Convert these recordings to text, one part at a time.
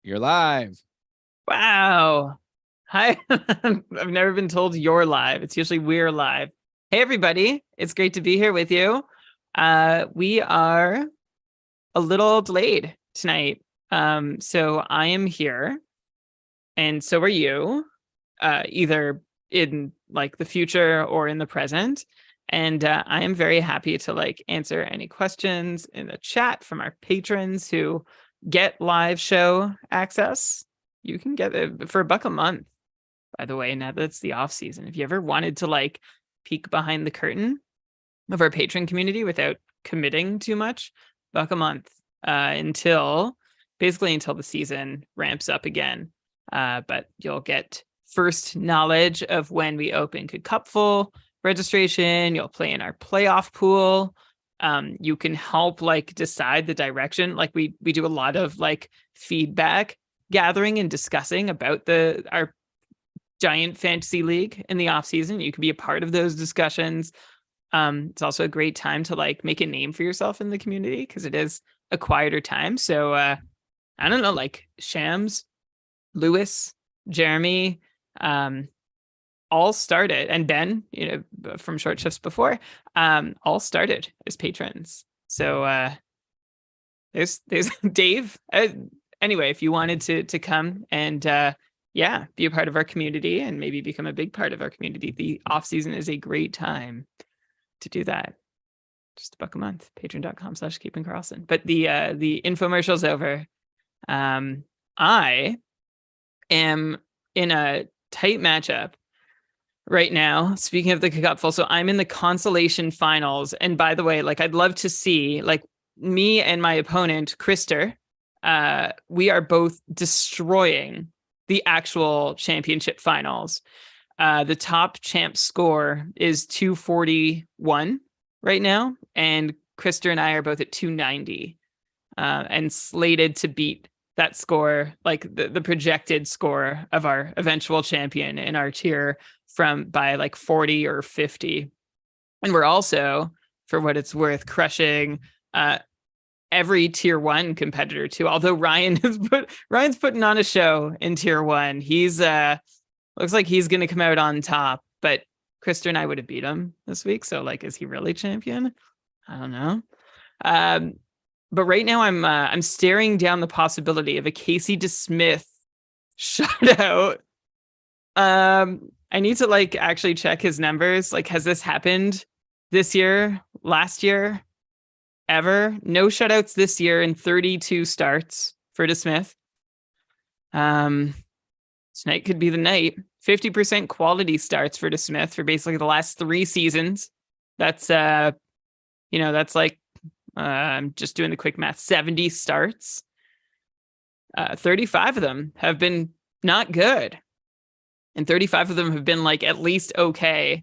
You're live. Wow. Hi. I've never been told you're live. It's usually we're live. Hey, everybody. It's great to be here with you. We are a little delayed tonight. So I am here, and so are you, either in like the future or in the present. And I am very happy to answer any questions in the chat from our patrons who get live show access. You can get it for $1 a month, by the way. Now that's the off season. If you ever wanted to peek behind the curtain of our patron community without committing too much, $1 a month until the season ramps up again. But you'll get first knowledge of when we open Cupful registration. You'll play in our playoff pool. You can help decide the direction. We do a lot of feedback gathering and discussing about our giant fantasy league in the off season. You can be a part of those discussions. It's also a great time to make a name for yourself in the community because it is a quieter time. So I don't know, Shams, Lewis, Jeremy, all started, and Ben, from Short Shifts before, all started as patrons. So there's Dave. Anyway, if you wanted to come and be a part of our community and maybe become a big part of our community, the off season is a great time to do that. Just $1 a month, patreon.com/KeepingKarlsson. But the infomercial's over. I am in a tight matchup right now. Speaking of the Cupful, so I'm in the consolation finals. And by the way, I'd love to see me and my opponent, Krister. We are both destroying the actual championship finals. The top champ score is 241 right now, and Krister and I are both at 290, and slated to beat that score, the projected score of our eventual champion in our tier by 40 or 50. And we're also, for what it's worth, crushing every tier 1 competitor too. Although Ryan's putting on a show in tier 1. He's looks like he's gonna come out on top, but Krister and I would have beat him this week. So is he really champion? I don't know. But right now I'm staring down the possibility of a Casey DeSmith shutout. I need to actually check his numbers. Has this happened this year, last year, ever? No shutouts this year in 32 starts for DeSmith. Tonight could be the night. 50% quality starts for DeSmith for basically the last 3 seasons. That's I'm just doing the quick math. 70 starts. 35 of them have been not good. And 35 of them have been at least okay.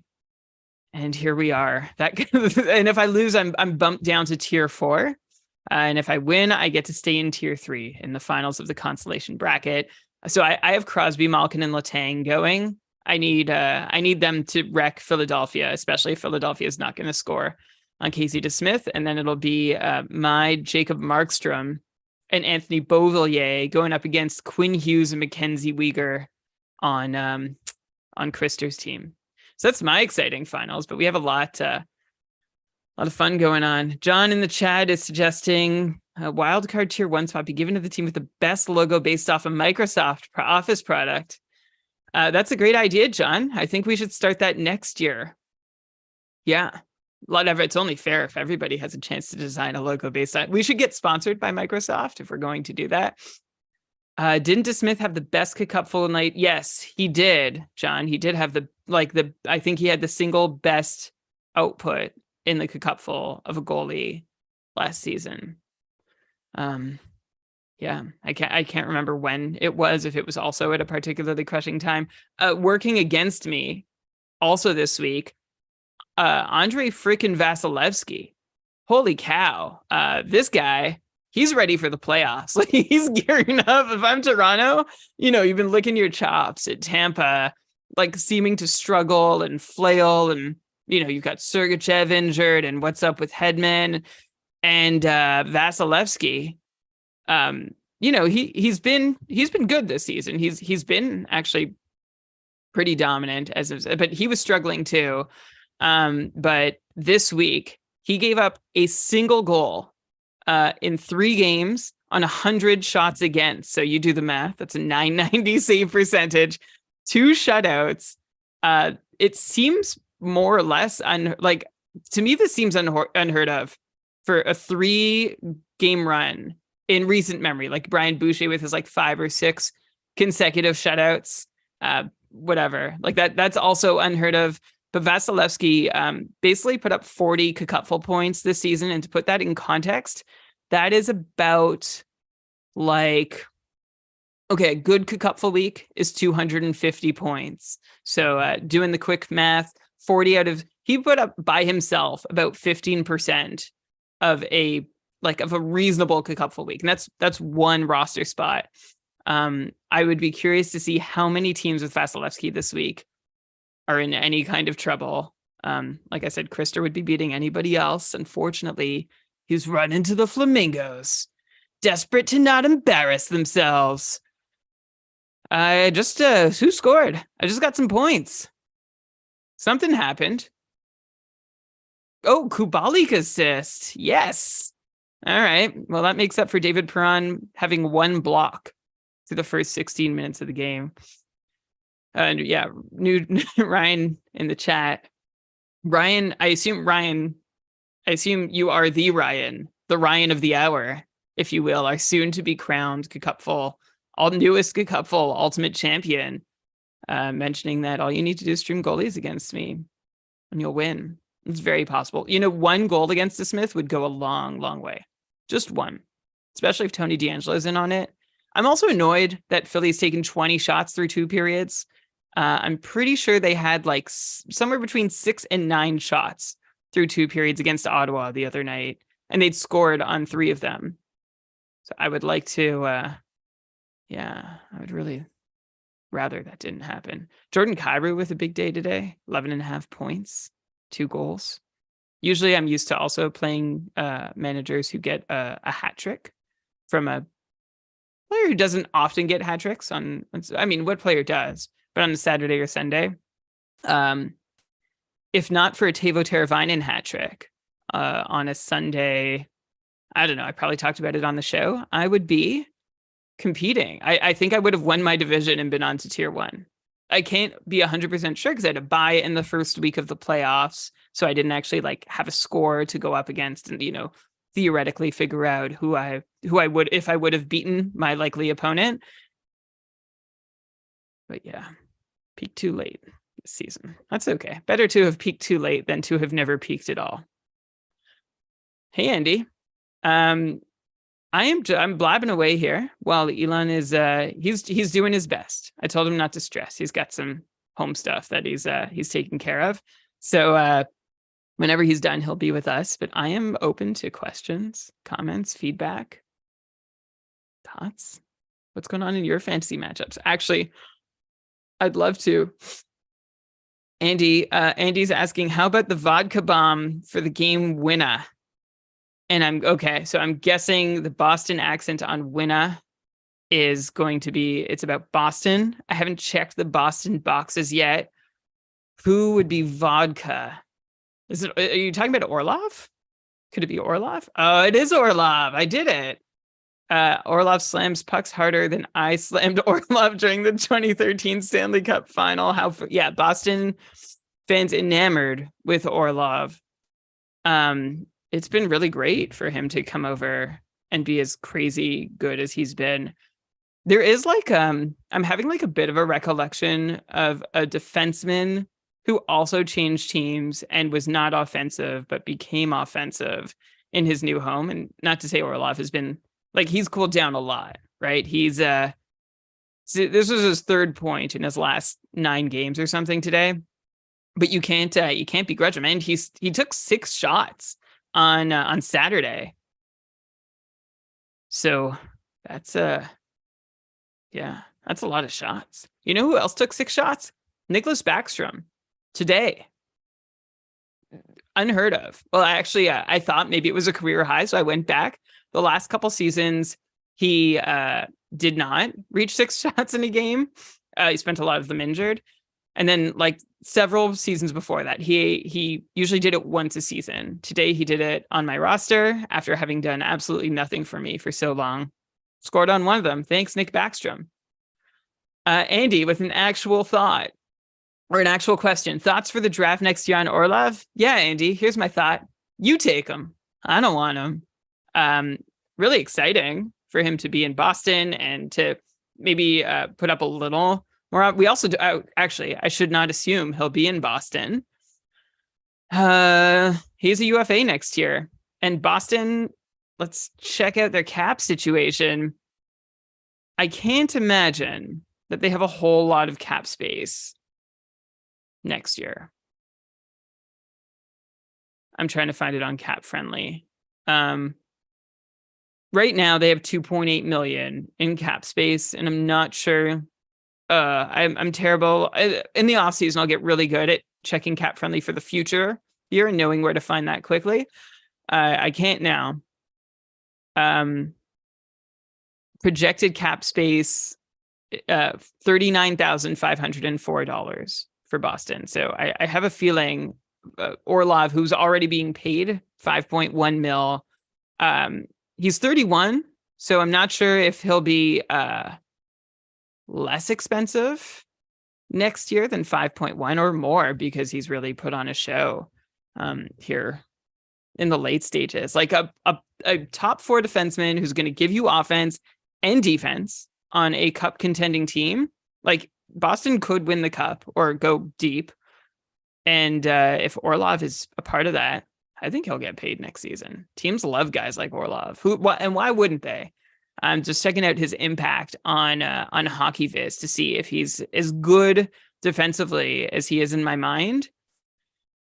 And here we are. And if I lose, I'm bumped down to tier 4. And if I win, I get to stay in tier 3 in the finals of the consolation bracket. So I have Crosby, Malkin, and Letang going. I need them to wreck Philadelphia, especially if Philadelphia is not going to score on Casey DeSmith. And then it'll be my Jacob Markstrom and Anthony Beauvillier going up against Quinn Hughes and Mackenzie Weegar on Krister's team. So that's my exciting finals, but we have a lot of fun going on. John in the chat is suggesting a wildcard tier 1 spot be given to the team with the best logo based off a Microsoft Office product. That's a great idea, John. I think we should start that next year. Yeah. It's only fair if everybody has a chance to design a logo based on it. We should get sponsored by Microsoft if we're going to do that. Didn't DeSmith have the best Cupful night? Yes, he did, John. He did have I think he had the single best output in the Cupful of a goalie last season. Yeah, I can't remember when it was, if it was also at a particularly crushing time. Working against me also this week, Andrei frickin' Vasilevsky. Holy cow. This guy, he's ready for the playoffs. He's gearing up. If I'm Toronto, you've been licking your chops at Tampa, seeming to struggle and flail. And, you've got Sergachev injured, and what's up with Hedman and Vasilevsky. he's been good this season. He's been actually pretty dominant but he was struggling too. But this week he gave up a single goal in 3 games on 100 shots against. So you do the math. That's a 990 save percentage, 2 shutouts. It seems more or less to me, this seems unheard of for a 3-game run in recent memory, like Brian Boucher with his 5 or 6 consecutive shutouts, whatever. That's also unheard of. But Vasilevsky basically put up 40 Cupful points this season. And to put that in context, that is about a good Cupful week is 250 points. So doing the quick math, 40 he put up by himself about 15% of a reasonable Cupful week. And that's one roster spot. I would be curious to see how many teams with Vasilevsky this week are in any kind of trouble. Like I said, Krister would be beating anybody else. Unfortunately, he's run into the Flamingos, desperate to not embarrass themselves. Who scored? I just got some points. Something happened. Oh, Kubalik assist. Yes. All right. Well, that makes up for David Perron having 1 block through the first 16 minutes of the game. And yeah, new Ryan in the chat. Ryan, I assume you are the Ryan of the hour, if you will, our soon to be crowned Cupful, newest Cupful ultimate champion. Mentioning that all you need to do is stream goalies against me and you'll win. It's very possible. 1 goal against the Smith would go a long, long way. Just 1, especially if Tony DeAngelo's in on it. I'm also annoyed that Philly's taken 20 shots through 2 periods. I'm pretty sure they had somewhere between 6 and 9 shots through 2 periods against Ottawa the other night, and they'd scored on 3 of them. So I would like to, I would really rather that didn't happen. Jordan Kyrou with a big day today, 11.5 points, 2 goals. Usually I'm used to also playing managers who get a hat trick from a player who doesn't often get hat tricks what player does? But on a Saturday or Sunday, if not for a Teuvo Teravainen hat trick on a Sunday, I don't know, I probably talked about it on the show, I would be competing. I think I would have won my division and been on to tier 1. I can't be 100% sure because I had to buy in the first week of the playoffs, so I didn't actually have a score to go up against and theoretically figure out who I would, if I would have beaten my likely opponent. But yeah, peaked too late this season. That's okay. Better to have peaked too late than to have never peaked at all. Hey, Andy. I'm blabbing away here while Elon is he's doing his best. I told him not to stress. He's got some home stuff that he's taking care of. So whenever he's done, he'll be with us. But I am open to questions, comments, feedback, thoughts. What's going on in your fantasy matchups? Actually, I'd love to. Andy's asking, how about the vodka bomb for the game winner? And I'm guessing the Boston accent on winner is going to be, it's about Boston. I haven't checked the Boston boxes yet. Who would be vodka? Are you talking about Orlov? Could it be Orlov? Oh, it is Orlov. I did it. Orlov slams pucks harder than I slammed Orlov during the 2013 Stanley Cup final. Boston fans enamored with Orlov. It's been really great for him to come over and be as crazy good as he's been. There is I'm having a bit of a recollection of a defenseman who also changed teams and was not offensive, but became offensive in his new home. And not to say Orlov has been he's cooled down a lot, right? He's this was his 3rd point in his last 9 games or something today, but you can't begrudge him. And he took 6 shots on Saturday. So that's that's a lot of shots. You know who else took 6 shots? Nicholas Backstrom today. Unheard of. Well, actually, I thought maybe it was a career high, so I went back. The last couple seasons, he did not reach 6 shots in a game. He spent a lot of them injured. And then like several seasons before that, he usually did it once a season. Today he did it on my roster after having done absolutely nothing for me for so long. Scored on one of them. Thanks, Nick Backstrom. Andy with an actual thought or an actual question. Thoughts for the draft next year on Orlov? Yeah, Andy, here's my thought. You take him. I don't want him. Really exciting for him to be in Boston and to maybe put up a little more. We also do, actually, I should not assume he'll be in Boston. He's a UFA next year. And Boston, let's check out their cap situation. I can't imagine that they have a whole lot of cap space next year. I'm trying to find it on Cap Friendly. Right now they have 2.8 million in cap space, and I'm not sure. I'm terrible. In the off season, I'll get really good at checking Cap Friendly for the future year and knowing where to find that quickly. I can't now. Projected cap space, $39,504 for Boston. So I have a feeling Orlov, who's already being paid 5.1 mil, he's 31, so I'm not sure if he'll be less expensive next year than 5.1 or more, because he's really put on a show here in the late stages. Like a top 4 defenseman who's going to give you offense and defense on a cup contending team. Like Boston could win the cup or go deep. And if Orlov is a part of that, I think he'll get paid next season. Teams love guys like Orlov. And why wouldn't they? I'm just checking out his impact on HockeyViz to see if he's as good defensively as he is in my mind.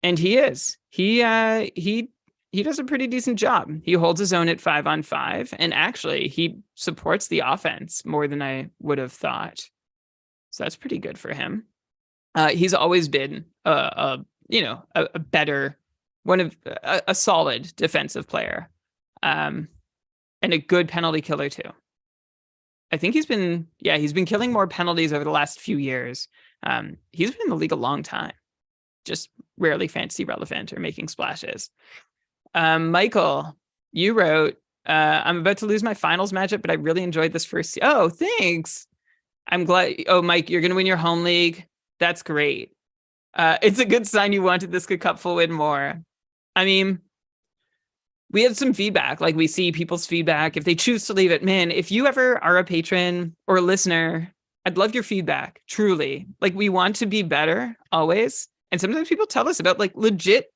And he is. He does a pretty decent job. He holds his own at 5-on-5, and actually he supports the offense more than I would have thought. So that's pretty good for him. He's always been a better one of a solid defensive player, and a good penalty killer too. I think he's been killing more penalties over the last few years. He's been in the league a long time, just rarely fantasy relevant or making splashes. Michael, you wrote, I'm about to lose my finals matchup, but I really enjoyed this first. Oh, thanks. I'm glad. Oh, Mike, you're going to win your home league. That's great. It's a good sign you wanted this cupful win more. I mean, we have some feedback. Like, we see people's feedback. If they choose to leave it, man, if you ever are a patron or a listener, I'd love your feedback. Truly. Like, we want to be better always. And sometimes people tell us about like legit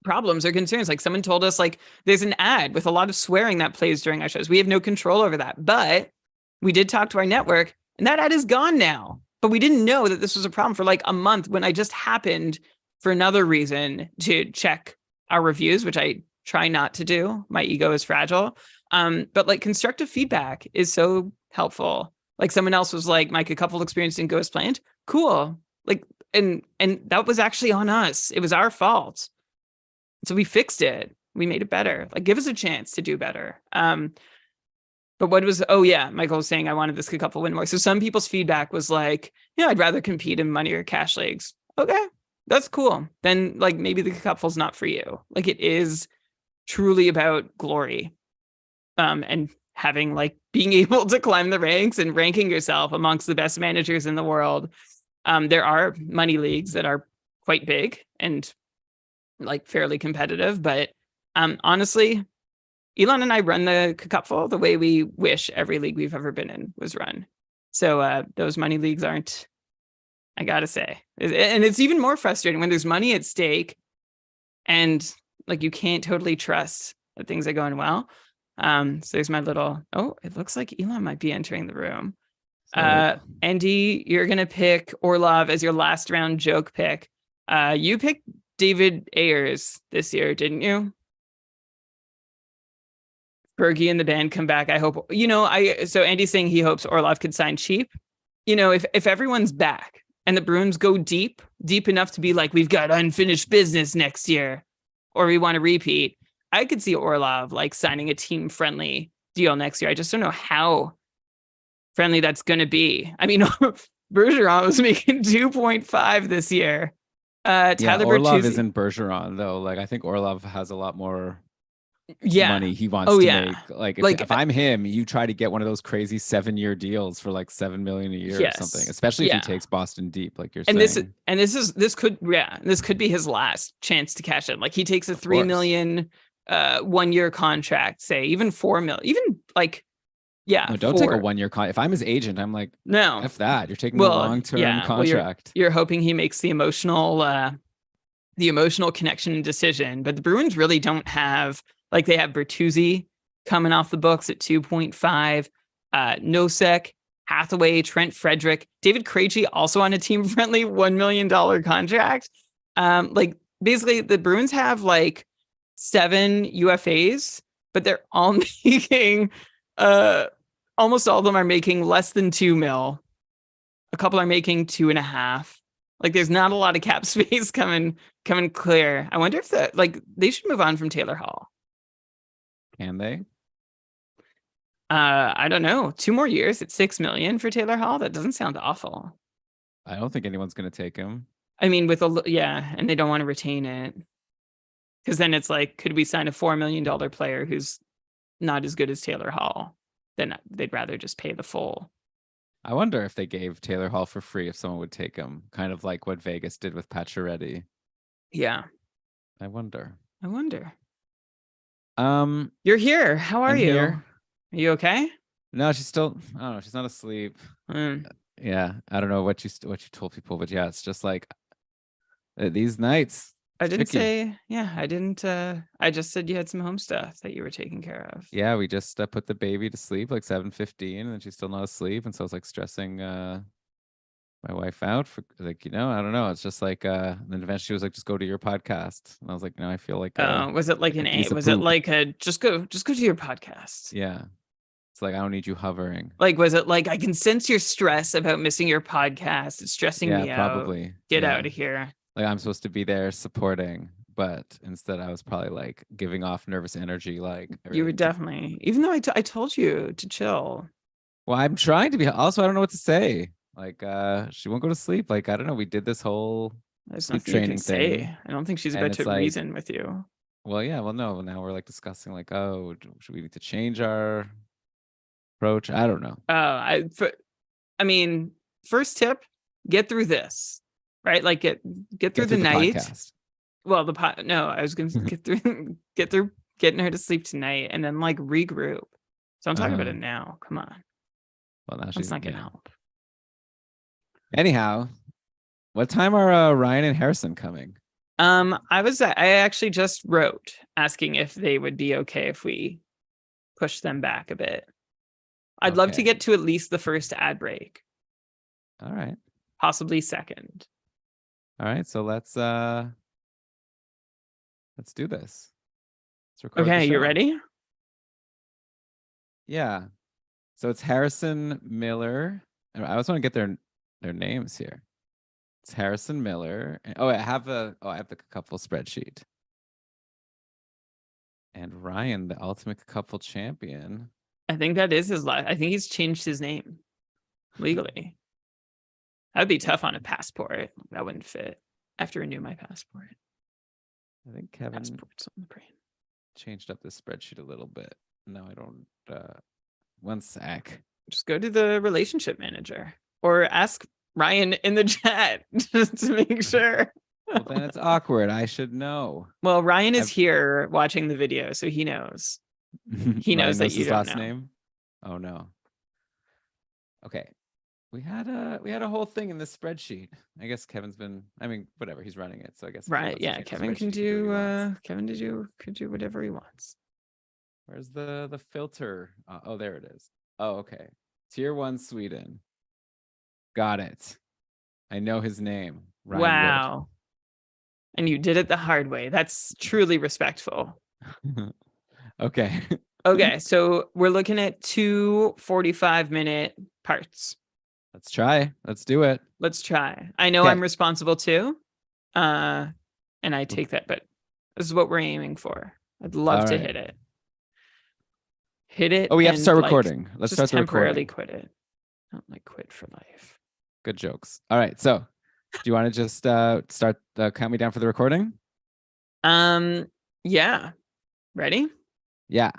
problems or concerns. Like someone told us like there's an ad with a lot of swearing that plays during our shows. We have no control over that, but we did talk to our network and that ad is gone now. But we didn't know that this was a problem for like a month when I just happened for another reason to check our reviews, which I try not to do. My ego is fragile. But like constructive feedback is so helpful. Like someone else was like, Mike, a couple experience didn't go as planned. Cool. Like, and that was actually on us. It was our fault. So we fixed it. We made it better. Like, give us a chance to do better. But what was, Michael was saying I wanted this couple win more. So some people's feedback was like, I'd rather compete in money or cash leagues. Okay, that's cool. Then like maybe the cupful's not for you. Like it is truly about glory. And having like being able to climb the ranks and ranking yourself amongst the best managers in the world. There are money leagues that are quite big and like fairly competitive, but honestly, Elon and I run the cupful the way we wish every league we've ever been in was run. So those money leagues aren't, I gotta say, and it's even more frustrating when there's money at stake and like you can't totally trust that things are going well. So there's my little, it looks like Elon might be entering the room. Andy, you're going to pick Orlov as your last round joke pick. You picked David Ayers this year, didn't you? Bergie and the band come back. I hope, so Andy's saying he hopes Orlov could sign cheap. If everyone's back and the Bruins go deep enough to be like, we've got unfinished business next year, or we want to repeat, I could see Orlov like signing a team friendly deal next year. I just don't know how friendly that's going to be. I mean, Bergeron was making 2.5 this year. Tyler Orlov Bertuzzi isn't Bergeron though. Like I think Orlov has a lot more yeah. money he wants Oh to yeah. make. Like Like if I'm him, you try to get one of those crazy 7-year deals for like 7 million a year or something, yes. especially if he Yeah. takes Boston deep, like you're And saying. this could be his last chance to cash in. Like he takes a Of 3 course. million 1-year contract, say even 4 million, even like No, don't take a 4. 1-year con. If I'm his agent, I'm like, No. F that. You're taking a Well, long-term yeah. Well, contract. you're hoping he makes the emotional connection and decision, but the Bruins really don't have, like, they have Bertuzzi coming off the books at 2.5, Nosek, Hathaway, Trent Frederick, David Krejci also on a team friendly $1 million contract. Like basically the Bruins have like 7 UFAs, but they're all making almost all of them are making less than 2 mil. A couple are making 2.5. Like there's not a lot of cap space coming clear. I wonder if they should move on from Taylor Hall. Can they? I don't know. 2 more years at 6 million for Taylor Hall. That doesn't sound awful. I don't think anyone's going to take him. I mean, and they don't want to retain it. Because then it's like, could we sign a $4 million player who's not as good as Taylor Hall? Then they'd rather just pay the full. I wonder if they gave Taylor Hall for free, if someone would take him, kind of like what Vegas did with Pacioretty. Yeah. I wonder. You're here. How are you? Here. Are you okay? No, she's still, I don't know, she's not asleep. Yeah, I don't know what you told people, but yeah, it's just like these nights. I didn't say, I didn't. I just said you had some home stuff that you were taking care of. Yeah, we just put the baby to sleep like 7:15, and then she's still not asleep, and so I was like stressing my wife out for like, I don't know. It's just like then eventually she was like, just go to your podcast, and I was like, no, I feel like was it like was it like a just go to your podcast? Yeah. It's like, I don't need you hovering. Like, was it like, I can sense your stress about missing your podcast. It's stressing me out. Probably. Get out of here. Like I'm supposed to be there supporting, but instead I was probably like giving off nervous energy. Like you were definitely, even though I told you to chill. Well, I'm trying to be. Also, I don't know what to say. Like, she won't go to sleep. Like, I don't know. We did this whole sleep training thing. I don't think she's about to reason with you. Well, yeah. Well, no. Now we're like discussing like, oh, should we need to change our approach? I don't know. I mean, first tip: get through this. Right, like get through the night. Podcast. Well, no, I was gonna get through getting her to sleep tonight, and then like regroup. So I'm talking about it now. Come on. Well, now she's not gonna help. Anyhow, what time are Ryan and Harrison coming? I actually just wrote asking if they would be okay if we push them back a bit. I'd love to get to at least the first ad break. All right. Possibly second. All right, so let's do this. Let's record. Okay, you ready? Yeah. So it's Harrison Miller. I just want to get their names here. It's Harrison Miller. I have the couple spreadsheet. And Ryan, the ultimate couple champion. I think that is his life. I think he's changed his name legally. That'd be tough on a passport. That wouldn't fit. I have to renew my passport. I think Kevin Passport's on the brain. Changed up this spreadsheet a little bit. No, I don't. One sec. Just go to the relationship manager or ask Ryan in the chat just to make sure. Well, then it's awkward. I should know. Well, Ryan is here watching the video, so he knows. He knows that you don't last name. Oh no. Okay. We had a whole thing in this spreadsheet. I guess Kevin's been. I mean, whatever. He's running it, so I guess. Right. Yeah. Kevin can do. Kevin could do whatever he wants. Where's the filter? Oh, there it is. Oh, okay. Tier 1 Sweden. Got it. I know his name. Ryan wow. Wood. And you did it the hard way. That's truly respectful. Okay. Okay. So we're looking at 2 45-minute parts. Let's try. Let's do it. Let's try. I know I'm responsible too. And I take that, but this is what we're aiming for. I'd love to hit it. hit it. Oh, we have to and, start like, recording. Let's just start the temporarily recording. quit it. Don't like quit for life. Good jokes. All right. So, do you want to just start count me down for the recording? Yeah. Ready? Yeah.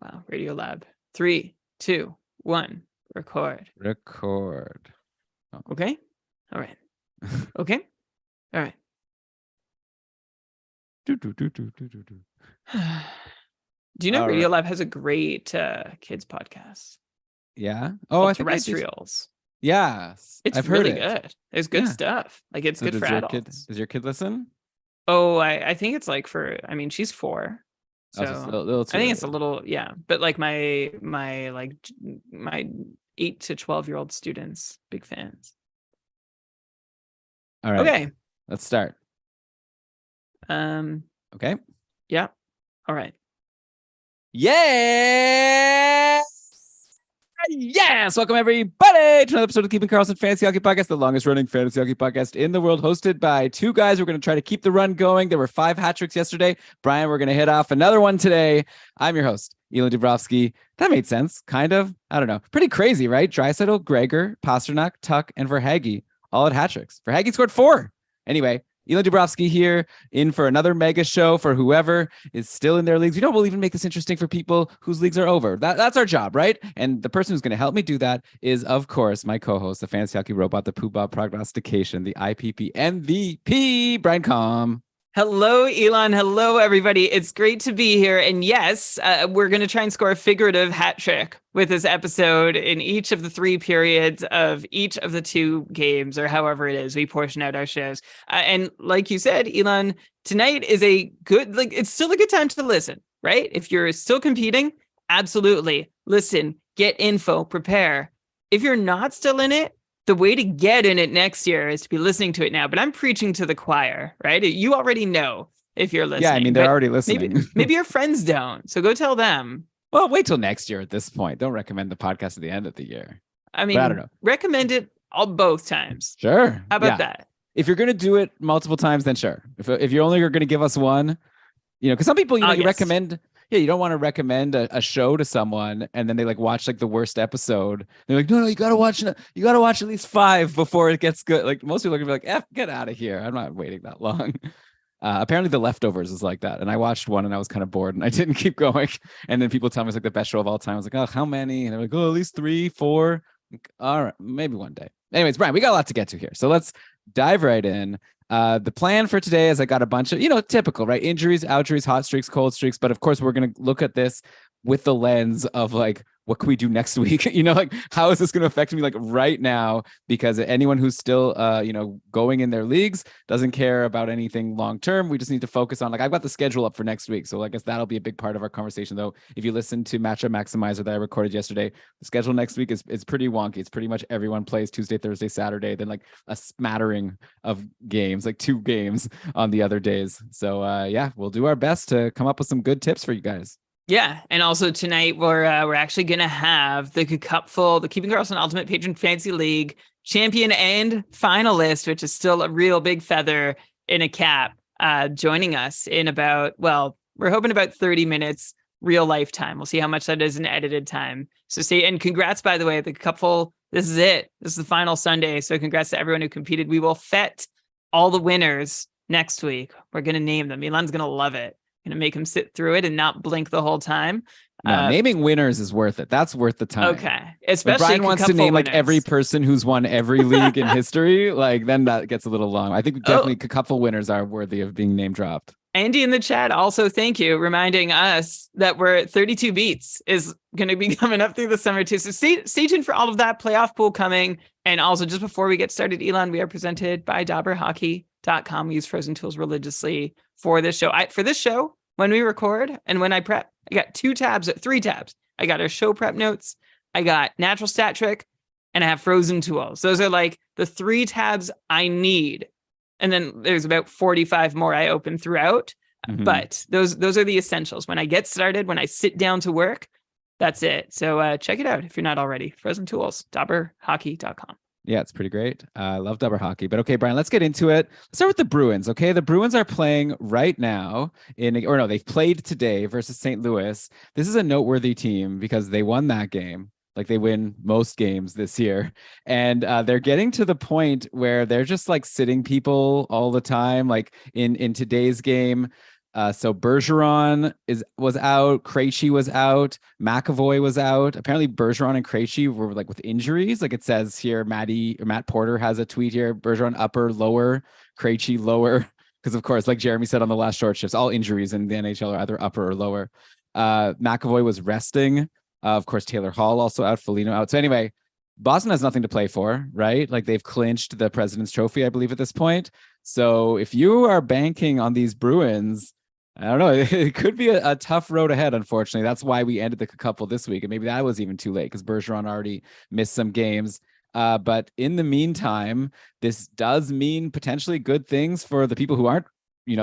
Wow. Radio Lab. 3, 2, 1. Record. Record. Oh. Okay. All right. Okay. All right. Do you know All Radio right. Lab has a great kids podcast Yeah. Oh, called I think I did. Terrestrials? Yes, It's I've heard really it. good. There's good Yeah. stuff. Like, it's So good for adults. does your kid listen? Oh, I think it's like for, I mean, she's 4. Oh, so it's a So little too I think early. it's a little, yeah. But like my 8 to 12-year-old students, big fans. All right. Okay. Let's start. Okay. Yeah. All right. Yeah. Yes, welcome everybody to another episode of Keeping Karlsson Fantasy Hockey Podcast, the longest running fantasy hockey podcast in the world, hosted by two guys. We're going to try to keep the run going. There were 5 hat tricks yesterday. Brian, we're going to hit off another one today. I'm your host, Elon Dubrovsky. That made sense, kind of. I don't know. Pretty crazy, right? Draisaitl, Gregor, Pasternak, Tuck, and Verhaeghe all had hat tricks. Verhaeghe scored 4. Anyway, Elon Dubrovsky here, in for another mega show for whoever is still in their leagues. We'll even make this interesting for people whose leagues are over. That's our job, right? And the person who's going to help me do that is, of course, my co-host, the fantasy hockey robot, the Poobah prognostication, the IPP MVP, Brian Com. Hello, Elon. Hello, everybody. It's great to be here. And yes, we're going to try and score a figurative hat trick with this episode in each of the 3 periods of each of the 2 games, or however it is we portion out our shows. And like you said, Elon, tonight is a good, like, it's still a good time to listen, right? If you're still competing, absolutely listen, get info, prepare. If you're not still in it, the way to get in it next year is to be listening to it now. But I'm preaching to the choir, right? You already know if you're listening. Yeah, I mean, they're already listening. Maybe your friends don't. So go tell them. Well, wait till next year at this point. Don't recommend the podcast at the end of the year. I mean, but I don't know. Recommend it both times. Sure. How about that? If you're going to do it multiple times, then sure. If you're only going to give us one, because some people, you recommend... Yeah, you don't want to recommend a show to someone and then they like watch like the worst episode. They're like, no, you gotta watch at least 5 before it gets good. Like most people are gonna be like, get out of here. I'm not waiting that long. Apparently The Leftovers is like that. And I watched one and I was kind of bored and I didn't keep going. And then people tell me it's like the best show of all time. I was like, oh, how many? And they're like, oh, at least 3, 4. All right, maybe one day. Anyways, Brian, we got a lot to get to here. So let's dive right in. The plan for today is I got a bunch of, typical, right? Injuries, outjuries, hot streaks, cold streaks. But of course, we're going to look at this with the lens of like, what can we do next week? Like, how is this going to affect me like right now? Because anyone who's still, going in their leagues doesn't care about anything long term. We just need to focus on, like, I've got the schedule up for next week. So I guess that'll be a big part of our conversation, though. If you listen to Matchup Maximizer that I recorded yesterday, the schedule next week is pretty wonky. It's pretty much everyone plays Tuesday, Thursday, Saturday, then like a smattering of games, like 2 games on the other days. So we'll do our best to come up with some good tips for you guys. Yeah, and also tonight we're actually gonna have the Cupful, the Keeping Karlsson Ultimate Patron Fantasy League champion and finalist, which is still a real big feather in a cap, joining us in we're hoping about 30 minutes real life time. We'll see how much that is in edited time. So and congrats, by the way, the Cupful. This is it. This is the final Sunday. So congrats to everyone who competed. We will fet all the winners next week. We're gonna name them. Elon's gonna love it. Gonna make him sit through it and not blink the whole time. No, naming winners is worth it. That's worth the time. Okay, especially when Brian wants to name winners. Like every person who's won every league in history, like then that gets a little long. I think definitely Cupful winners are worthy of being name dropped. Andy in the chat also, thank you, reminding us that we're 32 beats is going to be coming up through the summer too. So stay tuned for all of that playoff pool coming. And also, just before we get started, Elon, we are presented by DauberHockey.com. We use frozen tools religiously for this show. For this show, when we record and when I prep, I got 3 tabs. I got our show prep notes, I got natural stat trick, and I have frozen tools. Those are like the 3 tabs I need. And then there's about 45 more I open throughout. Mm-hmm. But those are the essentials. When I get started, when I sit down to work, that's it. So check it out if you're not already. Frozen tools, DauberHockey.com. Yeah, it's pretty great. I love double hockey. But okay, Brian, let's get into it. Let's start with the Bruins. Okay, the Bruins are playing right now or no, they've played today versus St. Louis. This is a noteworthy team because they won that game. Like they win most games this year, and they're getting to the point where they're just like sitting people all the time. Like in today's game, so Bergeron was out, Krejci was out, McAvoy was out. Apparently, Bergeron and Krejci were like with injuries. Like it says here, Matt Porter has a tweet here: Bergeron upper, lower, Krejci lower. Because of course, like Jeremy said on the last short shifts, all injuries in the NHL are either upper or lower. McAvoy was resting. Of course, Taylor Hall also out, Foligno out. So anyway, Boston has nothing to play for, right? Like they've clinched the President's Trophy, I believe, at this point. So if you are banking on these Bruins, I don't know. It could be a tough road ahead, unfortunately. That's why we ended the couple this week. And maybe that was even too late because Bergeron already missed some games. But in the meantime, this does mean potentially good things for the people who aren't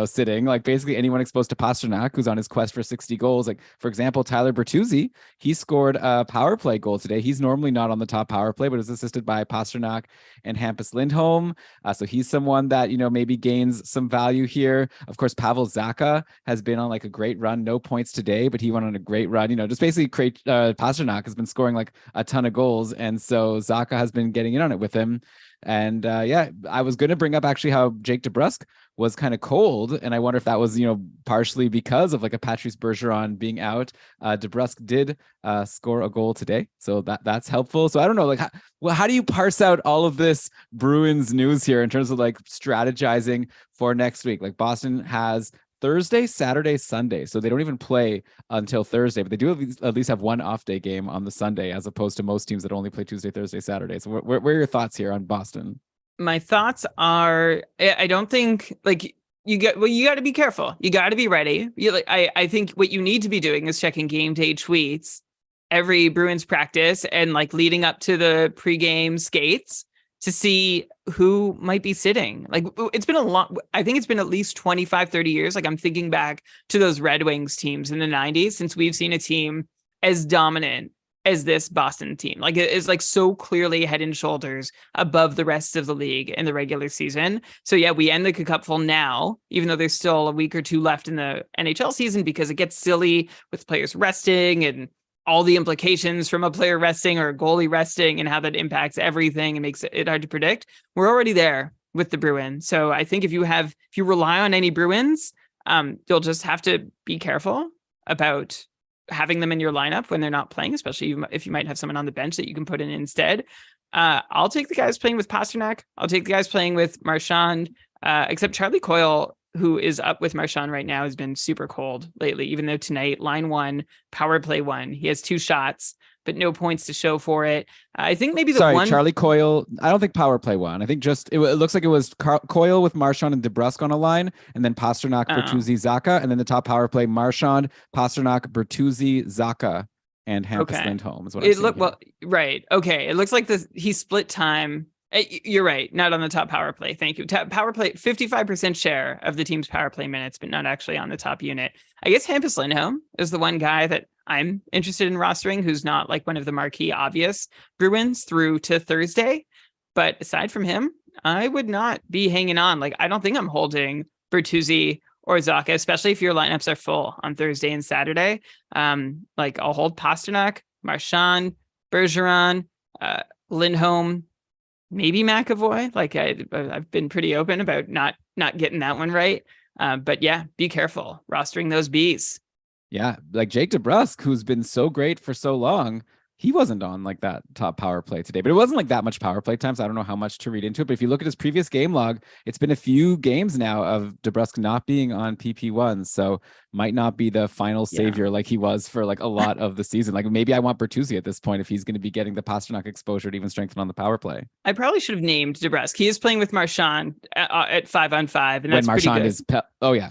sitting, like basically anyone exposed to Pastrnak, who's on his quest for 60 goals. Like, for example, Tyler Bertuzzi, he scored a power play goal today. He's normally not on the top power play, but is assisted by Pastrnak and Hampus Lindholm. So he's someone that, maybe gains some value here. Of course, Pavel Zacha has been on like a great run, no points today, but he went on a great run. Just basically Pastrnak has been scoring like a ton of goals. And so Zacha has been getting in on it with him. And I was going to bring up actually how Jake DeBrusk was kind of cold, and I wonder if that was partially because of like a Patrice Bergeron being out. DeBrusk did score a goal today, so that's helpful. So I don't know, like how do you parse out all of this Bruins news here in terms of like strategizing for next week? Like Boston has Thursday, Saturday, Sunday. So they don't even play until Thursday, but they do at least have one off day game on the Sunday, as opposed to most teams that only play Tuesday, Thursday, Saturday. So what are your thoughts here on Boston? My thoughts are, I don't think like you got to be careful. You got to be ready. I think what you need to be doing is checking game day tweets every Bruins practice and like leading up to the pregame skates to see who might be sitting. Like it's been I think it's been at least 25, 30 years. Like I'm thinking back to those Red Wings teams in the 90s since we've seen a team as dominant as this Boston team. Like it is like so clearly head and shoulders above the rest of the league in the regular season. So yeah, we end the cupful now, even though there's still a week or two left in the NHL season, because it gets silly with players resting and all the implications from a player resting or a goalie resting and how that impacts everything and makes it hard to predict. We're already there with the Bruins. So I think if you rely on any Bruins, you'll just have to be careful about having them in your lineup when they're not playing, especially if you might have someone on the bench that you can put in instead. I'll take the guys playing with Pastrnak. I'll take the guys playing with Marchand, except Charlie Coyle, who is up with Marchand right now, has been super cold lately, even though tonight, line 1, power play 1. He has 2 shots, but no points to show for it. I think maybe Charlie Coyle. I don't think power play 1. I think just it looks like it was Coyle with Marchand and DeBrusk on a line, and then Pastrnak, Bertuzzi, Zacha, and then the top power play Marchand, Pastrnak, Bertuzzi, Zacha, and Hampus Lindholm is what it looked. Well, right. Okay, it looks like he split time. You're right. Not on the top power play. Thank you. Power play, 55% share of the team's power play minutes, but not actually on the top unit. I guess Hampus Lindholm is the one guy that I'm interested in rostering, who's not like one of the marquee obvious Bruins through to Thursday. But aside from him, I would not be hanging on. Like, I don't think I'm holding Bertuzzi or Zacha, especially if your lineups are full on Thursday and Saturday. Like I'll hold Pastrnak, Marchand, Bergeron, Lindholm, maybe McAvoy. Like I've been pretty open about not getting that one right. But yeah, be careful rostering those bees. Yeah, like Jake DeBrusk, who's been so great for so long, he wasn't on like that top power play today, but it wasn't like that much power play time. So I don't know how much to read into it. But if you look at his previous game log, it's been a few games now of DeBrusk not being on PP1. So might not be the final savior like he was for like a lot of the season. Like maybe I want Bertuzzi at this point if he's going to be getting the Pastrnak exposure to even strengthen on the power play. I probably should have named DeBrusk. He is playing with Marchand at 5-on-5, and that's when Marchand is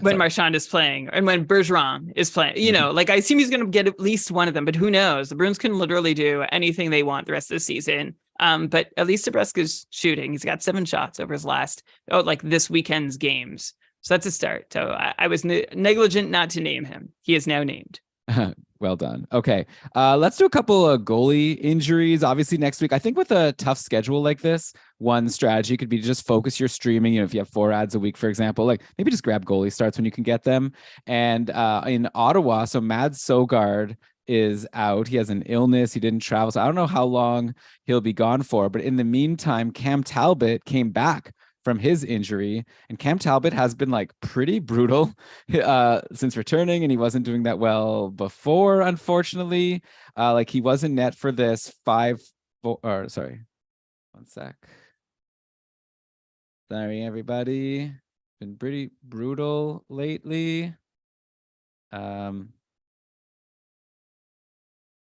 when Marchand is playing and when Bergeron is playing. You know, like I assume he's going to get at least one of them, but who knows? The Bruins can literally do anything they want the rest of the season. But at least DeBrusk is shooting. He's got 7 shots over his last this weekend's games. So that's a start. So I was negligent not to name him. He is now named. Well done. Okay. Let's do a couple of goalie injuries. Obviously, next week, I think with a tough schedule like this, one strategy could be to just focus your streaming. If you have 4 ads a week, for example, like maybe just grab goalie starts when you can get them. And in Ottawa, so Mads Sogard is out. He has an illness. He didn't travel. So I don't know how long he'll be gone for. But in the meantime, Cam Talbot came back from his injury, and Cam Talbot has been like pretty brutal since returning, and he wasn't doing that well before, unfortunately. Like he was in net for this 5-4, or sorry, one sec. Sorry, everybody. Been pretty brutal lately.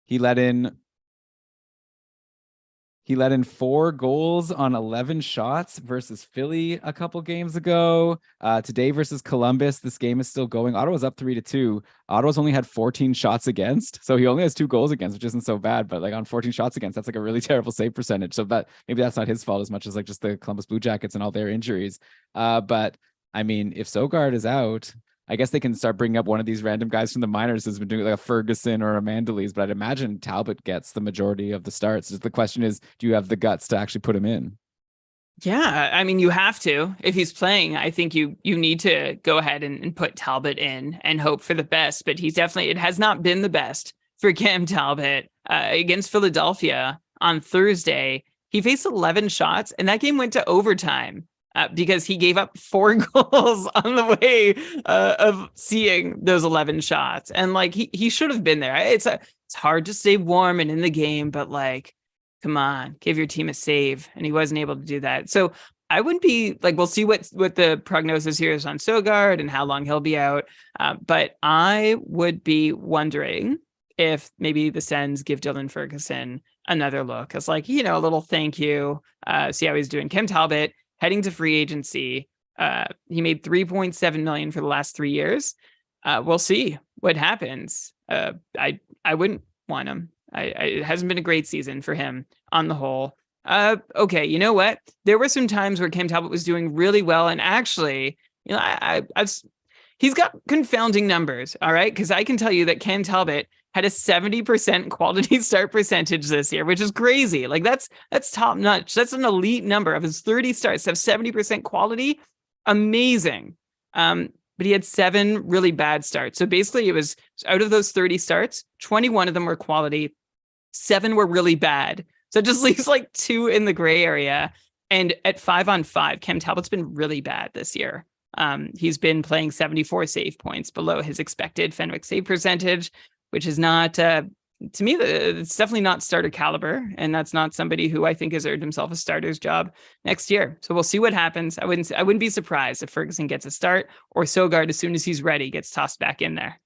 He let in 4 goals on 11 shots versus Philly a couple games ago. Today versus Columbus, this game is still going. Ottawa's up 3-2. Ottawa's only had 14 shots against, so he only has 2 goals against, which isn't so bad. But like on 14 shots against, that's like a really terrible save percentage. So that maybe that's not his fault as much as like just the Columbus Blue Jackets and all their injuries. But I mean, if Sogard is out, I guess they can start bringing up one of these random guys from the minors who's been doing like a Ferguson or a Mandalese, but I'd imagine Talbot gets the majority of the starts. The question is, do you have the guts to actually put him in? Yeah, I mean, you have to. If he's playing, I think you need to go ahead and put Talbot in and hope for the best. But it has not been the best for Cam Talbot against Philadelphia on Thursday. He faced 11 shots, and that game went to overtime. Because he gave up 4 goals on the way of seeing those 11 shots. And like he should have been there. It's hard to stay warm and in the game, but like, come on, give your team a save. And he wasn't able to do that. So I wouldn't be like, we'll see what the prognosis here is on Sogard and how long he'll be out. But I would be wondering if maybe the Sens give Dylan Ferguson another look as like, a little thank you, see how he's doing. Cam Talbot, heading to free agency. He made $3.7 million for the last 3 years. We'll see what happens. I wouldn't want him. It hasn't been a great season for him on the whole. Okay, you know what? There were some times where Cam Talbot was doing really well, and actually, he's got confounding numbers. All right, because I can tell you that Cam Talbot had a 70% quality start percentage this year, which is crazy. Like that's top notch. That's an elite number. Of his 30 starts, have 70% quality. Amazing. But he had 7 really bad starts. So basically it was out of those 30 starts, 21 of them were quality, 7 were really bad. So it just leaves like 2 in the gray area. And at 5-on-5, Cam Talbot's been really bad this year. He's been playing 74 save points below his expected Fenwick save percentage, which is not, to me, it's definitely not starter caliber. And that's not somebody who I think has earned himself a starter's job next year. So we'll see what happens. I wouldn't be surprised if Ferguson gets a start or Sogard, as soon as he's ready, gets tossed back in there.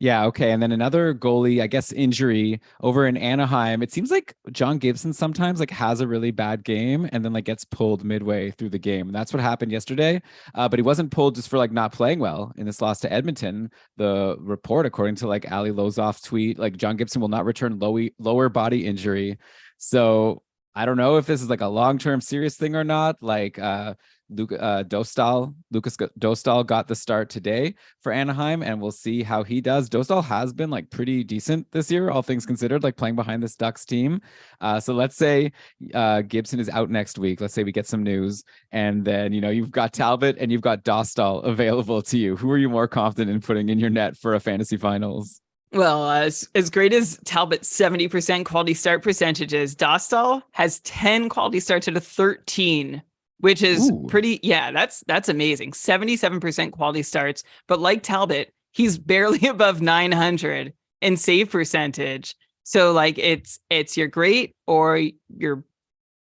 Yeah, okay. And then another goalie, I guess, injury over in Anaheim. It seems like John Gibson sometimes like has a really bad game and then like gets pulled midway through the game. And that's what happened yesterday. But he wasn't pulled just for like not playing well in this loss to Edmonton. The report, according to like Ali Lozoff's tweet, like John Gibson will not return lower body injury. So I don't know if this is like a long-term serious thing or not. Like Lucas Dostal got the start today for Anaheim, and we'll see how he does. Dostal has been like pretty decent this year, all things considered, like playing behind this Ducks team. So let's say Gibson is out next week. Let's say we get some news, and then you've got Talbot and you've got Dostal available to you. Who are you more confident in putting in your net for a fantasy finals? Well, as great as Talbot's 70% quality start percentages, Dostal has 10 quality starts out of 13, which is pretty. Yeah, that's amazing. 77% quality starts, but like Talbot, he's barely above 900 in save percentage. So like it's you're great or you're,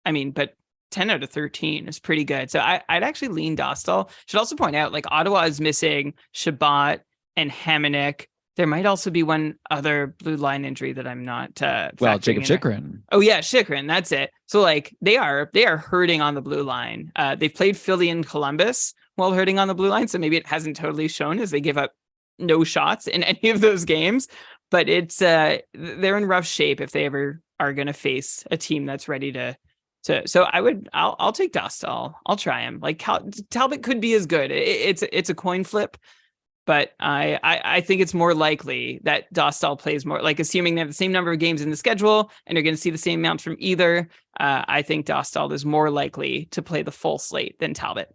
but 10 out of 13 is pretty good. So I'd actually lean Dostal. Should also point out like Ottawa is missing Shabbat and Hamonic. There might also be one other blue line injury that I'm not Jacob Chychrun. Oh yeah, Chychrun, that's it. So like they are hurting on the blue line. They've played Philly and Columbus while hurting on the blue line, so maybe it hasn't totally shown as they give up no shots in any of those games. But it's they're in rough shape if they ever are going to face a team that's ready to. So I'll take Dostal. I'll try him. Like Talbot could be as good. It's a coin flip. But I think it's more likely that Dostal plays more, like assuming they have the same number of games in the schedule and you're going to see the same amounts from either. I think Dostal is more likely to play the full slate than Talbot.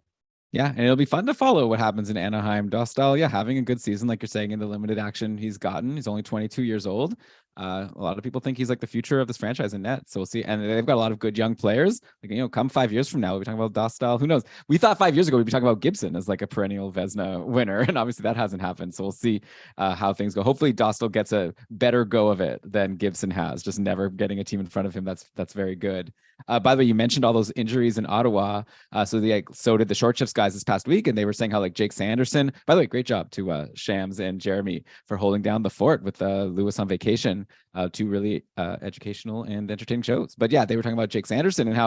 Yeah, and it'll be fun to follow what happens in Anaheim. Dostal, yeah, having a good season, like you're saying, in the limited action he's gotten. He's only 22 years old. A lot of people think he's like the future of this franchise in net. So we'll see. And they've got a lot of good young players. Like, come 5 years from now, we'll be talking about Dostal. Who knows? We thought 5 years ago we'd be talking about Gibson as like a perennial Vezina winner. And obviously that hasn't happened. So we'll see how things go. Hopefully Dostal gets a better go of it than Gibson has, just never getting a team in front of him. That's very good. By the way, you mentioned all those injuries in Ottawa. So did the short shifts guys this past week, and they were saying how like Jake Sanderson. By the way, great job to Shams and Jeremy for holding down the fort with Lewis on vacation. Two really educational and entertaining shows. But yeah, they were talking about Jake Sanderson and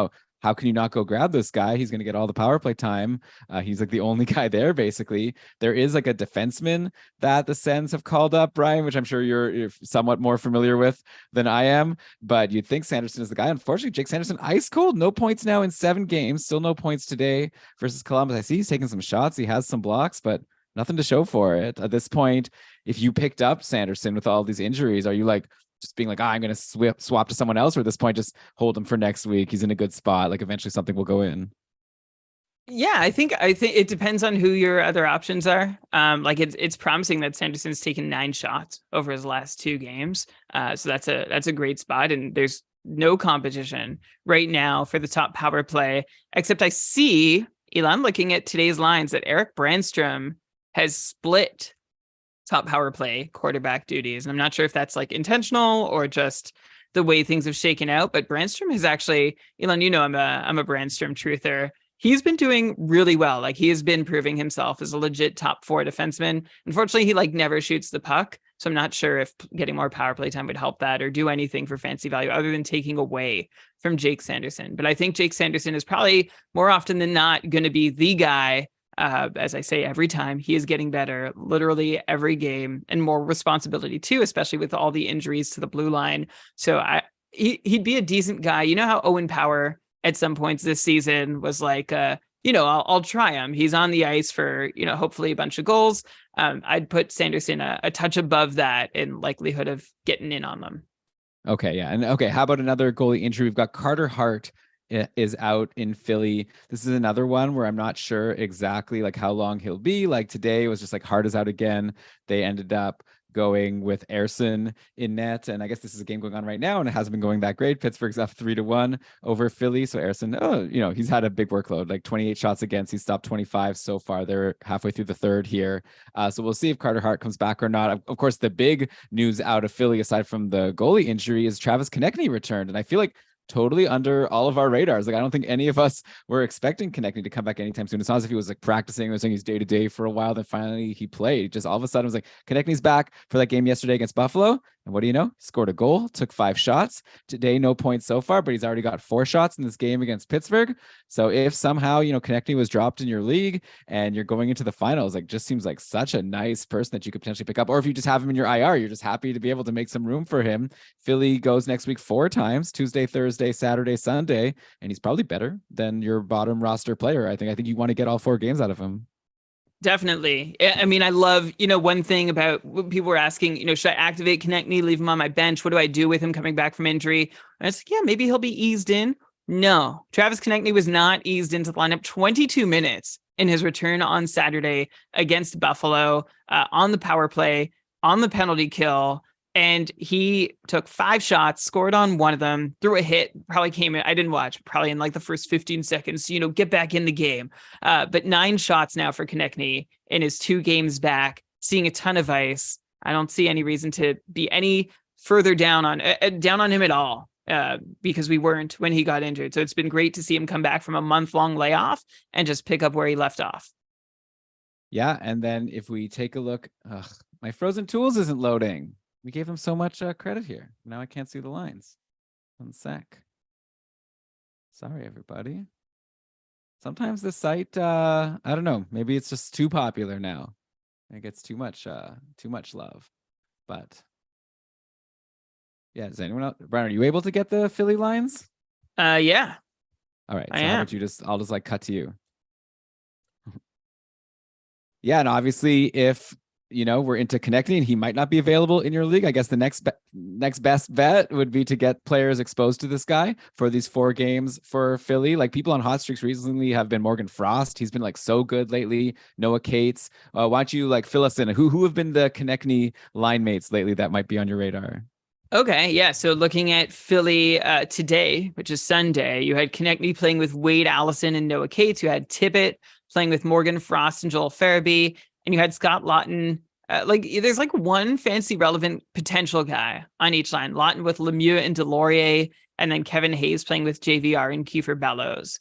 how can you not go grab this guy? He's going to get all the power play time. He's like the only guy there, basically. There is like a defenseman that the Sens have called up, Brian, which I'm sure you're somewhat more familiar with than I am. But you'd think Sanderson is the guy. Unfortunately, Jake Sanderson, ice cold. No points now in 7 games. Still no points today versus Columbus. I see he's taking some shots. He has some blocks, but nothing to show for it. At this point, if you picked up Sanderson with all these injuries, are you like, just being like, I'm going to swap to someone else, or at this point, just hold him for next week? He's in a good spot. Like eventually something will go in. Yeah, I think it depends on who your other options are. Like it's promising that Sanderson's taken 9 shots over his last 2 games. So that's a great spot. And there's no competition right now for the top power play, except I see, Elon, looking at today's lines, that Eric Brandstrom has split top power play quarterback duties. And I'm not sure if that's like intentional or just the way things have shaken out, but Brandstrom has actually, Elon, I'm a Brandstrom truther. He's been doing really well. Like he has been proving himself as a legit top 4 defenseman. Unfortunately, he like never shoots the puck. So I'm not sure if getting more power play time would help that or do anything for fancy value other than taking away from Jake Sanderson. But I think Jake Sanderson is probably more often than not going to be the guy. As I say every time, he is getting better literally every game, and more responsibility too, especially with all the injuries to the blue line. So he'd be a decent guy. You know how Owen Power at some points this season was like, I'll try him. He's on the ice for, hopefully a bunch of goals. I'd put Sanderson a touch above that in likelihood of getting in on them. Okay, yeah. And okay, how about another goalie injury? We've got Carter Hart is out in Philly. This is another one where I'm not sure exactly like how long he'll be. Like today it was just like Hart is out again. They ended up going with Ersson in net, and I guess this is a game going on right now, and it hasn't been going that great. Pittsburgh's up 3-1 over Philly. So Ersson, he's had a big workload, like 28 shots against. He's stopped 25 so far. They're halfway through the third here. So we'll see if Carter Hart comes back or not. Of course, the big news out of Philly, aside from the goalie injury, is Travis Konechny returned, and I feel like totally under all of our radars. Like I don't think any of us were expecting Konechny to come back anytime soon. It's not as if he was like practicing or saying he's day to day for a while. Then finally he played. Just all of a sudden it was like Konechny's back for that game yesterday against Buffalo. And what do you know? He scored a goal, took 5 shots. Today, no points so far, but he's already got 4 shots in this game against Pittsburgh. So if somehow, Konechny was dropped in your league and you're going into the finals, like just seems like such a nice person that you could potentially pick up. Or if you just have him in your IR, you're just happy to be able to make some room for him. Philly goes next week 4 times, Tuesday, Thursday, Saturday, Sunday, and he's probably better than your bottom roster player. I think you want to get all 4 games out of him. Definitely. I mean, I love, one thing about what people were asking, should I activate Konechny, leave him on my bench? What do I do with him coming back from injury? And it's like, yeah, maybe he'll be eased in. No, Travis Konechny was not eased into the lineup. 22 minutes in his return on Saturday against Buffalo, on the power play, on the penalty kill. And he took 5 shots, scored on one of them, threw a hit, probably came in. I didn't watch, probably in like the first 15 seconds, get back in the game. But 9 shots now for Konechny in his 2 games back, seeing a ton of ice. I don't see any reason to be any further down on him at all, because we weren't when he got injured. So it's been great to see him come back from a month-long layoff and just pick up where he left off. Yeah, and then if we take a look, my Frozen Tools isn't loading. We gave him so much credit here. Now I can't see the lines. 1 sec. Sorry, everybody. Sometimes the site, I don't know. Maybe it's just too popular now. It gets too much love. But yeah, does anyone else? Brian, are you able to get the Philly lines? Yeah. All right. So how about I'll just like cut to you. Yeah, and obviously if we're into connecting. He might not be available in your league. I guess the next best bet would be to get players exposed to this guy for these 4 games for Philly. Like people on hot streaks recently have been Morgan Frost. He's been like so good lately. Noah Cates. Why don't you like fill us in? Who have been the Konechny line mates lately that might be on your radar? Okay, yeah. So looking at Philly today, which is Sunday, you had Konechny playing with Wade Allison and Noah Cates. You had Tippett playing with Morgan Frost and Joel Farabee, and you had Scott Lawton. There's like one fantasy relevant potential guy on each line. Lawton with Lemieux and Delorier, and then Kevin Hayes playing with JVR and Kiefer Bellows.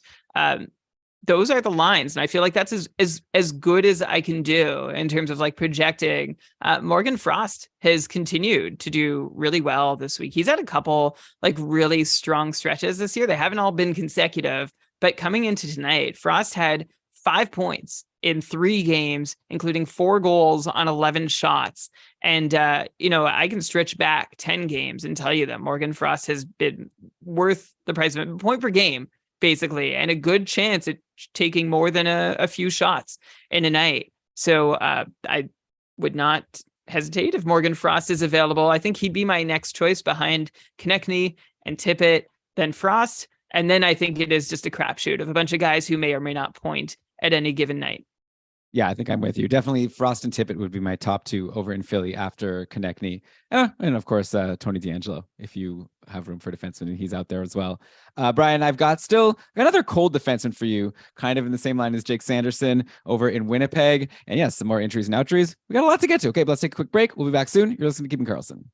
Those are the lines, and I feel like that's as good as I can do in terms of like projecting. Morgan Frost has continued to do really well this week. He's had a couple like really strong stretches this year. They haven't all been consecutive, but coming into tonight, Frost had 5 points in 3 games, including 4 goals on 11 shots. And I can stretch back 10 games and tell you that Morgan Frost has been worth the price of a point per game, basically, and a good chance at taking more than a few shots in a night. So I would not hesitate if Morgan Frost is available. I think he'd be my next choice behind Konechny and Tippett, then Frost. And then I think it is just a crapshoot of a bunch of guys who may or may not point at any given night. Yeah, I think I'm with you. Definitely Frost and Tippett would be my top 2 over in Philly after Konechny. And of course, Tony DeAngelo, if you have room for defenseman, and he's out there as well. Brian, I've got another cold defenseman for you, kind of in the same line as Jake Sanderson over in Winnipeg. And yes, some more injuries and outjuries. We got a lot to get to. Okay, but let's take a quick break. We'll be back soon. You're listening to Keeping Karlsson.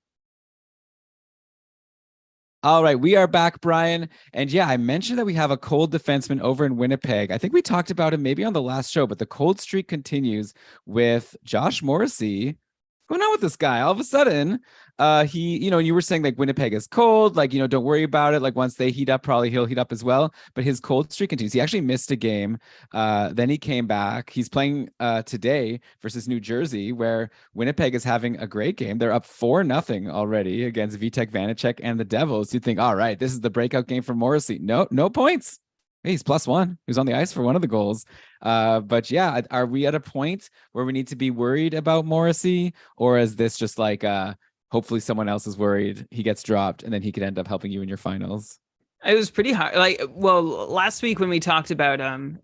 All right, we are back, Brian. And yeah, I mentioned that we have a cold defenseman over in Winnipeg. I think we talked about him maybe on the last show, but the cold streak continues with Josh Morrissey. What's going on with this guy? All of a sudden, you were saying like Winnipeg is cold, like, don't worry about it. Like once they heat up, probably he'll heat up as well. But his cold streak continues. He actually missed a game. Then he came back. He's playing today versus New Jersey, where Winnipeg is having a great game. They're up 4-0 already against Vitek Vanacek and the Devils. You'd think, all right, this is the breakout game for Morrissey. No points. Hey, he's +1. He was on the ice for one of the goals. But yeah, are we at a point where we need to be worried about Morrissey? Or is this just like hopefully someone else is worried, he gets dropped, and then he could end up helping you in your finals? It was pretty hard. Last week when we talked about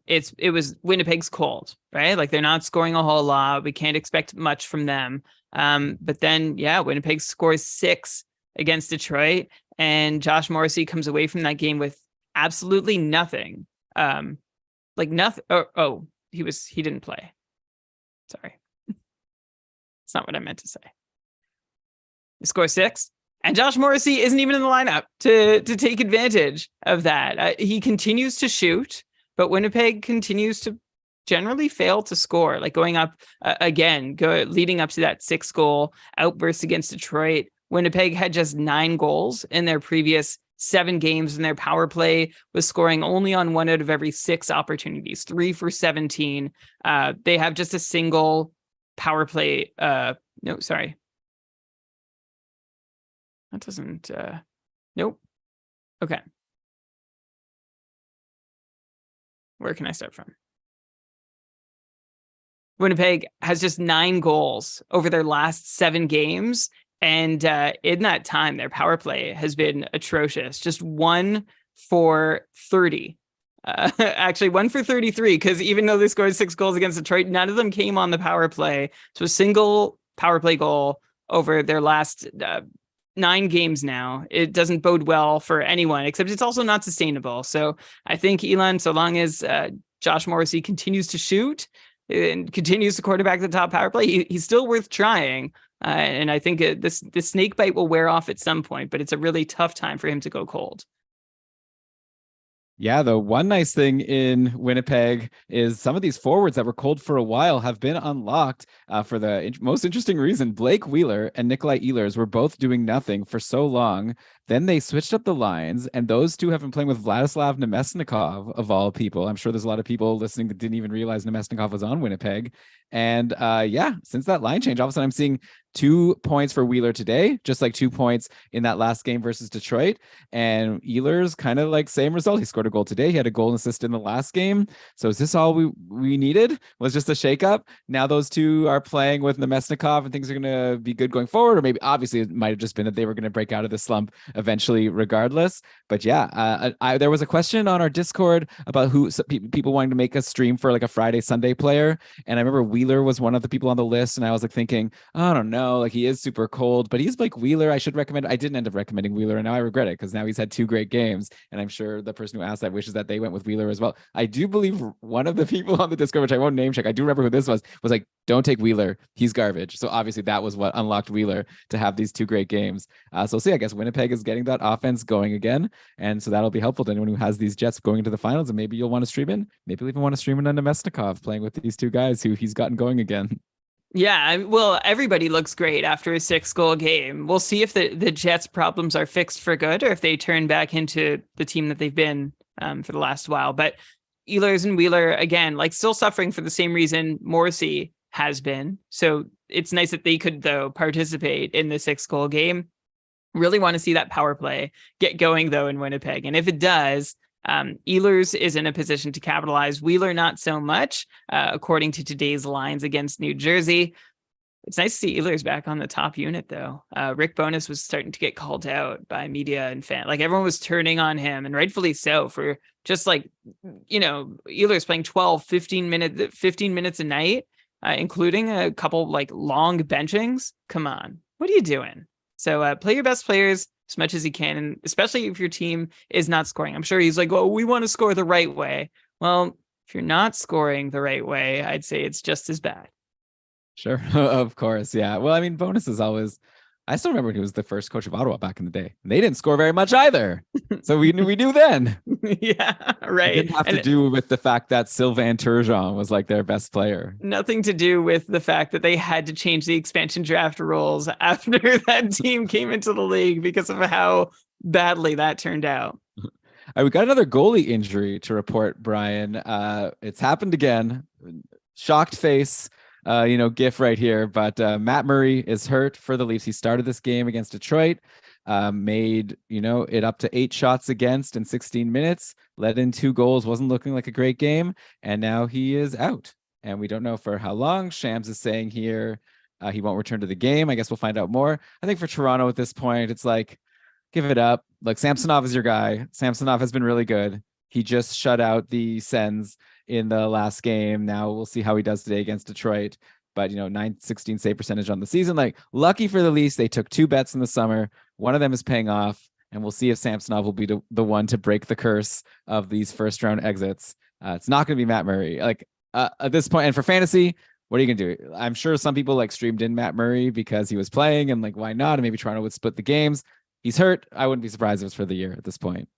it was Winnipeg's cold, right? Like they're not scoring a whole lot. We can't expect much from them. But then Winnipeg scores 6 against Detroit, and Josh Morrissey comes away from that game with absolutely nothing. Nothing. He didn't play. Sorry. It's not what I meant to say. He scores 6, and Josh Morrissey isn't even in the lineup to take advantage of that. He continues to shoot, but Winnipeg continues to generally fail to score. Like going up leading up to that 6-goal outburst against Detroit, Winnipeg had just 9 goals in their previous 7 games, and their power play was scoring only on 1 out of every 6 opportunities, 3 for 17. They have just a single power play. No, sorry. That doesn't, nope. Okay. Where can I start from? Winnipeg has just 9 goals over their last 7 games. And in that time, their power play has been atrocious. Just 1 for 30. Actually, 1 for 33, because even though they scored 6 goals against Detroit, none of them came on the power play. So a single power play goal over their last 9 games now. It doesn't bode well for anyone, except it's also not sustainable. So I think, Elon, so long as Josh Morrissey continues to shoot and continues to quarterback the top power play, he's still worth trying. And I think this snake bite will wear off at some point, but it's a really tough time for him to go cold. Yeah, the one nice thing in Winnipeg is some of these forwards that were cold for a while have been unlocked for the most interesting reason. Blake Wheeler and Nikolai Ehlers were both doing nothing for so long. Then they switched up the lines, and those two have been playing with Vladislav Nemesnikov, of all people. I'm sure there's a lot of people listening that didn't even realize Nemesnikov was on Winnipeg. And since that line change, all of a sudden I'm seeing 2 points for Wheeler today, just like 2 points in that last game versus Detroit. And Ehlers kind of like same result. He scored a goal today. He had a goal and assist in the last game. So is this all we needed? Was just a shakeup? Now those two are playing with Nemesnikov and things are going to be good going forward. Or maybe obviously it might have just been that they were going to break out of the slump eventually regardless. But yeah, there was a question on our Discord about people wanting to make a stream for like a Friday, Sunday player. And I remember Wheeler was one of the people on the list. And I was like thinking, I don't know, like he is super cold, but he's like Wheeler. I should recommend. I didn't end up recommending Wheeler, and now I regret it because now he's had 2 great games, and I'm sure the person who asked that wishes that they went with Wheeler as well. I do believe one of the people on the Discord, which I won't name check, I do remember who this was like, don't take Wheeler. He's garbage. So obviously that was what unlocked Wheeler to have these 2 great games. So see, I guess Winnipeg is getting that offense going again, and so that'll be helpful to anyone who has these Jets going into the finals, and maybe you'll want to stream in. Maybe you'll even want to stream in on Nemesnikov playing with these 2 guys who he's gotten going again. Yeah, well, everybody looks great after a 6-goal game. We'll see if the Jets' problems are fixed for good or if they turn back into the team that they've been for the last while. But Ehlers and Wheeler, again, like still suffering for the same reason Morrissey has been. So it's nice that they could, though, participate in the 6-goal game. Really want to see that power play get going, though, in Winnipeg. And if it does, Ehlers is in a position to capitalize. Wheeler, not so much, according to today's lines against New Jersey. It's nice to see Ehlers back on the top unit, though. Rick Bowness was starting to get called out by media and fan. Like everyone was turning on him, and rightfully so, for just like, Ehlers playing 15 minutes a night, including a couple like long benchings. Come on, what are you doing? So play your best players as much as you can, and especially if your team is not scoring. I'm sure he's like, oh, we want to score the right way. Well, if you're not scoring the right way, I'd say it's just as bad. Sure. Of course. Yeah. Well, I mean, Bonus is always, I still remember when he was the first coach of Ottawa back in the day. They didn't score very much either. So we knew then. Yeah, right. It didn't have to do with the fact that Sylvain Turgeon was like their best player. Nothing to do with the fact that they had to change the expansion draft rules after that team came into the league because of how badly that turned out. We got another goalie injury to report, Brian. It's happened again. Shocked face. GIF right here, but Matt Murray is hurt for the Leafs. He started this game against Detroit, made it up to 8 shots against in 16 minutes, let in 2 goals, wasn't looking like a great game, and now he is out, and we don't know for how long. Shams is saying here he won't return to the game. I guess we'll find out more. I think for Toronto at this point, it's like, give it up. Like, Samsonov is your guy. Samsonov has been really good. He just shut out the Sens in the last game. Now we'll see how he does today against Detroit. But, 916 save percentage on the season. Like, lucky for the Leafs, they took 2 bets in the summer. One of them is paying off. And we'll see if Samsonov will be the one to break the curse of these first round exits. It's not going to be Matt Murray. Like, at this point, and for fantasy, what are you going to do? I'm sure some people like streamed in Matt Murray because he was playing and like, why not? And maybe Toronto would split the games. He's hurt. I wouldn't be surprised if it's for the year at this point.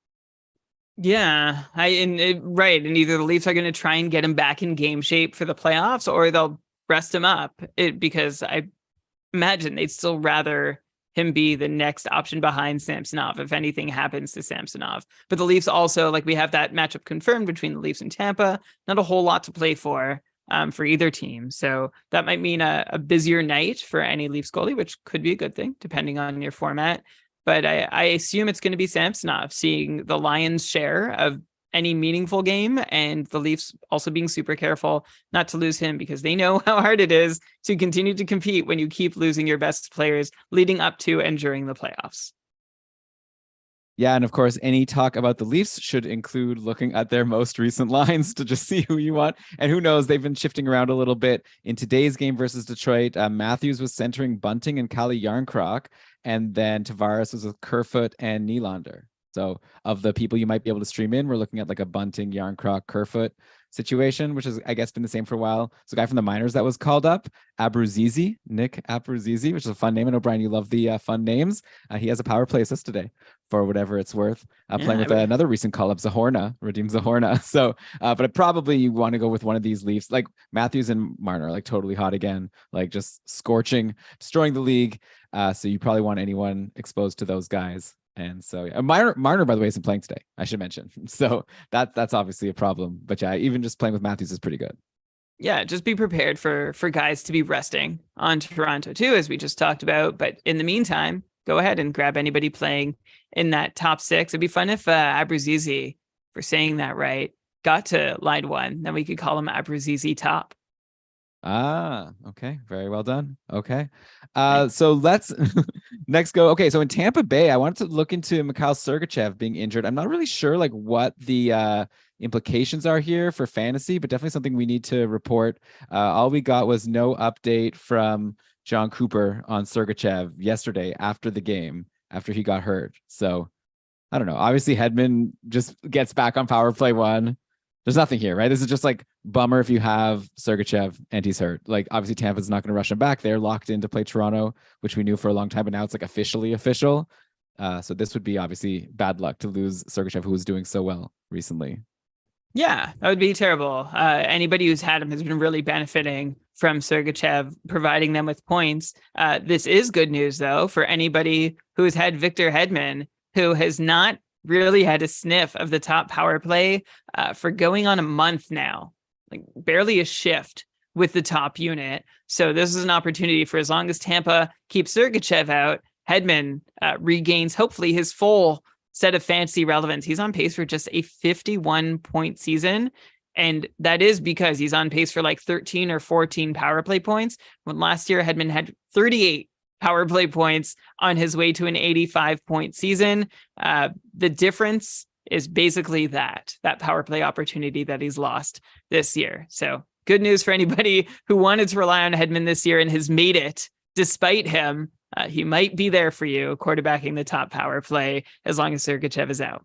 Yeah, right. And either the Leafs are going to try and get him back in game shape for the playoffs, or they'll rest him up. Because I imagine they'd still rather him be the next option behind Samsonov if anything happens to Samsonov. But the Leafs also, like, we have that matchup confirmed between the Leafs and Tampa. Not a whole lot to play for either team. So that might mean a busier night for any Leafs goalie, which could be a good thing depending on your format. But I assume it's going to be Samsonov seeing the Lions' share of any meaningful game, and the Leafs also being super careful not to lose him, because they know how hard it is to continue to compete when you keep losing your best players leading up to and during the playoffs. Yeah, and of course, any talk about the Leafs should include looking at their most recent lines to just see who you want. And who knows, they've been shifting around a little bit. In today's game versus Detroit, Matthews was centering Bunting and Kalle Yarncroc, and then Tavares was with Kerfoot and Nylander. So of the people you might be able to stream in, we're looking at like a Bunting, Yarncroc, Kerfoot situation, which has, I guess, been the same for a while. So a guy from the minors that was called up, Nick Abruzzese, which is a fun name. I know, Brian, you love the fun names. He has a power play assist today for whatever it's worth. Playing with another recent call-up, Radim Zahorna. So, but probably you want to go with one of these Leafs, like Matthews and Marner, like totally hot again, like just scorching, destroying the league. So you probably want anyone exposed to those guys. And so Marner, by the way, isn't playing today, I should mention. So that's obviously a problem. But yeah, even just playing with Matthews is pretty good. Yeah, just be prepared for guys to be resting on Toronto too, as we just talked about. But in the meantime, go ahead and grab anybody playing in that top six. It'd be fun if Abruzzese, for saying that right, got to line one. Then we could call him Abruzzese top. Okay. Very well done. Okay. Thanks. So let's next go. Okay, so in Tampa Bay, I wanted to look into Mikhail Sergachev being injured. I'm not really sure like what the implications are here for fantasy, but definitely something we need to report. All we got was no update from John Cooper on Sergachev yesterday after the game, after he got hurt. So I don't know. Obviously, Hedman just gets back on power play one. There's nothing here, right? This is just like bummer if you have Sergachev and he's hurt. Like obviously Tampa's not going to rush him back. They're locked in to play Toronto, which we knew for a long time, but now it's like officially official. So this would be obviously bad luck to lose Sergachev, who was doing so well recently. Yeah, that would be terrible. Anybody who's had him has been really benefiting from Sergachev providing them with points. This is good news, though, for anybody who has had Victor Hedman, who has not really had a sniff of the top power play for going on a month now, like barely a shift with the top unit. So this is an opportunity for, as long as Tampa keeps Sergachev out, Hedman regains hopefully his full set of fantasy relevance. He's on pace for just a 51-point season. And that is because he's on pace for like 13 or 14 power play points. When last year Hedman had 38 power play points on his way to an 85-point season. The difference is basically that power play opportunity that he's lost this year. So good news for anybody who wanted to rely on Hedman this year and has made it despite him. He might be there for you, quarterbacking the top power play, as long as Sergachev is out.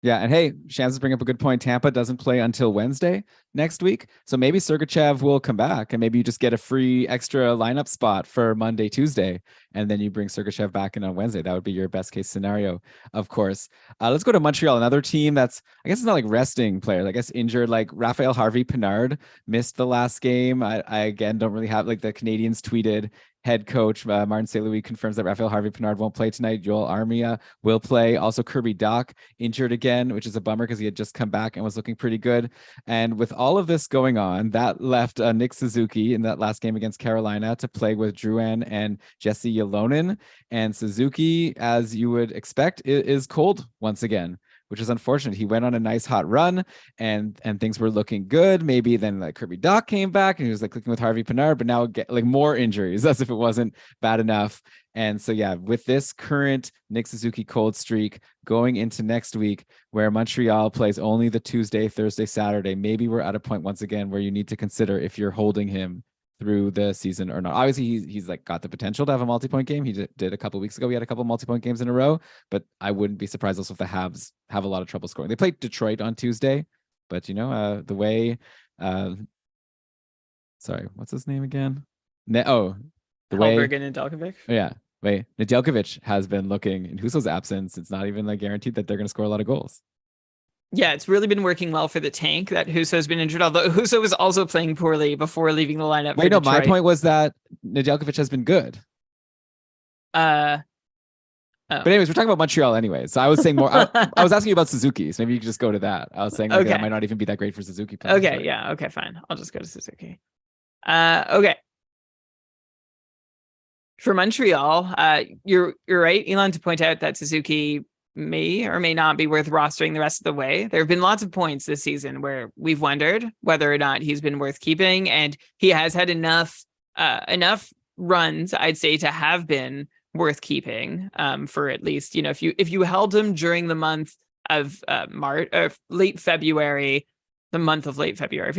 Yeah, and hey, Shams bring up a good point. Tampa doesn't play until Wednesday next week, so maybe Sergachev will come back, and maybe you just get a free extra lineup spot for Monday, Tuesday, and then you bring Sergachev back in on Wednesday. That would be your best case scenario, of course. Let's go to Montreal, another team that's, I guess it's not like resting players, I guess injured. Like Raphael Harvey-Pinard missed the last game. I again don't really have, like the Canadians tweeted. Head coach Martin St. Louis confirms that Raphael Harvey-Pinard won't play tonight. Joel Armia will play. Also, Kirby Dach injured again, which is a bummer because he had just come back and was looking pretty good. And with all of this going on, that left Nick Suzuki in that last game against Carolina to play with Drouin and Jesse Ylonen. And Suzuki, as you would expect, is cold once again, which is unfortunate. He went on a nice hot run and things were looking good. Maybe then like Kirby Dach came back and he was like clicking with Harvey-Pinard, but now get like more injuries as if it wasn't bad enough. And so, yeah, with this current Nick Suzuki cold streak going into next week, where Montreal plays only the Tuesday, Thursday, Saturday, maybe we're at a point once again where you need to consider if you're holding him through the season or not. Obviously, he's like got the potential to have a multi-point game. He did a couple of weeks ago. He had a couple multi-point games in a row, but I wouldn't be surprised also if the Habs have a lot of trouble scoring. They played Detroit on Tuesday, but you know, the way, sorry, what's his name again? The way Hellberg and Nedeljkovic. Yeah, wait, Nedeljkovic has been looking in Husso's absence. It's not even like guaranteed that they're going to score a lot of goals. Yeah, it's really been working well for the tank that Husso's been injured, although Husso was also playing poorly before leaving the lineup. Wait, no, Detroit. My point was that Nedeljkovic has been good. But anyways, we're talking about Montreal anyways. So I was saying more, I was asking you about Suzuki, so maybe you could just go to that. I was saying like, that might not even be that great for Suzuki players. Okay, but... yeah, okay, fine. I'll just go to Suzuki. Okay. For Montreal, you're right, Elon, to point out that Suzuki may or may not be worth rostering the rest of the way. There have been lots of points this season where we've wondered whether or not he's been worth keeping, and he has had enough runs, I'd say, to have been worth keeping for at least, you know, if you held him during the month of March or late February, the month of late February.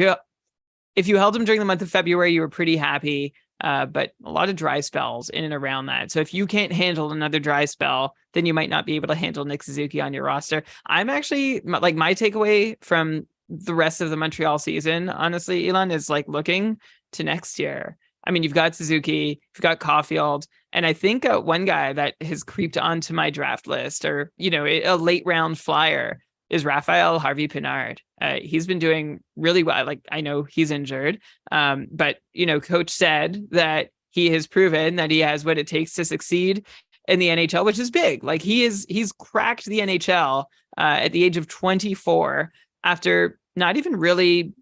If you held him during the month of February, you were pretty happy. But a lot of dry spells in and around that. So if you can't handle another dry spell, then you might not be able to handle Nick Suzuki on your roster. I'm actually like, my takeaway from the rest of the Montreal season, honestly, Elon, is like looking to next year. I mean, you've got Suzuki, you've got Caulfield, and I think one guy that has creeped onto my draft list, or, you know, a late round flyer, is Raphael Harvey-Pinard. He's been doing really well. Like, I know he's injured, but, you know, coach said that he has proven that he has what it takes to succeed in the NHL, which is big. Like, he's cracked the NHL at the age of 24 after not even really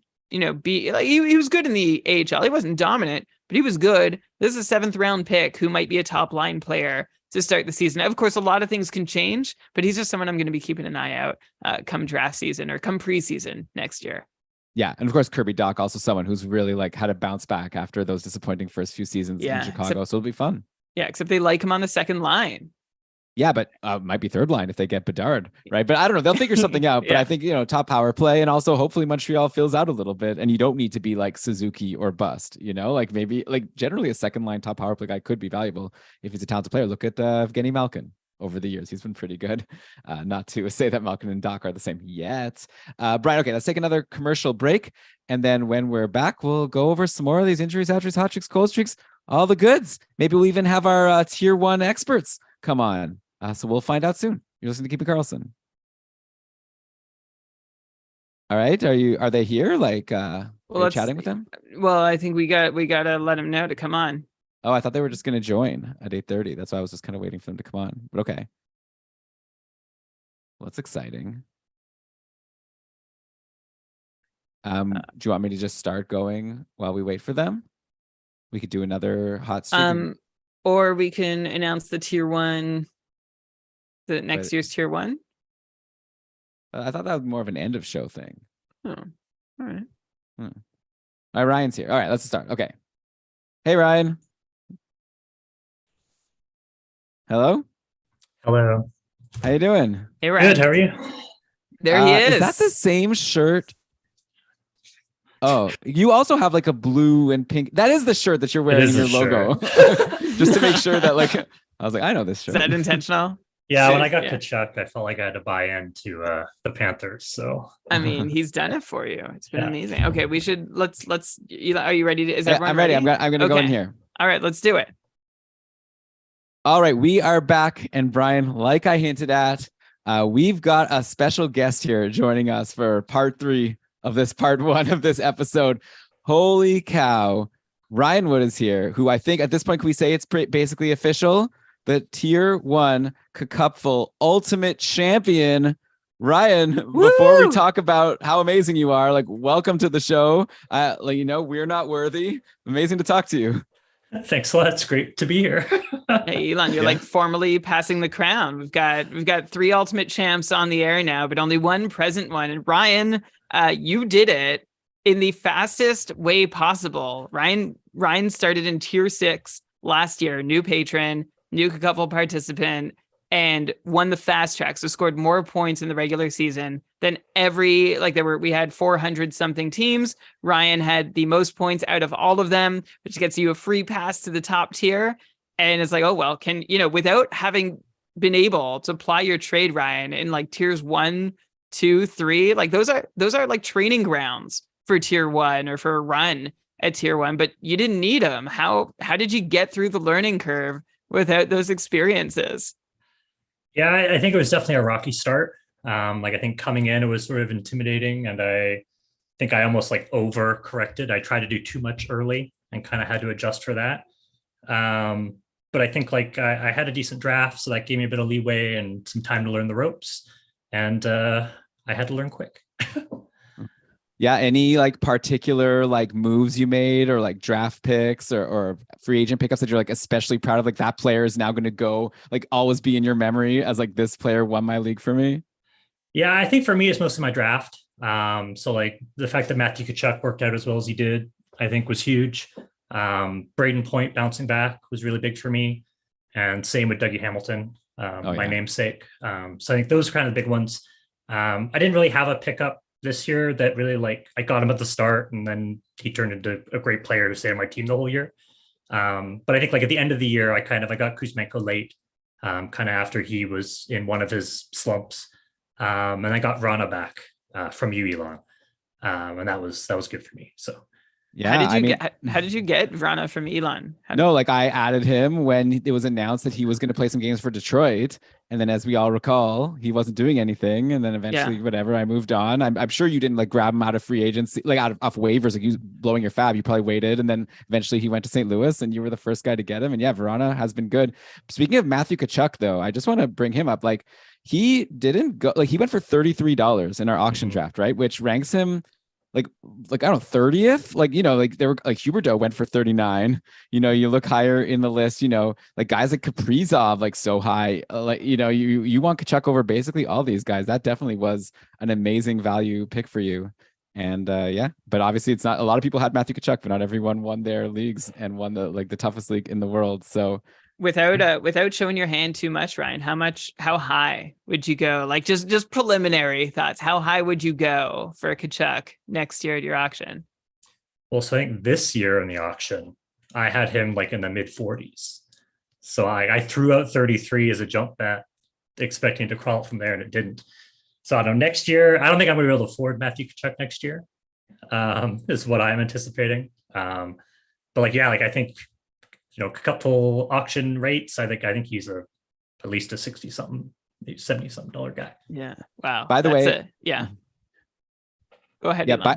be like he was good in the AHL. He wasn't dominant, but he was good. This is a 7th round pick who might be a top line player to start the season. Of course, a lot of things can change, but he's just someone I'm going to be keeping an eye out come draft season or come preseason next year. Yeah, and of course Kirby Dach, also someone who's really like had a bounce back after those disappointing first few seasons in Chicago. So it'll be fun. Yeah, except they like him on the second line. Yeah, but might be third line if they get Bedard, right? But I don't know. They'll figure something out. But I think, top power play, and also hopefully Montreal fills out a little bit. And you don't need to be like Suzuki or bust, like maybe like generally a second line top power play guy could be valuable if he's a talented player. Look at Evgeny Malkin over the years. He's been pretty good. Not to say that Malkin and Dach are the same yet. Brian, okay, let's take another commercial break. And then when we're back, we'll go over some more of these injuries, outjuries, hot streaks, cold streaks, all the goods. Maybe we'll even have our tier 1 experts come on. So we'll find out soon. You're listening to Keeping Karlsson. All right. Are they here? Like, chatting with them? Well, I think we gotta let them know to come on. Oh, I thought they were just going to join at 8:30. That's why I was just kind of waiting for them to come on. But okay. Well, that's exciting. Do you want me to just start going while we wait for them? We could do another hot streak. Or we can announce the tier 1. The next year's tier 1? I thought that was more of an end of show thing. Oh, all right. All right, Ryan's here. All right, let's start. Okay. Hey, Ryan. Hello. How you doing? Hey, Ryan. Good. How are you? There he is. Is that the same shirt? Oh, you also have like a blue and pink. That is the shirt that you're wearing in your logo. Just to make sure that I was like, I know this shirt. Is that intentional? Yeah, when I got Kachuk, I felt like I had to buy into the Panthers. So I mean, he's done it for you. It's been amazing. Okay, we should let's. Are you ready? Is everyone I'm ready. I'm gonna go in here. All right, let's do it. All right, we are back, and Brian, like I hinted at, we've got a special guest here joining us for part 3 of this part 1 of this episode. Holy cow! Ryan Wood is here, who I think at this point, can we say it's basically official? The tier 1 Cupful Ultimate Champion. Ryan, before we talk about how amazing you are, welcome to the show. We're not worthy. Amazing to talk to you. Thanks a lot. It's great to be here. Hey, Elon, you're formally passing the crown. We've got 3 Ultimate Champs on the air now, but only 1 present one. And Ryan, you did it in the fastest way possible. Ryan started in tier 6 last year, new patron, new Cupful participant, and won the fast track. So scored more points in the regular season than we had 400 something teams. Ryan had the most points out of all of them, which gets you a free pass to the top tier. And it's oh, well, without having been able to apply your trade, Ryan, in tiers 1, 2, 3, those are training grounds for tier 1 or for a run at tier 1, but you didn't need them. How did you get through the learning curve without those experiences? Yeah, I think it was definitely a rocky start. I think coming in, it was sort of intimidating, and I think I almost overcorrected. I tried to do too much early and kind of had to adjust for that. But I think I had a decent draft, so that gave me a bit of leeway and some time to learn the ropes. And I had to learn quick. Yeah. Any particular moves you made or draft picks or free agent pickups that you're especially proud of? That player is now going to go always be in your memory as this player won my league for me. Yeah, I think for me, it's mostly my draft. So the fact that Matthew Tkachuk worked out as well as he did, I think was huge. Braden Point bouncing back was really big for me. And same with Dougie Hamilton, my namesake. So I think those are kind of the big ones. I didn't really have a pickup this year that really I got him at the start, and then he turned into a great player to stay on my team the whole year. But I think at the end of the year, I got Kuzmenko late, kind of after he was in one of his slumps. And I got Rana back from you, Elon. And that was good for me. So yeah, how did you get Vrana from Elon? I added him when it was announced that he was going to play some games for Detroit, and then as we all recall, he wasn't doing anything, and then eventually, whatever, I moved on. I'm sure you didn't grab him out of free agency, out of off waivers, you blowing your fab. You probably waited, and then eventually he went to St. Louis, and you were the first guy to get him. And yeah, Vrana has been good. Speaking of Matthew Tkachuk, though, I just want to bring him up. He didn't go. He went for $33 in our auction draft, right, which ranks him like I don't know, 30th. Like, like they were like Huberdeau went for 39. You look higher in the list, like guys like Kaprizov, like so high. Like, you want Kachuk over basically all these guys. That definitely was an amazing value pick for you. And yeah, but obviously it's not, a lot of people had Matthew Kachuk, but not everyone won their leagues and won the toughest league in the world. So without showing your hand too much, Ryan, how high would you go? Like just preliminary thoughts. How high would you go for Kachuk next year at your auction? Well, so I think this year in the auction, I had him like in the mid 40s. So I threw out 33 as a jump bet, expecting to crawl from there, and it didn't. So I don't know, next year, I don't think I'm going to be able to afford Matthew Kachuk next year, is what I'm anticipating. But like, yeah, like I think, a couple auction rates, I think he's at least a 60 something, $70 something guy. Yeah. Wow. By the way, yeah. Go ahead. Yeah.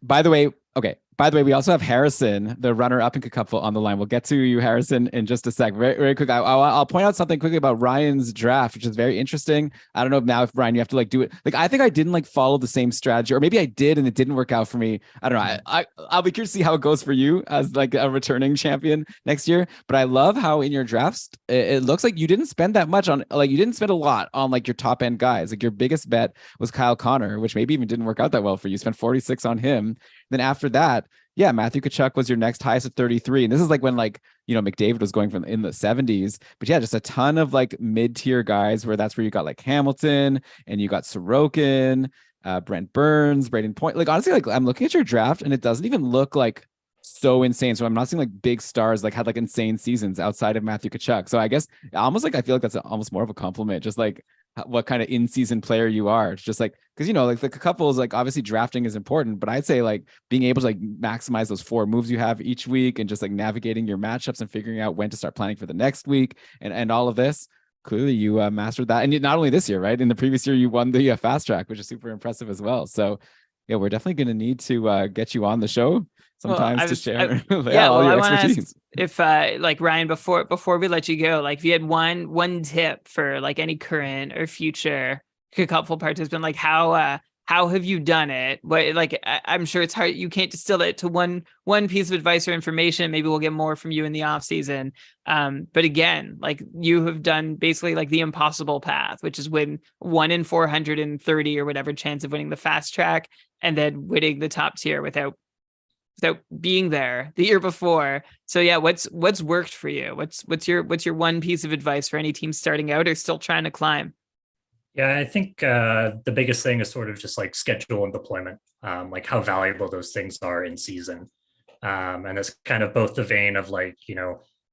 By the way, okay. By the way, we also have Harrison, the runner-up in Cupful, on the line. We'll get to you, Harrison, in just a sec. Very, very quick. I'll point out something quickly about Ryan's draft, which is very interesting. I don't know now if Ryan, you have to do it. Like, I think I didn't follow the same strategy, or maybe I did and it didn't work out for me. I don't know. I'll be curious to see how it goes for you as a returning champion next year. But I love how in your drafts, it looks like you didn't spend that much on, you didn't spend a lot on your top end guys. Like your biggest bet was Kyle Connor, which maybe even didn't work out that well for you. You spent 46 on him. Then after that, yeah, Matthew Kachuk was your next highest at 33. And this is when McDavid was going from in the 70s. But yeah, just a ton of mid-tier guys where that's where you got Hamilton and you got Sorokin, Brent Burns, Braden Point. Honestly, I'm looking at your draft and it doesn't even look so insane. So I'm not seeing big stars had insane seasons outside of Matthew Kachuk. So I guess almost I feel that's almost more of a compliment. Just what kind of in-season player you are. It's just because the couples, obviously drafting is important, but I'd say being able to maximize those 4 moves you have each week and just navigating your matchups and figuring out when to start planning for the next week and all of this. Clearly you mastered that. And not only this year, right? In the previous year, you won the fast track, which is super impressive as well. So yeah, we're definitely going to need to get you on the show sometimes to share all your expertise. If Ryan, before we let you go, if you had one tip for any current or future Cupful participant, how have you done it? What I'm sure it's hard, you can't distill it to one piece of advice or information. Maybe we'll get more from you in the off season. But again, you have done basically the impossible path, which is win 1 in 430 or whatever chance of winning the fast track, and then winning the top tier without being there the year before. So yeah, what's worked for you? What's your one piece of advice for any team starting out or still trying to climb? Yeah, I think the biggest thing is sort of just schedule and deployment, how valuable those things are in season. And it's kind of both the vein of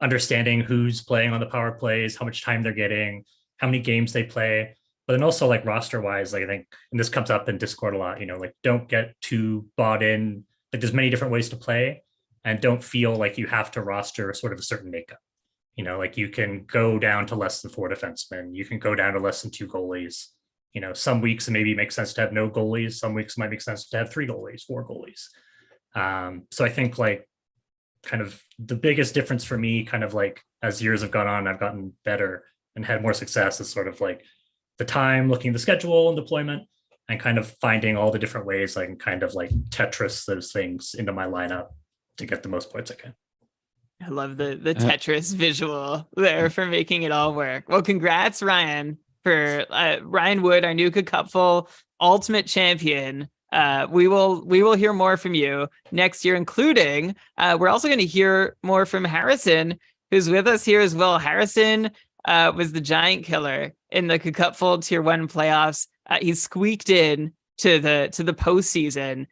understanding who's playing on the power plays, how much time they're getting, how many games they play, but then also roster wise, I think, and this comes up in Discord a lot, don't get too bought in. There's many different ways to play, and don't feel you have to roster sort of a certain makeup. You can go down to less than 4 defensemen. You can go down to less than 2 goalies. Some weeks it maybe makes sense to have no goalies. Some weeks it might make sense to have 3 goalies, 4 goalies. So I think kind of the biggest difference for me, kind of as years have gone on, I've gotten better and had more success is sort of the time looking at the schedule and deployment, and kind of finding all the different ways I can kind of Tetris those things into my lineup to get the most points I can. I love the Tetris visual there for making it all work. Well, congrats, Ryan, for Ryan Wood, our new Cupful ultimate champion. We will hear more from you next year, including we're also going to hear more from Harrison, who's with us here as well. Harrison was the giant killer in the Cupful Tier 1 playoffs. He squeaked in to the postseason,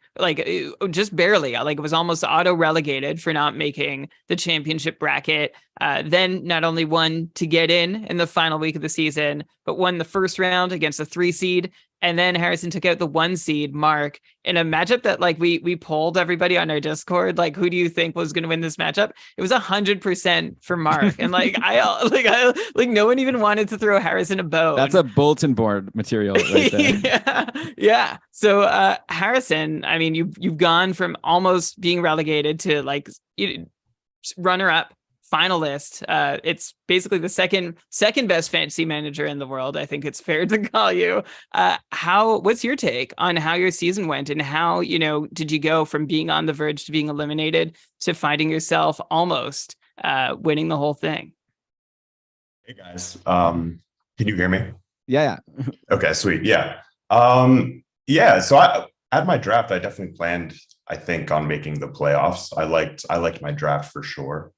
just barely. It was almost auto relegated for not making the championship bracket. Then not only won to get in the final week of the season, but won the first round against a 3 seed. And then Harrison took out the 1 seed Mark in a matchup that we polled everybody on our Discord. Who do you think was going to win this matchup? It was 100% for Mark. And I no one even wanted to throw Harrison a bone. That's a bulletin board material right there. Yeah. So Harrison, I mean, you've gone from almost being relegated to runner up finalist. It's basically the second best fantasy manager in the world. I think it's fair to call you. What's your take on how your season went, and how, did you go from being on the verge to being eliminated to finding yourself almost winning the whole thing? Hey guys, can you hear me? Yeah. Okay, sweet. Yeah. So I at my draft, I definitely planned, I think, on making the playoffs. I liked my draft for sure.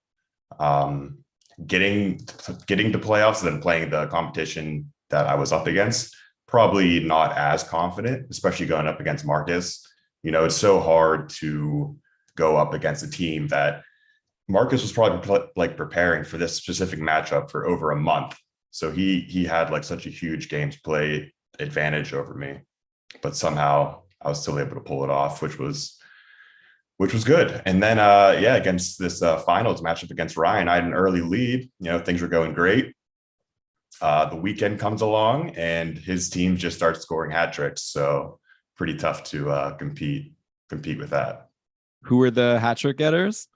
Getting to playoffs and then playing the competition that I was up against, probably not as confident, especially going up against Marcus. It's so hard to go up against a team that Marcus was probably like preparing for this specific matchup for over a month. So he had like such a huge games play advantage over me, but somehow I was still able to pull it off, which was good. And then against this finals matchup against Ryan, I had an early lead. Things were going great. The weekend comes along and his team just starts scoring hat tricks. So pretty tough to compete with that. Who were the hat trick getters?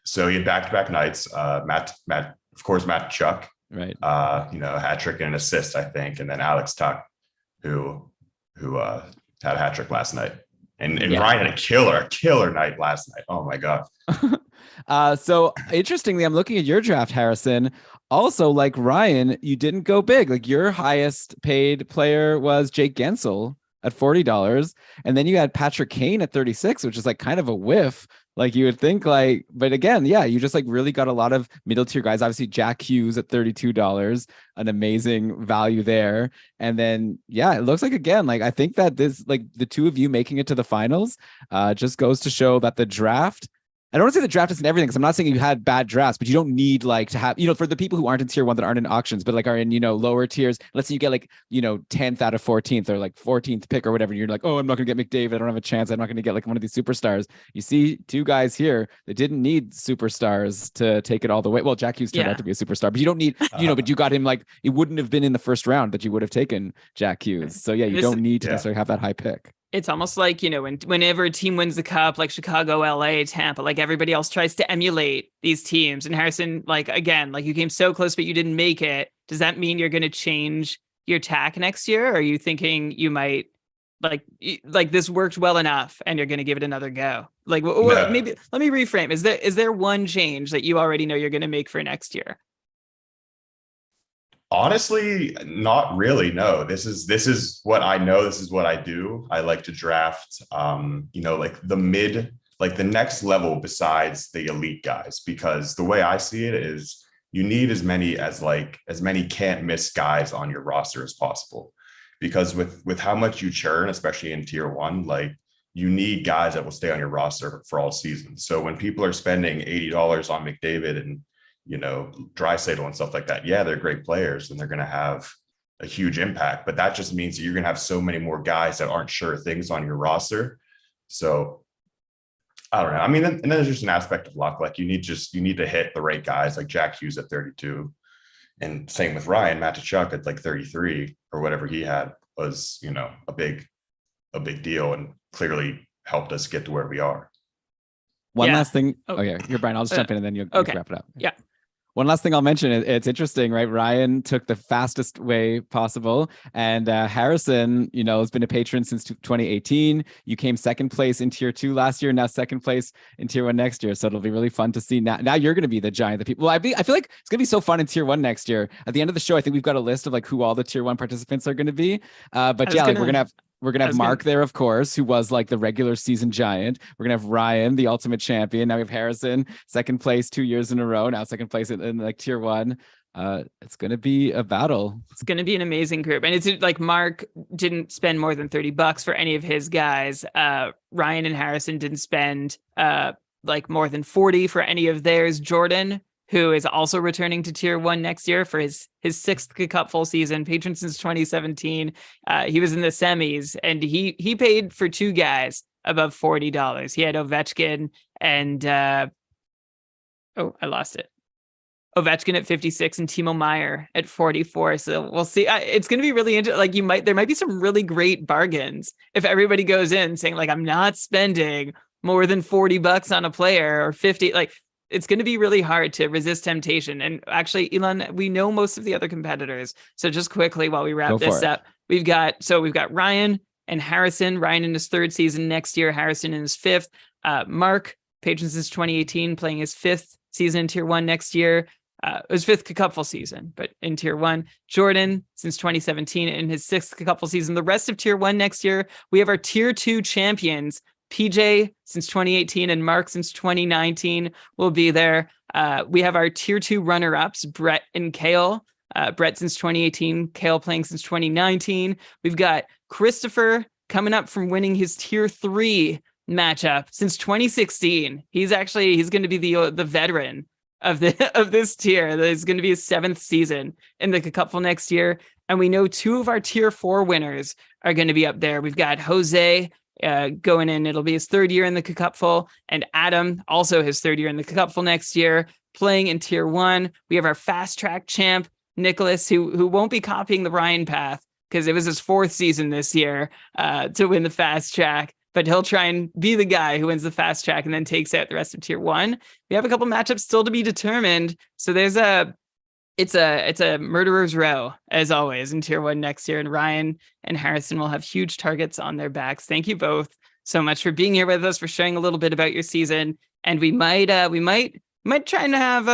So he had back-to-back nights. Matt, of course, Matt Chuck, right? Hat trick and an assist, I think, and then Alex Tuck, who had a hat trick last night, and Ryan had a killer night last night. Oh my god! So interestingly, I'm looking at your draft, Harrison. Also, like Ryan, you didn't go big. Like your highest paid player was Jake Gensel at $40, and then you had Patrick Kane at 36, which is like kind of a whiff. Like you would think, like, but again, yeah, you just like really got a lot of middle tier guys. Obviously, Jack Hughes at $32, an amazing value there. And then, yeah, it looks like, again, like I think that this, like the two of you making it to the finals, just goes to show that the draft. I don't want to say the draft isn't everything, because I'm not saying you had bad drafts, but you don't need like to have, for the people who aren't in tier 1 that aren't in auctions, but like are in, lower tiers. Let's say you get like, 10th out of 14th or like 14th pick or whatever. And you're like, oh, I'm not going to get McDavid. I don't have a chance. I'm not going to get like one of these superstars. You see two guys here that didn't need superstars to take it all the way. Well, Jack Hughes turned out to be a superstar, but you don't need, but you got him like, it wouldn't have been in the first round that you would have taken Jack Hughes. So yeah, you don't need to necessarily have that high pick. It's almost like, whenever a team wins the cup, like Chicago, LA, Tampa, like everybody else tries to emulate these teams. And Harrison, like, again, like you came so close, but you didn't make it. Does that mean you're going to change your tack next year? Or are you thinking you might like this worked well enough and you're going to give it another go? Like, maybe let me reframe. Is there one change that you already know you're going to make for next year? Honestly, not really. No, this is what I know. This is what I do. I like to draft, like the next level besides the elite guys, because the way I see it is you need as many can't miss guys on your roster as possible, because with how much you churn, especially in tier 1, like you need guys that will stay on your roster for all season. So when people are spending $80 on McDavid and Draisaitl and stuff like that, yeah, they're great players and they're going to have a huge impact, but that just means that you're going to have so many more guys that aren't sure things on your roster. So I don't know. I mean, and then there's just an aspect of luck. Like you need to hit the right guys, like Jack Hughes at 32, and same with Ryan. Matt Tkachuk at like 33 or whatever he had was, a big deal, and clearly helped us get to where we are. One last thing. Oh yeah, you're Brian. I'll just jump in and then you wrap it up. Yeah. One last thing I'll mention, it's interesting, right? Ryan took the fastest way possible. And Harrison, has been a patron since 2018. You came second place in tier 2 last year, now second place in tier 1 next year. So it'll be really fun to see. Now you're going to be the giant that people, I feel like it's going to be so fun in tier 1 next year. At the end of the show, I think we've got a list of like who all the tier 1 participants are going to be. We're going to have Mark there, of course, who was like the regular season giant. We're going to have Ryan, the ultimate champion. Now we have Harrison, second place 2 years in a row. Now second place in like tier 1. It's going to be a battle. It's going to be an amazing group. And it's like Mark didn't spend more than $30 for any of his guys. Ryan and Harrison didn't spend like more than 40 for any of theirs. Jordan, who is also returning to tier 1 next year for his 6th cup full season, patron since 2017. He was in the semis, and he paid for 2 guys above $40. He had Ovechkin and I lost it. Ovechkin at 56 and Timo Meier at 44. So we'll see. It's going to be really interesting. Like there might be some really great bargains if everybody goes in saying like, I'm not spending more than $40 on a player or 50. Like it's going to be really hard to resist temptation. And actually, Elon, we know most of the other competitors. So just quickly while we wrap this up, we've got Ryan and Harrison. Ryan in his 3rd season next year, Harrison in his 5th. Mark, patron since 2018, playing his 5th season in Tier 1 next year. His 5th Cupful season, but in Tier 1. Jordan since 2017 in his 6th Cupful season. The rest of Tier 1 next year, we have our Tier 2 champions. PJ since 2018 and Mark since 2019 will be there. We have our Tier 2 runner-ups, Brett and Kale. Brett since 2018, Kale playing since 2019. We've got Christopher coming up from winning his Tier 3 matchup since 2016. He's going to be the veteran of this tier. That is going to be his 7th season in the Cupful next year. And we know 2 of our Tier 4 winners are going to be up there. We've got Jose going in. It'll be his 3rd year in the Cupful, and Adam also his 3rd year in the Cupful next year, playing in Tier 1. We have our fast track champ, Nicholas, who won't be copying the Ryan path because it was his 4th season this year to win the fast track. But he'll try and be the guy who wins the fast track and then takes out the rest of Tier 1. We have a couple matchups still to be determined. So it's a murderer's row, as always, in Tier 1 next year. And Ryan and Harrison will have huge targets on their backs. Thank you both so much for being here with us, for sharing a little bit about your season. And we might try and have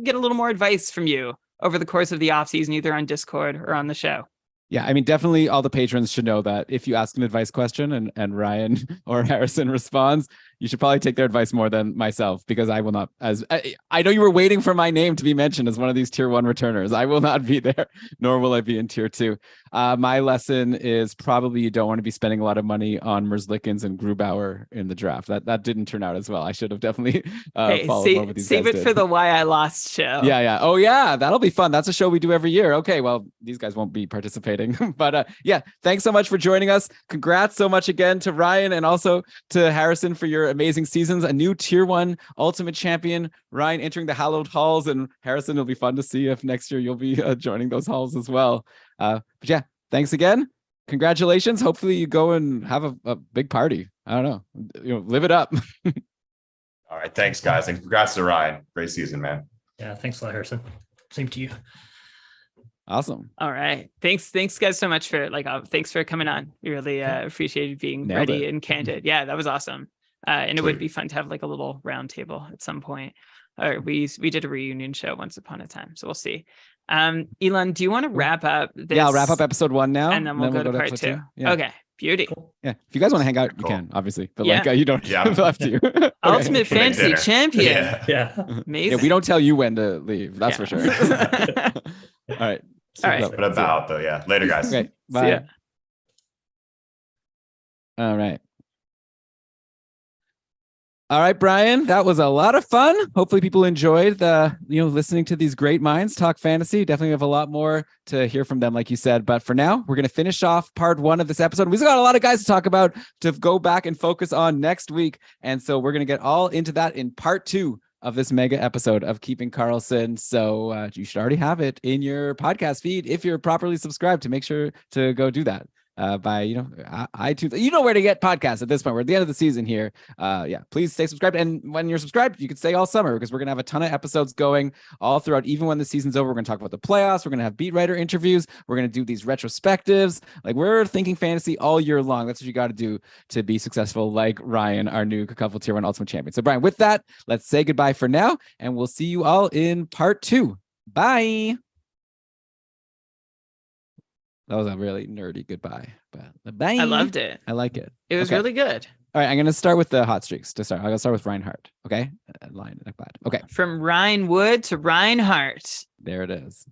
get a little more advice from you over the course of the off season, either on Discord or on the show. Yeah, I mean, definitely all the patrons should know that if you ask an advice question and Ryan or Harrison responds, you should probably take their advice more than myself, because I will not, I know you were waiting for my name to be mentioned as one of these Tier 1 returners. I will not be there, nor will I be in Tier 2. My lesson is probably you don't want to be spending a lot of money on Merzlikins and Grubauer in the draft. That didn't turn out as well. I should have definitely followed more with these save guys it for the Why I Lost show. Yeah. Oh yeah, that'll be fun. That's a show we do every year. Okay, well, these guys won't be participating. But yeah, thanks so much for joining us. Congrats so much again to Ryan and also to Harrison for your amazing seasons. A new Tier 1 Ultimate Champion, Ryan entering the hallowed halls, and Harrison, it'll be fun to see if next year you'll be joining those halls as well. But yeah, thanks again. Congratulations. Hopefully you go and have a big party. I don't know, live it up. All right, thanks guys, and congrats to Ryan. Great season, man. Yeah, thanks a lot, Harrison. Same to you. Awesome. All right. Thanks guys so much for thanks for coming on. We really appreciated being Nailed ready it. and candid. Yeah, that was awesome. And it would be fun to have like a little round table at some point. We did a reunion show once upon a time, so we'll see. Elon, do you want to wrap up this? Yeah, I'll wrap up episode 1 now, and then we'll go to part 2. 2. Yeah. Okay. Beauty. Cool. Yeah. If you guys want to hang out, you Cool. can, obviously. But Yeah. you don't have to. Okay. Ultimate Can make Fantasy dinner. Champion. Yeah. Amazing. Yeah, we don't tell you when to leave. That's Yeah. for sure. All right. All right. What about though? Yeah. Later, guys. Okay. See Bye. ya. All right. All right, Brian, that was a lot of fun. Hopefully people enjoyed listening to these great minds talk fantasy. Definitely have a lot more to hear from them, like you said. But for now, we're going to finish off part 1 of this episode. We've got a lot of guys to talk about to go back and focus on next week. And so we're going to get all into that in part 2 of this mega episode of Keeping Karlsson. So you should already have it in your podcast feed if you're properly subscribed, to make sure to go do that. By iTunes, you know where to get podcasts at this point. We're at the end of the season here. Yeah, please stay subscribed, and when you're subscribed, you can stay all summer, because we're gonna have a ton of episodes going all throughout. Even when the season's over, we're gonna talk about the playoffs. We're gonna have beat writer interviews. We're gonna do these retrospectives. Like, we're thinking fantasy all year long. That's what you got to do to be successful, like Ryan, our new Cupful Tier 1 Ultimate Champion. So Brian, with that, let's say goodbye for now, and we'll see you all in part 2. Bye. That was a really nerdy goodbye, but bye. I loved it. I like it. It was Okay. really good. All right, I'm going to start with the hot streaks to start. I'm going to start with Reinhardt. Okay. Line like that. Okay. From Ryan Wood to Reinhardt. There it is.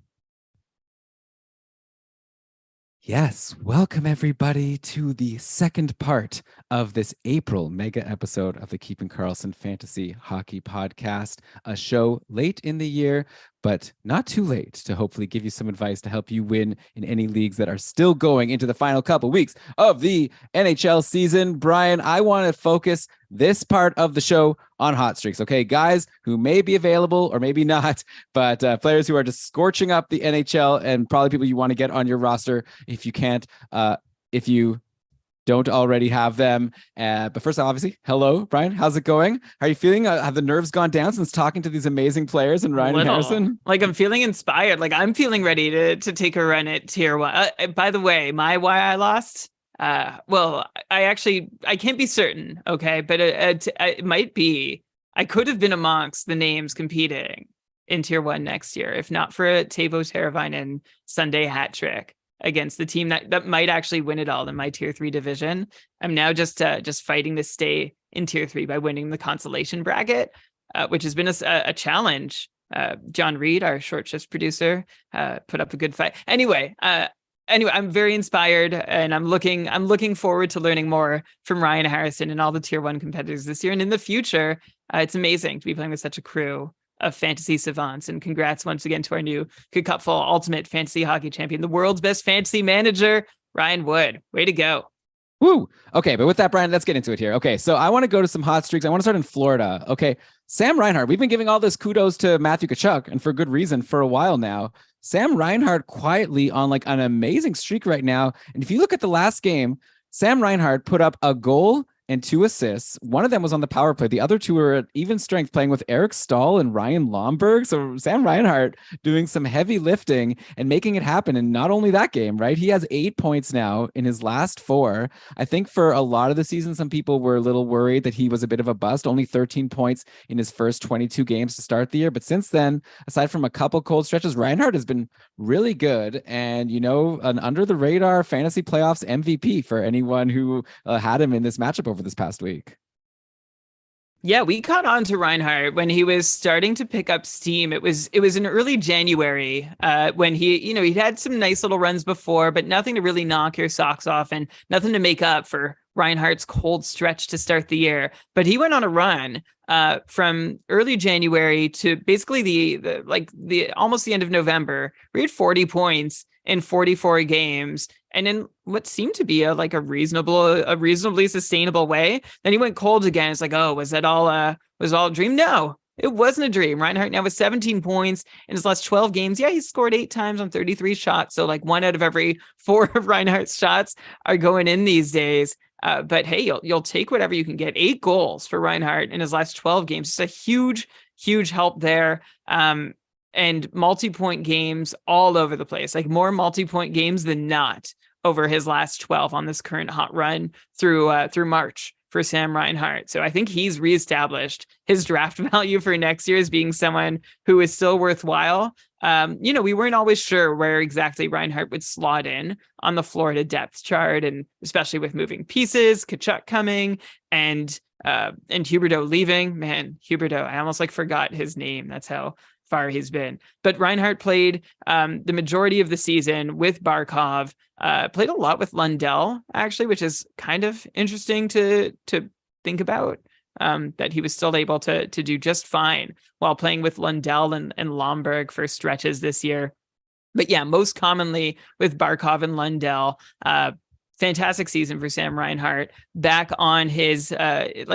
Yes, welcome everybody to the second part of this April mega episode of the Keeping Karlsson Fantasy Hockey Podcast, a show late in the year, but not too late to hopefully give you some advice to help you win in any leagues that are still going into the final couple weeks of the NHL season. Brian, I want to focus this part of the show on hot streaks. Okay, guys who may be available or maybe not, but players who are just scorching up the NHL, and probably people you want to get on your roster if you can't, if you don't already have them. But first, obviously, hello, Brian. How's it going? How are you feeling? Have the nerves gone down since talking to these amazing players and Ryan and Harrison? Like, I'm feeling inspired. Like, I'm feeling ready to take a run at tier 1. By the way, my why I lost. Well, I can't be certain. Okay, but it might be. I could have been amongst the names competing in tier 1 next year, if not for a Teuvo Teravainen Sunday hat trick against the team that might actually win it all in my tier 3 division. I'm now just fighting to stay in tier 3 by winning the consolation bracket, which has been a challenge. John Reed, our short shifts producer, put up a good fight. Anyway, I'm very inspired, and I'm looking forward to learning more from Ryan Harrison and all the tier 1 competitors this year. And in the future, it's amazing to be playing with such a crew of fantasy savants. And congrats once again to our new Good Cupful Ultimate Fantasy Hockey Champion, the world's best fantasy manager, Ryan Wood. Way to go. Woo. Okay, but with that, Brian, let's get into it here. Okay, so I want to go to some hot streaks. I want to start in Florida. Okay, Sam Reinhart. We've been giving all this kudos to Matthew Tkachuk, and for good reason, for a while now. Sam Reinhart quietly on like an amazing streak right now. And if you look at the last game, Sam Reinhart put up a goal and 2 assists. One of them was on the power play. The other 2 were at even strength, playing with Eric Stahl and Ryan Lomberg. So Sam Reinhart doing some heavy lifting and making it happen. And not only that game, right? He has 8 points now in his last 4. I think for a lot of the season, some people were a little worried that he was a bit of a bust. Only 13 points in his first 22 games to start the year. But since then, aside from a couple cold stretches, Reinhart has been really good. And, you know, an under the radar fantasy playoffs MVP for anyone who had him in this matchup over this past week. Yeah, we caught on to Reinhart when he was starting to pick up steam. It was in early January when he'd had some nice little runs before, but nothing to really knock your socks off and nothing to make up for Reinhart's cold stretch to start the year. But he went on a run from early January to basically the almost the end of November. We had 40 points in 44 games, and in what seemed to be a reasonably sustainable way. Then he went cold again. It's like, oh, was it all a dream? No, it wasn't a dream. Reinhart now with 17 points in his last 12 games. Yeah, he scored 8 times on 33 shots. So like 1 out of every 4 of Reinhart's shots are going in these days. But hey, you'll take whatever you can get. 8 goals for Reinhart in his last 12 games. It's a huge, huge help there. And multi-point games all over the place, like more multi-point games than not over his last 12 on this current hot run through March for Sam Reinhart. So I think he's reestablished his draft value for next year as being someone who is still worthwhile. We weren't always sure where exactly Reinhart would slot in on the Florida depth chart, and especially with moving pieces, Tkachuk coming and Huberdeau leaving. Man, Huberdeau, I almost forgot his name. That's how far he's been. But Reinhart played the majority of the season with Barkov, played a lot with Lundell, actually, which is kind of interesting to think about, that he was still able to do just fine while playing with Lundell and Lomberg for stretches this year. But yeah, most commonly with Barkov and Lundell. Fantastic season for Sam Reinhart, back on his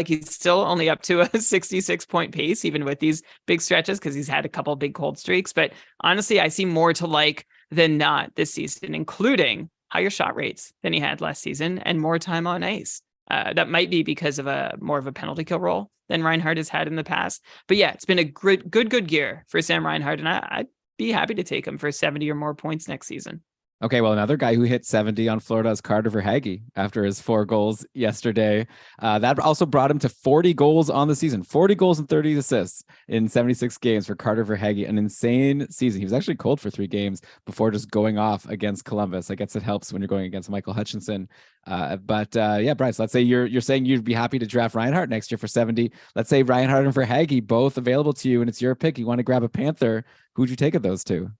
he's still only up to a 66-point pace, even with these big stretches, because he's had a couple big cold streaks. But honestly, I see more to like than not this season, including higher shot rates than he had last season and more time on ice. That might be because of more of a penalty kill role than Reinhart has had in the past. But yeah, it's been a good year for Sam Reinhart, and I'd be happy to take him for 70 or more points next season. Okay, well, another guy who hit 70 on Florida is Carter Verhaeghe after his 4 goals yesterday. That also brought him to 40 goals on the season, 40 goals and 30 assists in 76 games for Carter Verhaeghe. An insane season. He was actually cold for 3 games before just going off against Columbus. I guess it helps when you're going against Michael Hutchinson. Yeah, Bryce, let's say you're saying you'd be happy to draft Reinhart next year for 70. Let's say Reinhart and Verhaeghe both available to you, and it's your pick. You want to grab a Panther. Who would you take of those two?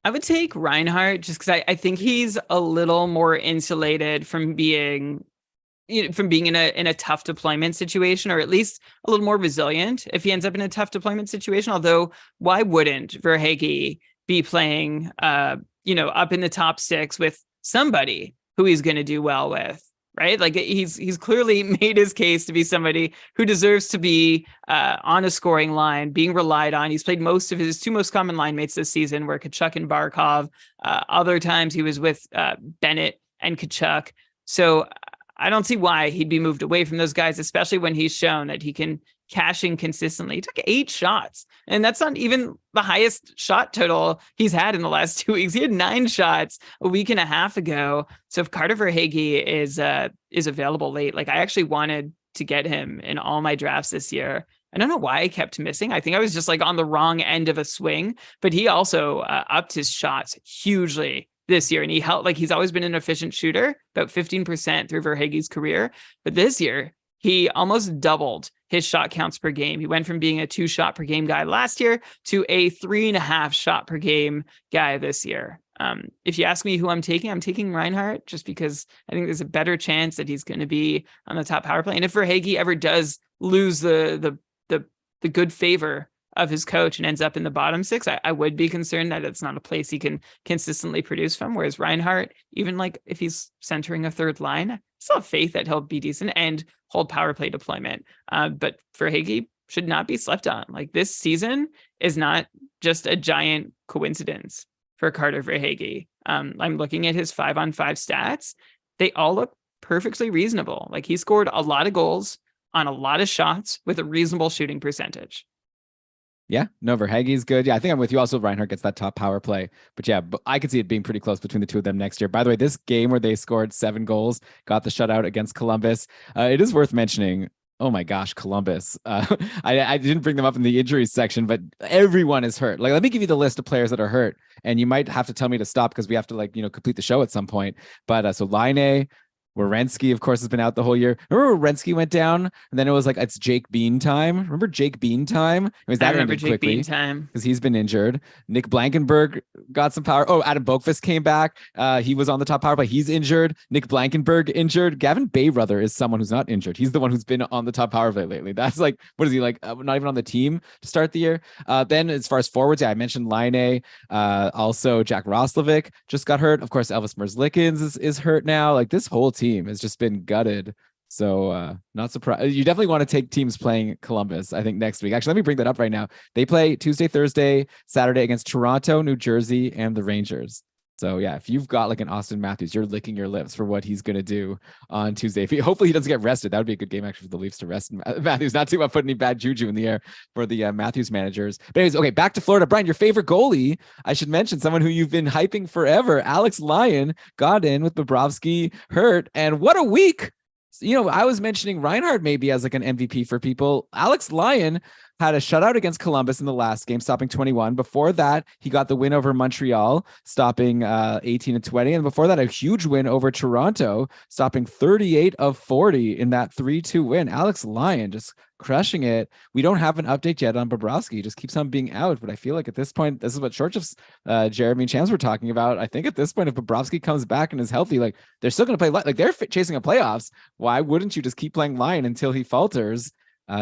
I would take Reinhart just because I think he's a little more insulated from being in a tough deployment situation, or at least a little more resilient if he ends up in a tough deployment situation. Although, why wouldn't Verhaeghe be playing, up in the top 6 with somebody who he's going to do well with? Right? Like he's clearly made his case to be somebody who deserves to be on a scoring line, being relied on. He's played most of his 2 most common line mates this season were Tkachuk and Barkov. Other times he was with Bennett and Tkachuk. So I don't see why he'd be moved away from those guys, especially when he's shown that he can cash in consistently. He took 8 shots, and that's not even the highest shot total he's had in the last 2 weeks. He had 9 shots a week and a half ago. So if Carter Verhaeghe is available late, like I actually wanted to get him in all my drafts this year. I don't know why I kept missing. I think I was just like on the wrong end of a swing, but he also upped his shots hugely this year. And he held, like, he's always been an efficient shooter, about 15% through Verhaeghe's career. But this year, he almost doubled his shot counts per game. He went from being a 2 shot per game guy last year to a 3.5 shot per game guy this year. If you ask me who I'm taking Reinhart, just because I think there's a better chance that he's going to be on the top power play. And if Verhaeghe ever does lose the good favor of his coach and ends up in the bottom 6, I would be concerned that it's not a place he can consistently produce from. Whereas Reinhart, even like if he's centering a third line, I still have faith that he'll be decent and hold power play deployment. But Verhaeghe should not be slept on. Like, this season is not just a giant coincidence for Carter Verhaeghe. I'm looking at his 5-on-5 stats. They all look perfectly reasonable. Like, he scored a lot of goals on a lot of shots with a reasonable shooting percentage. Yeah, no, Verhaeghe's good. Yeah, I think I'm with you. Also, Reinhardt gets that top power play. But yeah, I could see it being pretty close between the two of them next year. By the way, this game where they scored 7 goals, got the shutout against Columbus. It is worth mentioning. Oh my gosh, Columbus. I didn't bring them up in the injuries section, but everyone is hurt. Like, let me give you the list of players that are hurt. And you might have to tell me to stop because we have to, complete the show at some point. But so Laine, Werenski, of course, has been out the whole year. Remember Werenski went down, and then it was like, it's Jake Bean time. Remember Jake Bean time? I remember Jake Bean time because he's been injured. Nick Blankenberg got some power. Oh, Adam Boqvist came back. He was on the top power play. He's injured. Nick Blankenberg injured. Gavin Baybrother is someone who's not injured. He's the one who's been on the top power play lately. That's like, what is he like? Not even on the team to start the year. Then as far as forwards, yeah, I mentioned Laine. Also Jack Roslovic just got hurt. Of course, Elvis Merzlikins is hurt now. Like, this whole team has just been gutted. So not surprised. You definitely want to take teams playing Columbus, I think, next week. Actually, let me bring that up right now. They play Tuesday, Thursday, Saturday against Toronto, New Jersey, and the Rangers. So yeah, if you've got like an Austin Matthews, you're licking your lips for what he's going to do on Tuesday. Hopefully he doesn't get rested. That would be a good game actually for the Leafs to rest Matthews. Not to put any bad juju in the air for the Matthews managers. But anyways, okay, back to Florida. Brian, your favorite goalie, I should mention someone who you've been hyping forever. Alex Lyon got in with Bobrovsky hurt. And what a week. I was mentioning Reinhart maybe as like an MVP for people. Alex Lyon had a shutout against Columbus in the last game, stopping 21. Before that, he got the win over Montreal, stopping 18 and 20. And before that, a huge win over Toronto, stopping 38 of 40 in that 3-2 win. Alex Lyon just crushing it. We don't have an update yet on Bobrovsky. He just keeps on being out. But I feel like at this point, this is what Shortchef's Jeremy and Chams were talking about. I think at this point, if Bobrovsky comes back and is healthy, like, they're still going to play. Like, they're chasing a playoffs. Why wouldn't you just keep playing Lyon until he falters?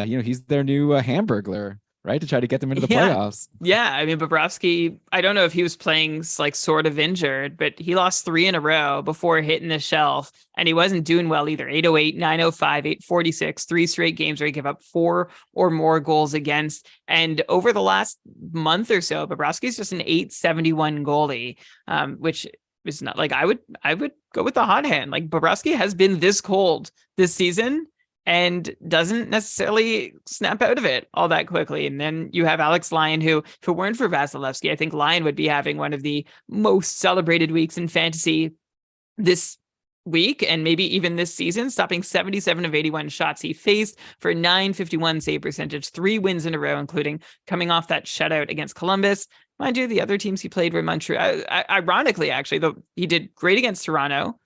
He's their new Hamburglar, right? To try to get them into the playoffs. Yeah. I mean, Bobrovsky, I don't know if he was playing like sort of injured, but he lost 3 in a row before hitting the shelf, and he wasn't doing well either. 808, 905, 846, 3 straight games where he gave up 4 or more goals against. And over the last month or so, Bobrovsky's just an 871 goalie, which is not like, I would go with the hot hand. Like, Bobrovsky has been this cold this season and doesn't necessarily snap out of it all that quickly. And then you have Alex Lyon, who, if it weren't for Vasilevsky, I think Lyon would be having one of the most celebrated weeks in fantasy this week, and maybe even this season, stopping 77 of 81 shots he faced for 951 save percentage, 3 wins in a row, including coming off that shutout against Columbus. Mind you, the other teams he played were Montreal. Ironically, actually, though, he did great against Toronto,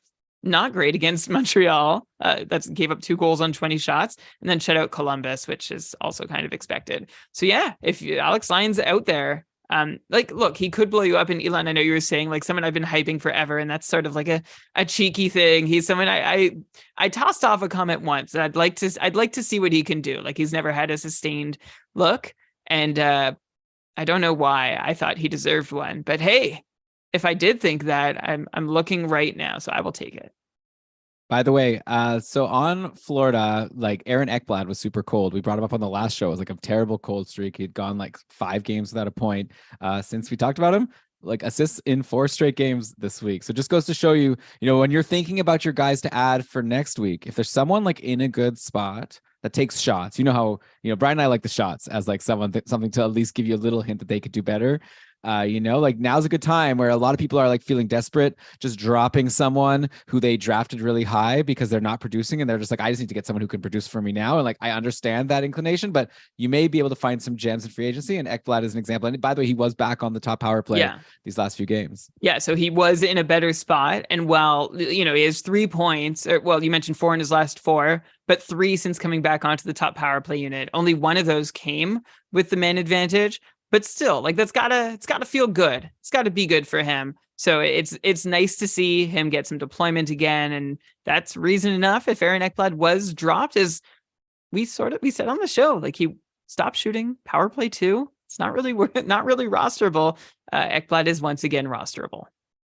not great against Montreal. That gave up 2 goals on 20 shots, and then shut out Columbus, which is also kind of expected. So yeah, if Alex Lyon's out there, look, he could blow you up. And Elon, I know you were saying like someone I've been hyping forever, and that's sort of like a cheeky thing. He's someone I tossed off a comment once that I'd like to see what he can do. Like, he's never had a sustained look, and I don't know why I thought he deserved one, but hey, if I did think that, I'm looking right now, so I will take it. By the way, so on Florida, like, Aaron Ekblad was super cold. We brought him up on the last show. It was like a terrible cold streak. He'd gone like 5 games without a point since we talked about him. like assists in 4 straight games this week. So just goes to show you, when you're thinking about your guys to add for next week, if there's someone like in a good spot that takes shots, how, Brian and I like the shots as like something to at least give you a little hint that they could do better. Like now's a good time where a lot of people are like feeling desperate, just dropping someone who they drafted really high because they're not producing. And they're just like, I just need to get someone who can produce for me now. And like, I understand that inclination, but you may be able to find some gems in free agency. And Ekblad is an example. And by the way, he was back on the top power play these last few games. Yeah. So he was in a better spot. And while, he has 3 points, you mentioned 4 in his last 4, but 3 since coming back onto the top power play unit. Only 1 of those came with the man advantage. But still, like it's gotta feel good. It's gotta be good for him. So it's nice to see him get some deployment again, and that's reason enough. If Aaron Ekblad was dropped, as we said on the show, like he stopped shooting power play 2. It's not really rosterable. Ekblad is once again rosterable.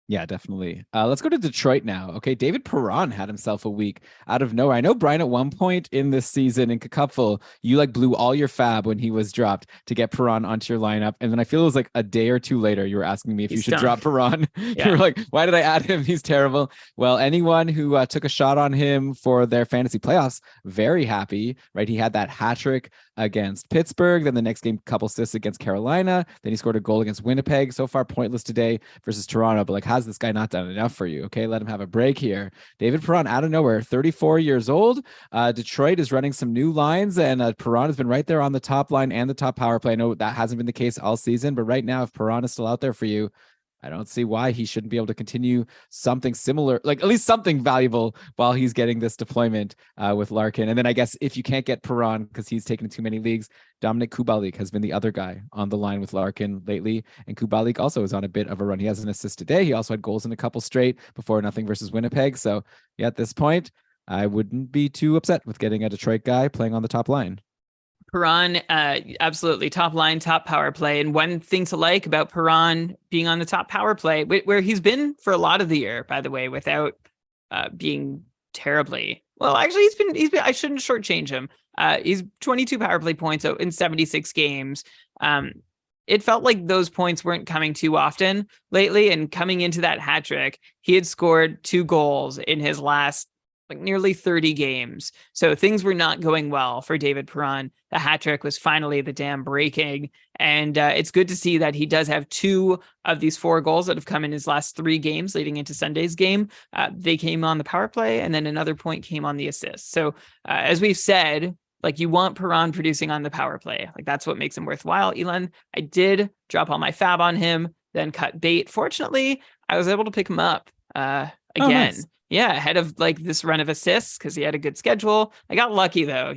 Yeah, definitely. Let's go to Detroit now. Okay, David Perron had himself a week out of nowhere. I know, Brian, at one point in this season in Cupful, you like blew all your fab when he was dropped to get Perron onto your lineup. And then I feel it was like a day or 2 later, you were asking me if you should drop Perron. You were like, why did I add him? He's terrible. Well, anyone who took a shot on him for their fantasy playoffs, very happy, right? He had that hat trick against Pittsburgh. Then the next game, couple assists against Carolina. Then he scored a goal against Winnipeg. So far, pointless today versus Toronto. But like, how's this guy not done enough for you? Okay, let him have a break here. David Perron out of nowhere, 34 years old. Detroit is running some new lines, and Perron has been right there on the top line and the top power play. I know that hasn't been the case all season, but right now, if Perron is still out there for you, I don't see why he shouldn't be able to continue something similar, like at least something valuable while he's getting this deployment with Larkin. And then I guess if you can't get Perron because he's taken too many leagues, Dominik Kubalik has been the other guy on the line with Larkin lately. And Kubalik also is on a bit of a run. He has an assist today. He also had goals in a couple straight before nothing versus Winnipeg. So yeah, at this point, I wouldn't be too upset with getting a Detroit guy playing on the top line. Perron, absolutely top line, top power play. And one thing to like about Perron being on the top power play, where he's been for a lot of the year, by the way, without being terribly well. Actually, he's been. I shouldn't shortchange him. He's 22 power play points in 76 games. It felt like those points weren't coming too often lately. And coming into that hat trick, he had scored 2 goals in his last nearly 30 games. So things were not going well for David Perron. The hat trick was finally the dam breaking. And it's good to see that he does have 2 of these 4 goals that have come in his last 3 games leading into Sunday's game. They came on the power play, and then another point came on the assist. So as we've said, like you want Perron producing on the power play. Like that's what makes him worthwhile. Elon, I did drop all my fab on him, then cut bait. Fortunately, I was able to pick him up again. Oh, nice. Yeah, ahead of like this run of assists because he had a good schedule. I got lucky though. I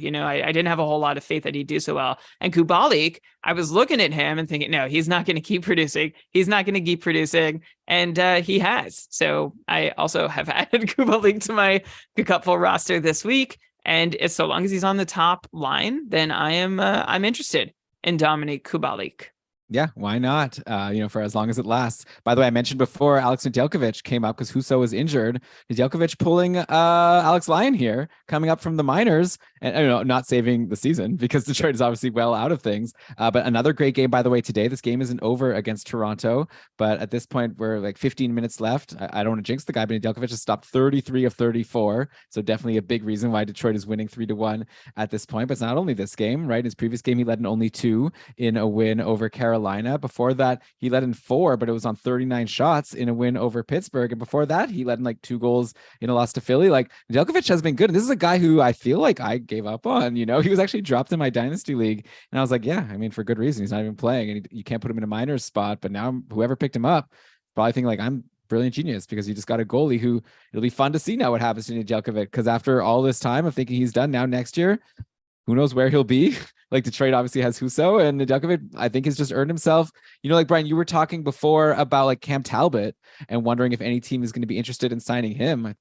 didn't have a whole lot of faith that he'd do so well. And Kubalik, I was looking at him and thinking, no, he's not going to keep producing. He's not going to keep producing. And he has. So I also have added Kubalik to my Cupful roster this week. And so long as he's on the top line, then I'm interested in Dominik Kubalik. Yeah, why not? For as long as it lasts. By the way, I mentioned before Alex Nedeljkovic came up because Husso was injured. Nedeljkovic pulling Alex Lyon here, coming up from the minors, and not saving the season because Detroit is obviously well out of things. But another great game, by the way, today. This game isn't over against Toronto, but at this point, we're like 15 minutes left. I don't want to jinx the guy, but Nedeljkovic has stopped 33 of 34. So definitely a big reason why Detroit is winning 3-1 at this point. But it's not only this game, right? His previous game, he led in only 2 in a win over Carolina. Before that, he led in 4, but it was on 39 shots in a win over Pittsburgh. And before that, he led in like 2 goals in a loss to Philly. Like Nedeljkovic has been good. And this is a guy who I feel like I gave up on. He was actually dropped in my dynasty league. And I was like, yeah, for good reason. He's not even playing and you can't put him in a minors spot. But now whoever picked him up probably think like I'm brilliant genius because you just got a goalie who it'll be fun to see now what happens to Nedeljkovic. Because after all this time of thinking he's done now next year, who knows where he'll be? Like Detroit obviously has Husso, and Nedeljkovic, I think, has just earned himself. Like Brian, you were talking before about like Cam Talbot and wondering if any team is going to be interested in signing him.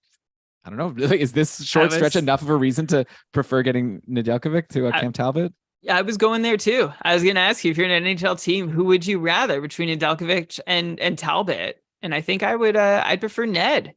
I don't know. Really, is this short stretch enough of a reason to prefer getting Nedeljkovic to Cam Talbot? Yeah, I was going there too. I was going to ask you if you're an NHL team, who would you rather between Nedeljkovic and Talbot? And I think I'd prefer Ned,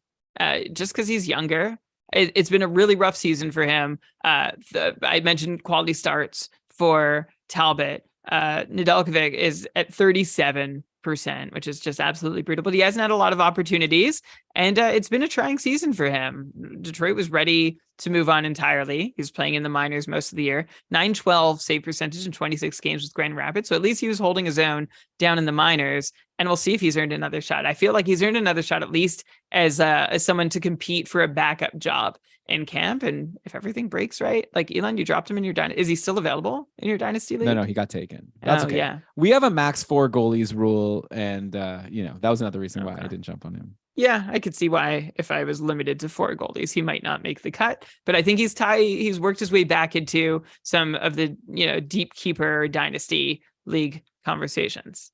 just because he's younger. It's been a really rough season for him. I mentioned quality starts for Talbot. Nedeljkovic is at 37 which is just absolutely brutal. But he hasn't had a lot of opportunities, and it's been a trying season for him. Detroit was ready to move on entirely. He was playing in the minors most of the year. 912 save percentage in 26 games with Grand Rapids. So at least he was holding his own down in the minors. And we'll see if he's earned another shot. I feel like he's earned another shot at least as someone to compete for a backup job in camp. And if everything breaks right, like Elon, you dropped him in your dynasty. Is he still available in your dynasty league? No, he got taken. That's okay. Yeah. We have a max 4 goalies rule, and that was another reason why I didn't jump on him. Yeah, I could see why if I was limited to 4 goalies, he might not make the cut. But I think he's worked his way back into some of the deep keeper dynasty league conversations.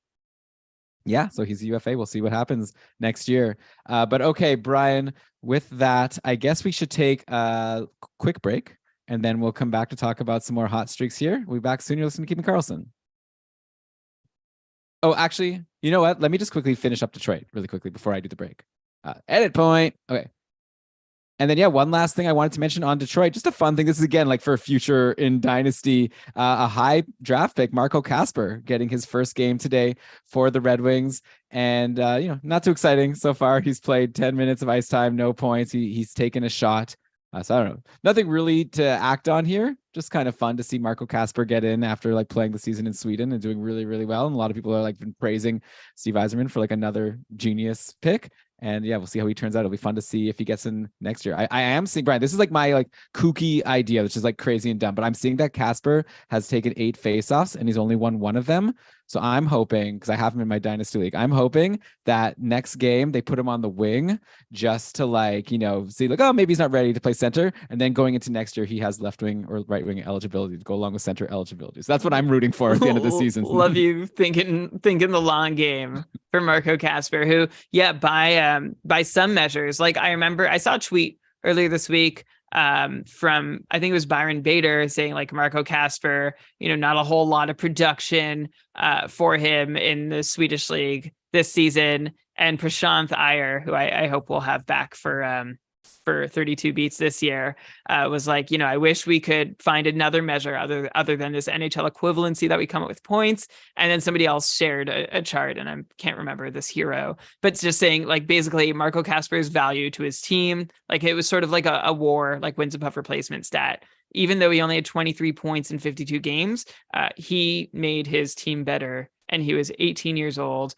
Yeah, so he's UFA. We'll see what happens next year. But okay, Brian, with that, I guess we should take a quick break, and then we'll come back to talk about some more hot streaks here. We'll be back soon. You're listening to Keeping Karlsson. Oh, actually, you know what? Let me just quickly finish up Detroit really quickly before I do the break. Edit point. Okay. And then, one last thing I wanted to mention on Detroit, just a fun thing. This is again, like for future in Dynasty, a high draft pick, Marco Kasper, getting his first game today for the Red Wings. And, not too exciting so far. He's played 10 minutes of ice time, no points. He's taken a shot. So I don't know, nothing really to act on here. Just kind of fun to see Marco Kasper get in after like playing the season in Sweden and doing really, really well. And a lot of people are like been praising Steve Yzerman for like another genius pick. And we'll see how he turns out. It'll be fun to see if he gets in next year. I am seeing, Brian, this is like my like kooky idea, which is like crazy and dumb, but I'm seeing that Kasper has taken 8 faceoffs and he's only won 1 of them. So I'm hoping, because I have him in my Dynasty League, I'm hoping that next game they put him on the wing just to like, see like, oh, maybe he's not ready to play center. And then going into next year, he has left wing or right wing eligibility to go along with center eligibility. So that's what I'm rooting for at the end of the season. Love you thinking the long game for Marco Kasper, who, by some measures, like I remember I saw a tweet earlier this week from, I think it was Byron Bader, saying like Marco Kasper, not a whole lot of production for him in the Swedish league this season. And Prashanth Iyer, who I hope we'll have back for 32 beats this year, was like, I wish we could find another measure other than this NHL equivalency that we come up with points. And then somebody else shared a chart, and I can't remember this hero, but it's just saying like basically Marco Kasper's value to his team, like it was sort of like a WAR, like wins above replacement stat. Even though he only had 23 points in 52 games, he made his team better. And he was 18 years old,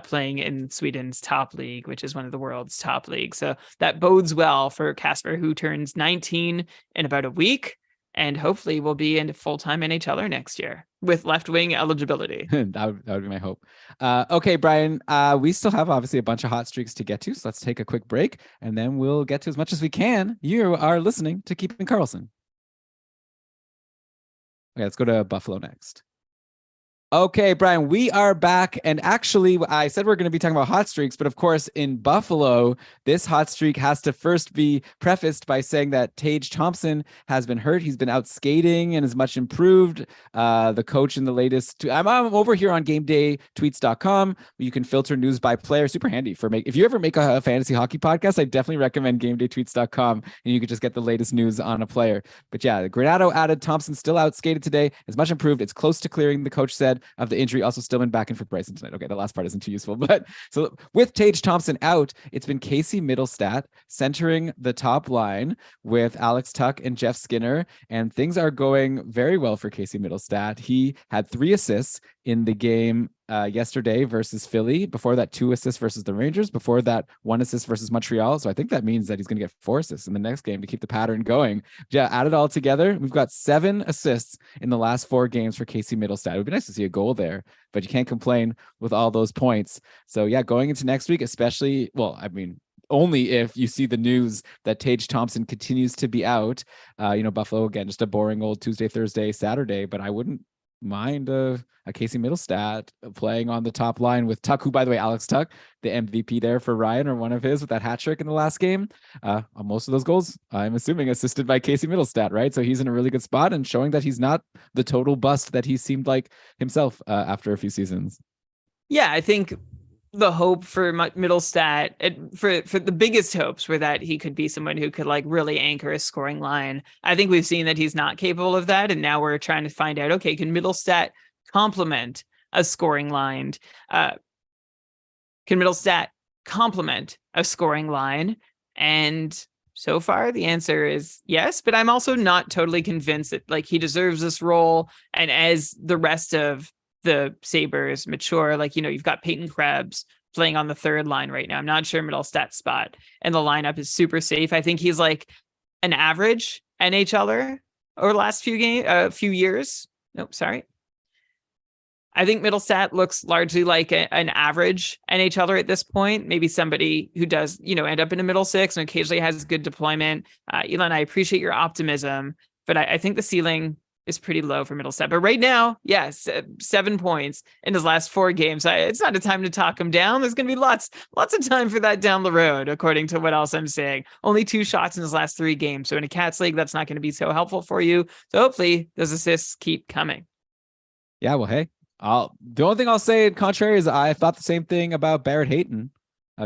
playing in Sweden's top league, which is one of the world's top leagues. So that bodes well for Kasper, who turns 19 in about a week, and hopefully will be in full-time NHLer next year with left-wing eligibility. that would be my hope. Okay, Brian, we still have obviously a bunch of hot streaks to get to. So let's take a quick break, and then we'll get to as much as we can. You are listening to Keeping Karlsson. Okay, let's go to Buffalo next. Okay, Brian, we are back. And actually, I said we're going to be talking about hot streaks, but of course, in Buffalo, this hot streak has to first be prefaced by saying that Tage Thompson has been hurt. He's been out skating and is much improved. The coach in the latest, I'm over here on GameDayTweets.com. You can filter news by player. Super handy for if you ever make a fantasy hockey podcast, I definitely recommend GameDayTweets.com, and you can just get the latest news on a player. But Granato added Thompson still out skated today, is much improved. It's close to clearing, the coach said, of the injury. Also still been back in for Bryson tonight. Okay, the last part isn't too useful. But so with Tage Thompson out, it's been Casey Middlestat centering the top line with Alex Tuck and Jeff Skinner. And things are going very well for Casey Middlestat. He had 3 assists in the game yesterday versus Philly. Before that, 2 assists versus the Rangers. Before that, 1 assist versus Montreal. So I think that means that he's going to get 4 assists in the next game to keep the pattern going. Add it all together, we've got 7 assists in the last 4 games for Casey Middlestat. It would be nice to see a goal there, but you can't complain with all those points. So going into next week, especially, only if you see the news that Tage Thompson continues to be out. Buffalo, again, just a boring old Tuesday, Thursday, Saturday, but I wouldn't mind a Casey Middlestat playing on the top line with Tuck, who, by the way, Alex Tuck, the MVP there for Ryan, or one of his with that hat trick in the last game. On most of those goals, I'm assuming assisted by Casey Middlestat, right? So he's in a really good spot and showing that he's not the total bust that he seemed like himself after a few seasons. Yeah, I think the hope for Middlestat, for the biggest hopes were that he could be someone who could like really anchor a scoring line. I think we've seen that he's not capable of that. And now we're trying to find out, okay, can Middlestat complement a scoring line? Can Middlestat complement a scoring line? And so far, the answer is yes, but I'm also not totally convinced that like he deserves this role. And as the rest of the Sabres mature, like, you've got Peyton Krebs playing on the third line right now. I'm not sure Middlestat's spot and the lineup is super safe. I think he's like an average NHLer over the last few years. Nope, sorry. I think Middlestat looks largely like an average NHLer at this point. Maybe somebody who does, end up in a middle six and occasionally has good deployment. Elon, I appreciate your optimism, but I think the ceiling is pretty low for Middlestat. But right now, yes, 7 points in his last 4 games. It's not a time to talk him down. There's going to be lots of time for that down the road, according to what else I'm saying. Only 2 shots in his last 3 games. So in a Cats league, that's not going to be so helpful for you. So hopefully those assists keep coming. Yeah, well, hey, the only thing I'll say in contrary is I thought the same thing about Barrett Hayton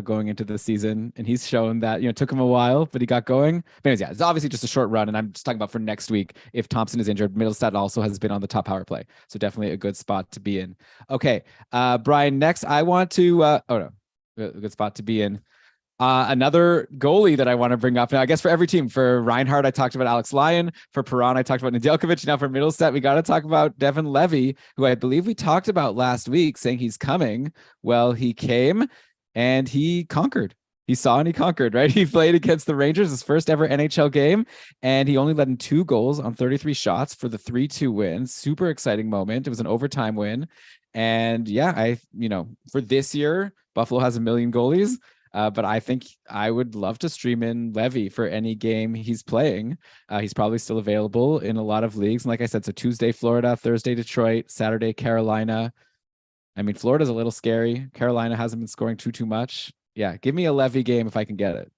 going into the season, and he's shown that it took him a while, but he got going. But anyways, yeah, it's obviously just a short run, and I'm just talking about for next week. If Thompson is injured, Middlestat also has been on the top power play, so definitely a good spot to be in. Okay, Brian, next I want to a good spot to be in. Another goalie that I want to bring up now, I guess for every team. For Reinhardt, I talked about Alex Lyon. For Perron, I talked about Nedeljkovic. Now for Middlestat, we got to talk about Devin Levy, who I believe we talked about last week, saying he's coming. Well, he came and he conquered. He saw and he conquered, right? He played against the Rangers, his first ever NHL game, and he only led in 2 goals on 33 shots for the 3-2 win. Super exciting moment. It was an overtime win. And yeah, for this year, Buffalo has 1 million goalies. But I think I would love to stream in Levy for any game he's playing. He's probably still available in a lot of leagues. And like I said, so Tuesday, Florida, Thursday, Detroit, Saturday, Carolina. I mean, Florida's a little scary. Carolina hasn't been scoring too much. Yeah, give me a Levy game if I can get it.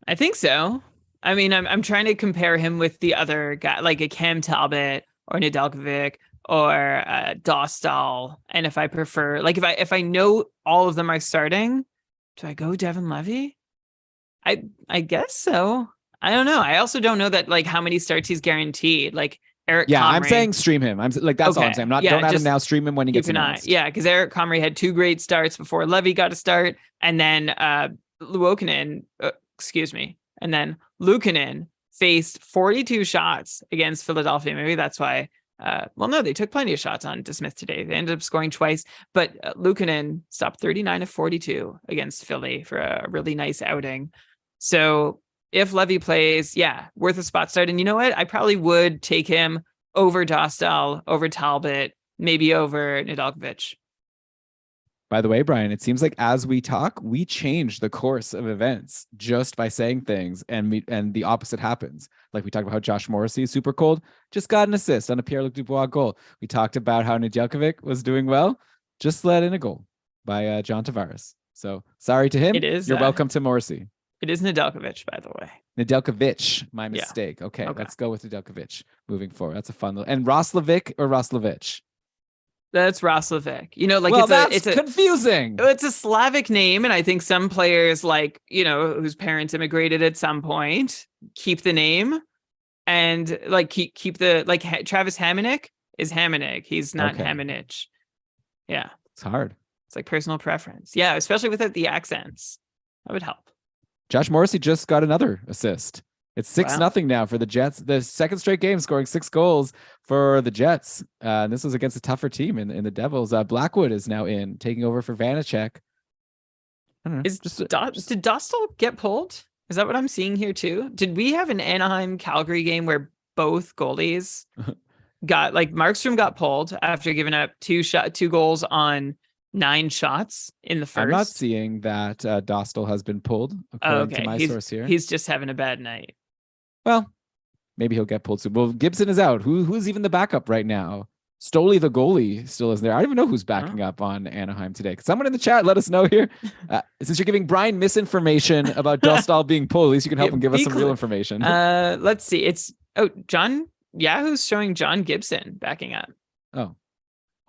I think so. I mean, I'm trying to compare him with the other guy, like a Cam Talbot or Nedeljkovic or Dostal. And if I prefer, like if I know all of them are starting, do I go Devin Levy? I guess so. I don't know. I also don't know that like how many starts he's guaranteed. Like Eric Comrie. I'm saying stream him. I'm like, that's all I'm saying. Don't add him now. Stream him when he gets announced. Yeah, because Eric Comrie had 2 great starts before Levy got a start, and then Luukkonen faced 42 shots against Philadelphia. Maybe that's why. No, they took plenty of shots on DeSmith today. They ended up scoring twice, but Luukkonen stopped 39 of 42 against Philly for a really nice outing. So if Levy plays, worth a spot start. And you know what? I probably would take him over Dostal, over Talbot, maybe over Nedeljkovic. By the way, Brian, it seems like as we talk, we change the course of events just by saying things, and the opposite happens. Like we talked about how Josh Morrissey is super cold, just got an assist on a Pierre-Luc Dubois goal. We talked about how Nedeljkovic was doing well, just let in a goal by John Tavares. So sorry to him. You're welcome to Morrissey. It is Nedeljkovic, by the way. Nedeljkovic, my mistake. Okay, let's go with Nedeljkovic moving forward. That's a fun little. And Roslovic or Roslovich? That's Roslovic. It's confusing. It's a Slavic name, and I think some players, like whose parents immigrated at some point, keep the name, and like keep the Travis Hamonic is Hamonic. He's not Hamonich. Yeah, it's hard. It's like personal preference. Yeah, especially without the accents, that would help. Josh Morrissey just got another assist. It's 6-0 now for the Jets. The second straight game scoring 6 goals for the Jets. This was against a tougher team in the Devils. Blackwood is now taking over for Vanacek. I don't know. Did Dostal get pulled? Is that what I'm seeing here too? Did we have an Anaheim Calgary game where both goalies got Markstrom got pulled after giving up 2 goals on 9 shots in the first? I'm not seeing that Dostal has been pulled according to my source here. He's just having a bad night. Well, maybe he'll get pulled soon. Well, Gibson is out. Who's even the backup right now? Stoley, the goalie, still isn't there. I don't even know who's backing up on Anaheim today. Could someone in the chat let us know here? Since you're giving Brian misinformation about Dostal being pulled, at least you can help him give us some real information. Let's see. It's John. Yahoo's showing John Gibson backing up. Oh.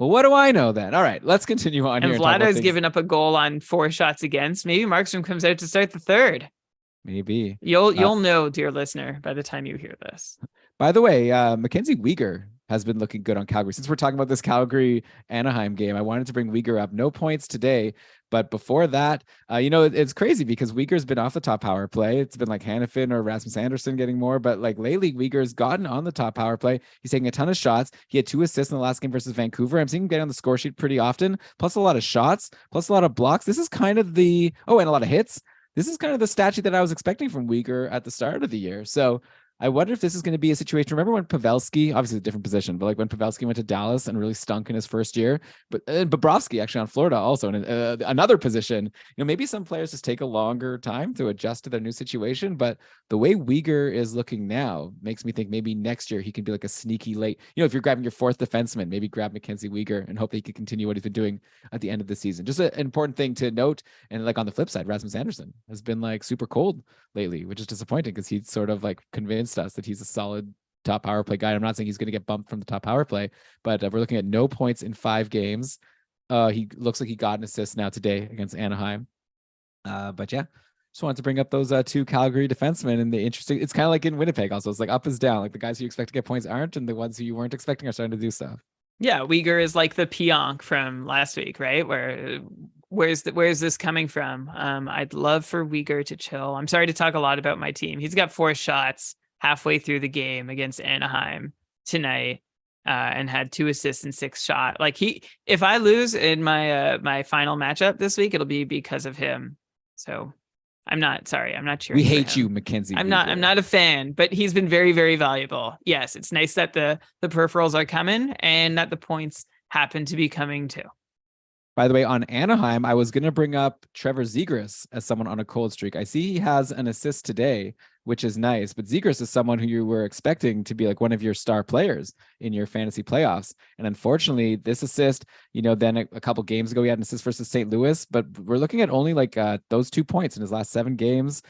Well, what do I know then? All right, let's continue on here. And Vlada's given up a goal on 4 shots against. Maybe Markstrom comes out to start the third. Maybe. You'll know, dear listener, by the time you hear this. By the way, Mackenzie Weegar has been looking good on Calgary. Since we're talking about this Calgary-Anaheim game, I wanted to bring Weegar up. No points today, But before that, it's crazy because Uyghur's been off the top power play. It's been like Hannafin or Rasmus Anderson getting more, but like lately Uyghur's gotten on the top power play. He's taking a ton of shots. He had 2 assists in the last game versus Vancouver. I'm seeing him get on the score sheet pretty often, plus a lot of shots, plus a lot of blocks. This is kind of and a lot of hits. This is kind of the statue that I was expecting from Uyghur at the start of the year. So I wonder if this is going to be a situation. Remember when Pavelski, obviously a different position, but like when Pavelski went to Dallas and really stunk in his first year, but Bobrovsky actually on Florida also in another position. Maybe some players just take a longer time to adjust to their new situation. But the way Uyghur is looking now makes me think maybe next year he can be like a sneaky late. If you're grabbing your 4th defenseman, maybe grab Mackenzie Uyghur and hope that he can continue what he's been doing at the end of the season. Just an important thing to note. And like on the flip side, Rasmus Anderson has been like super cold lately, which is disappointing because he's sort of like convinced us that he's a solid top power play guy. I'm not saying he's going to get bumped from the top power play, but we're looking at no points in 5 games. He looks like he got an assist now today against Anaheim. But yeah, just wanted to bring up those 2 Calgary defensemen, and it's kind of like in Winnipeg also. It's like up is down. Like the guys who you expect to get points aren't, and the ones who you weren't expecting are starting to do stuff. Yeah, Uyghur is like the Pionk from last week, right? Where's this coming from? I'd love for Uyghur to chill. I'm sorry to talk a lot about my team. He's got 4 shots halfway through the game against Anaheim tonight, and had 2 assists and 6 shots. Like if I lose in my final matchup this week, it'll be because of him. So I'm not cheering. We for hate him. you, Mackenzie. I'm not a fan, but he's been very, very valuable. Yes, it's nice that the peripherals are coming and that the points happen to be coming too. By the way, on Anaheim, I was going to bring up Trevor Zegras as someone on a cold streak. I see he has an assist today, which is nice. But Zegras is someone who you were expecting to be like one of your star players in your fantasy playoffs. And unfortunately, this assist, then a couple games ago, he had an assist versus St. Louis. But we're looking at only like those 2 points in his last 7 games.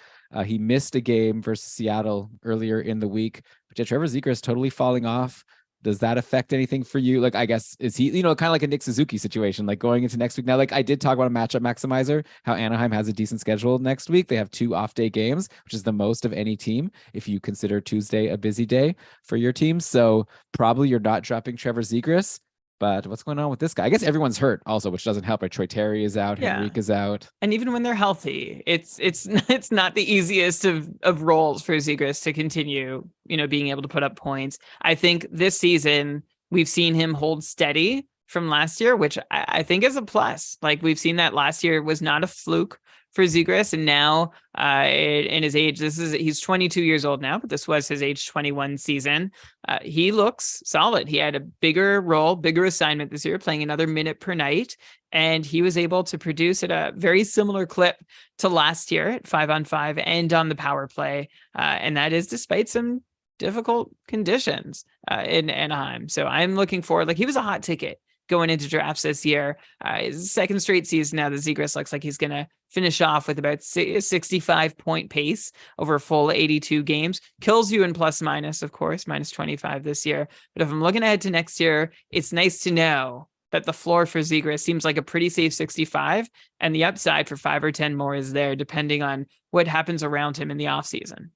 He missed a game versus Seattle earlier in the week. But yeah, Trevor Zegras totally falling off. Does that affect anything for you? Like, I guess, is he, kind of like a Nick Suzuki situation, like going into next week? Now, like I did talk about a matchup maximizer, how Anaheim has a decent schedule next week. They have 2 off-day games, which is the most of any team if you consider Tuesday a busy day for your team. So probably you're not dropping Trevor Zegras. But what's going on with this guy? I guess everyone's hurt also, which doesn't help. Right? Troy Terry is out. Yeah. Henrique is out. And even when they're healthy, it's not the easiest of roles for Zegras to continue, being able to put up points. I think this season we've seen him hold steady from last year, which I think is a plus. Like we've seen that last year was not a fluke for Zegras, and now in his age, he's 22 years old now, but this was his age 21 season. He looks solid. He had a bigger role, bigger assignment this year, playing another minute per night, and he was able to produce at a very similar clip to last year at 5-on-5 and on the power play, and that is despite some difficult conditions in Anaheim. So I'm looking forward. Like he was a hot ticket going into drafts this year. His 2nd straight season now, the Zegras looks like he's going to finish off with about 65 point pace over a full 82 games. Kills you in plus minus, of course, minus 25 this year. But if I'm looking ahead to next year, it's nice to know that the floor for Zegras seems like a pretty safe 65, and the upside for 5 or 10 more is there, depending on what happens around him in the offseason.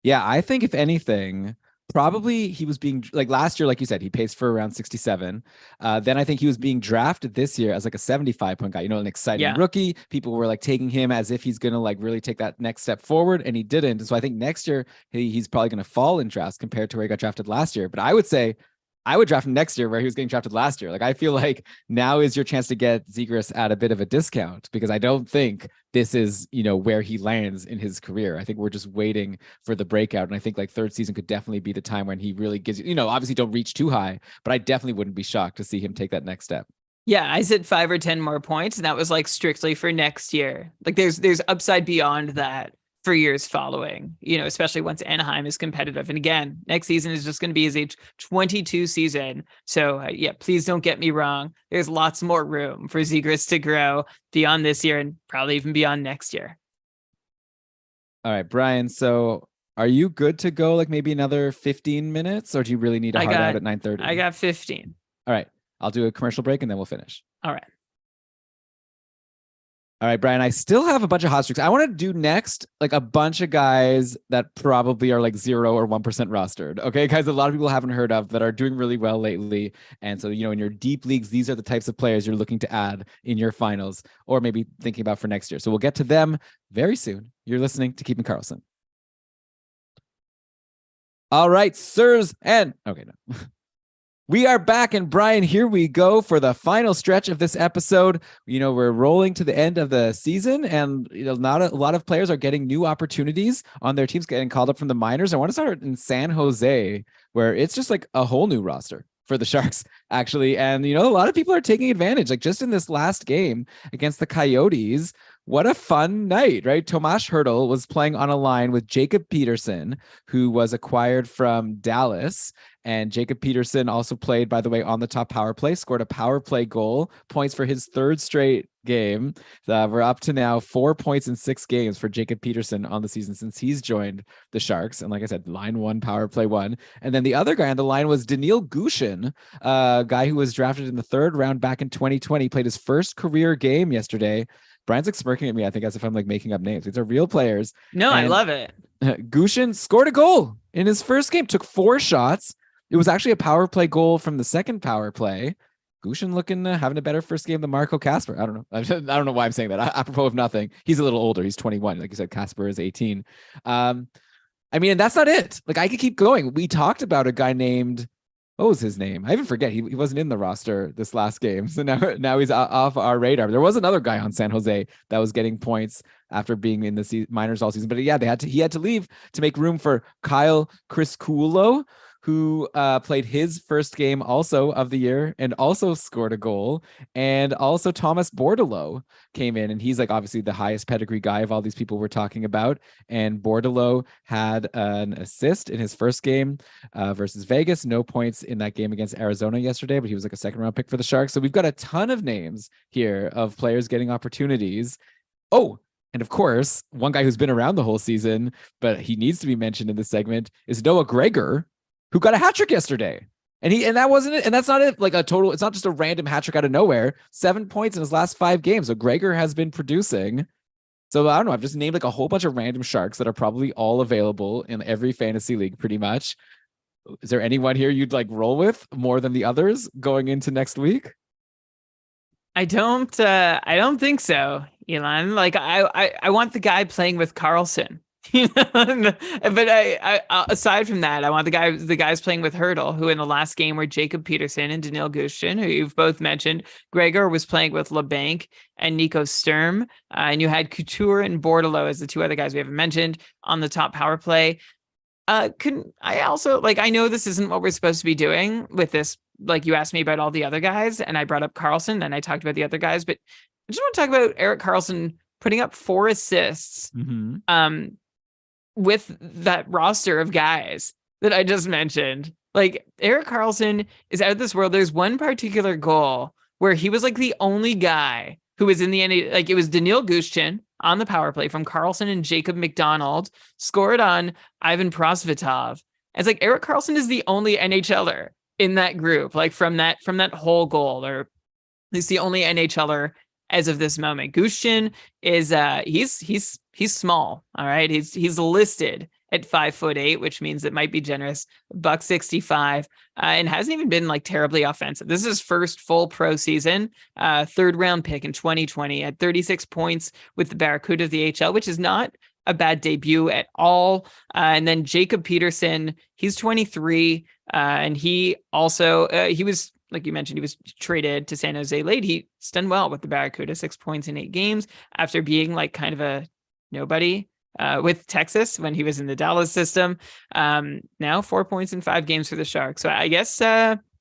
Yeah, I think if anything, probably he was being like last year, like you said, he paced for around 67. Then I think he was being drafted this year as like a 75 point guy, an exciting rookie. People were like taking him as if he's going to like really take that next step forward, and he didn't. And so I think next year he's probably going to fall in drafts compared to where he got drafted last year. But I would say I would draft him next year where he was getting drafted last year. Like, I feel like now is your chance to get Zegras at a bit of a discount, because I don't think this is, where he lands in his career. I think we're just waiting for the breakout. And I think like 3rd season could definitely be the time when he really gives you, obviously don't reach too high, but I definitely wouldn't be shocked to see him take that next step. Yeah, I said 5 or 10 more points, and that was like strictly for next year. Like there's upside beyond that for years following, especially once Anaheim is competitive. And again, next season is just going to be his age 22 season. So please don't get me wrong. There's lots more room for Zegras to grow beyond this year and probably even beyond next year. All right, Brian. So are you good to go like maybe another 15 minutes, or do you really need a hard out at 9:30? I got 15. All right. I'll do a commercial break and then we'll finish. All right. All right, Brian, I still have a bunch of hot streaks. I want to do next like a bunch of guys that probably are like 0 or 1% rostered. Okay, guys, a lot of people haven't heard of that are doing really well lately. And so, in your deep leagues, these are the types of players you're looking to add in your finals or maybe thinking about for next year. So we'll get to them very soon. You're listening to Keeping Karlsson. All right, sirs, and okay, no. We are back, and Brian, here we go for the final stretch of this episode. We're rolling to the end of the season, and not a lot of players are getting new opportunities on their teams, getting called up from the minors. I want to start in San Jose, where it's just like a whole new roster for the Sharks, actually. And, a lot of people are taking advantage, like just in this last game against the Coyotes. What a fun night, right? Tomas Hertl was playing on a line with Jacob Peterson, who was acquired from Dallas. And Jacob Peterson also played, by the way, on the top power play, scored a power play goal, points for his third straight game. We're up to now 4 points in 6 games for Jacob Peterson on the season since he's joined the Sharks. And like I said, line 1, power play 1. And then the other guy on the line was Daniil Gushin, a guy who was drafted in the 3rd round back in 2020, played his first career game yesterday. Brian's like smirking at me, I think, as if I'm like making up names. These are real players. No, I love it. Gushin scored a goal in his first game, took 4 shots. It was actually a power play goal from the second power play. Gushin looking having a better first game than Marco Kasper. I don't know. I don't know why I'm saying that. Apropos of nothing. He's a little older. He's 21. Like you said, Kasper is 18. And that's not it. Like I could keep going. We talked about a guy named, what was his name? I even forget. He wasn't in the roster this last game. So now he's off our radar. There was another guy on San Jose that was getting points after being in the minors all season. But yeah, he had to leave to make room for Kyle Criscuolo, who played his first game also of the year and also scored a goal. And also Thomas Bordeleau came in, and he's like obviously the highest pedigree guy of all these people we're talking about. And Bordeleau had an assist in his first game versus Vegas. No points in that game against Arizona yesterday, but he was like a 2nd round pick for the Sharks. So we've got a ton of names here of players getting opportunities. Oh, and of course, one guy who's been around the whole season, but he needs to be mentioned in this segment, is Noah Gregor, who got a hat trick yesterday. And that wasn't it. And that's not it. Like a total, it's not just a random hat trick out of nowhere. 7 points in his last 5 games. So Gregor has been producing. So I don't know. I've just named like a whole bunch of random Sharks that are probably all available in every fantasy league pretty much. Is there anyone here you'd like roll with more than the others going into next week? I don't think so, Elon. Like I want the guy playing with Karlsson. But I aside from that, I want the guys playing with Hertl, who in the last game were Jacob Peterson and Daniil Gushin, who you've both mentioned. Gregor was playing with LeBanc and Nico Sturm, and you had Couture and Bordeleau as the 2 other guys we haven't mentioned on the top power play. Couldn't I also I know this isn't what we're supposed to be doing with this. Like you asked me about all the other guys, and I brought up Karlsson, and I talked about the other guys, but I just want to talk about Erik Karlsson putting up 4 assists. Mm-hmm. With that roster of guys that I just mentioned. Like Erik Karlsson is out of this world. There's one particular goal where he was like the only guy who was in the end. Like it was Daniil Gushin on the power play from Karlsson and Jacob McDonald, scored on Ivan Prosvetov. It's like Erik Karlsson is the only NHLer in that group, like from that whole goal, or at least the only NHLer as of this moment. Gushin is he's small. All right. He's listed at 5'8", which means it might be generous, $165, and hasn't even been like terribly offensive. This is his first full pro season, 3rd round pick in 2020 at 36 points with the Barracuda of the HL, which is not a bad debut at all. And then Jacob Peterson, he's 23, and he also he was, like you mentioned, he was traded to San Jose late. He's done well with the Barracuda, 6 points in 8 games after being like kind of a nobody with Texas when he was in the Dallas system. Now 4 points in 5 games for the Sharks. So I guess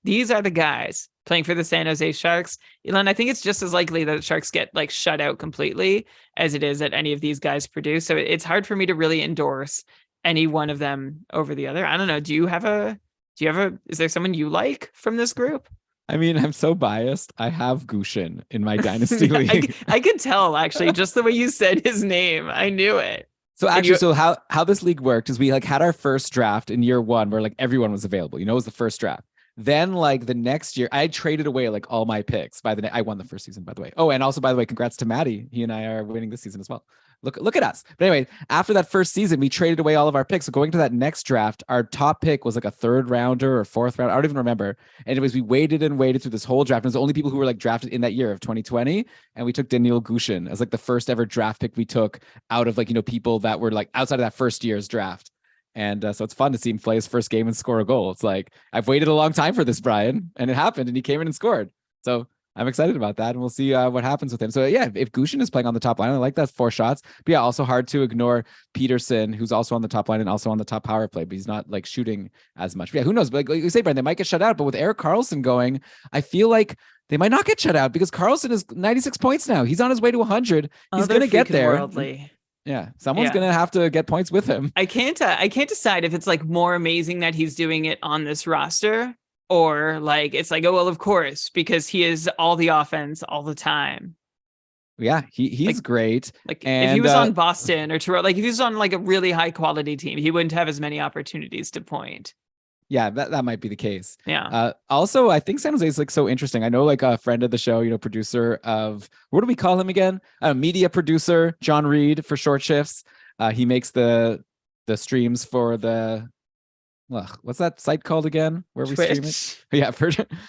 these are the guys playing for the San Jose Sharks. Elon, I think it's just as likely that the Sharks get like shut out completely as it is that any of these guys produce. So it's hard for me to really endorse any one of them over the other. I don't know. Is there someone you like from this group? I mean, I'm so biased. I have Gushin in my dynasty league. I could tell, actually, just the way you said his name. I knew it. So actually, so how this league worked is we like had our first draft in year 1 where like everyone was available. It was the first draft. Then like the next year, I traded away like all my picks I won the first season, by the way. Oh, and also by the way, congrats to Maddie. He and I are winning this season as well. Look at us. But anyway, after that first season, we traded away all of our picks. So going to that next draft, our top pick was like a third rounder or fourth round. I don't even remember. And it was, we waited and waited through this whole draft. And it was the only people who were like drafted in that year of 2020. And we took Daniil Gushin as like the first ever draft pick we took out of like, people that were like outside of that first year's draft. And so it's fun to see him play his first game and score a goal. It's like, I've waited a long time for this, Brian, and it happened, and he came in and scored. So I'm excited about that, and we'll see what happens with him. So yeah, if Gushin is playing on the top line, I like that 4 shots. But yeah, also hard to ignore Peterson, who's also on the top line and also on the top power play, but he's not like shooting as much. But yeah, who knows? But like you say, Brian, they might get shut out. But with Erik Karlsson going, I feel like they might not get shut out because Karlsson is 96 points now. He's on his way to 100. He's going to get there. Worldly. Yeah, someone's gonna have to get points with him. I can't decide if it's like more amazing that he's doing it on this roster, or like it's like, oh well, of course, because he is all the offense all the time. Yeah, he's like, great. Like if he was on Boston or Toronto, like if he was on like a really high quality team, he wouldn't have as many opportunities to point. Yeah, that might be the case. Yeah. Also, I think San Jose is like so interesting. I know like a friend of the show, producer of, what do we call him again? Media producer, John Reed for Short Shifts. He makes the streams for the, what's that site called again? Where we stream it? Yeah,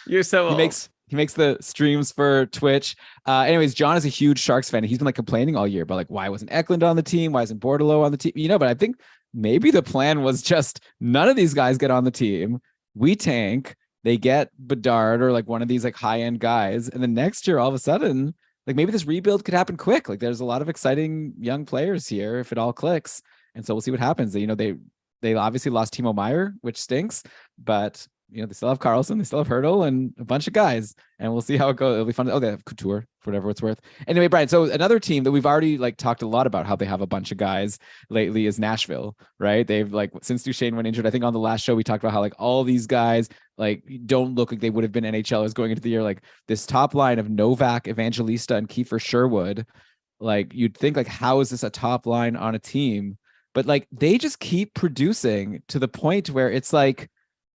you're so old. He makes the streams for Twitch. Anyways, John is a huge Sharks fan. And he's been like complaining all year about like, why wasn't Eklund on the team? Why isn't Bordelot on the team? But I think maybe the plan was just none of these guys get on the team. We tank. They get Bedard or like one of these like high-end guys. And then next year, all of a sudden, like maybe this rebuild could happen quick. Like there's a lot of exciting young players here if it all clicks. And so we'll see what happens. They obviously lost Timo Meyer, which stinks, but they still have Karlsson, they still have Hurdle and a bunch of guys, and we'll see how it goes. It'll be fun. Oh, they have Couture, for whatever it's worth. Anyway, Brian, so another team that we've already like talked a lot about how they have a bunch of guys lately is Nashville, right? They've like, since Duchesne went injured, I think on the last show we talked about how like all these guys like don't look like they would have been NHLers going into the year. Like this top line of Novak, Evangelista, and Kiefer Sherwood, like you'd think like, how is this a top line on a team? But like they just keep producing to the point where it's like,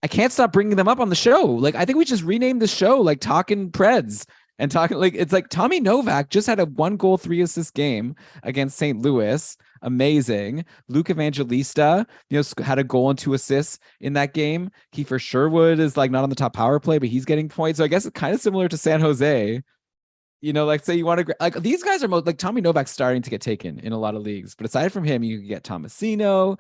I can't stop bringing them up on the show. Like, I think we just renamed the show, like Talking Preds and talking like, it's like Tommy Novak just had a 1 goal, 3 assist game against St. Louis. Amazing. Luke Evangelista, had a goal and 2 assists in that game. Kiefer Sherwood is like not on the top power play, but he's getting points. So I guess it's kind of similar to San Jose. Like say you want to like these guys are like Tommy Novak's starting to get taken in a lot of leagues, but aside from him, you can get Tomasino,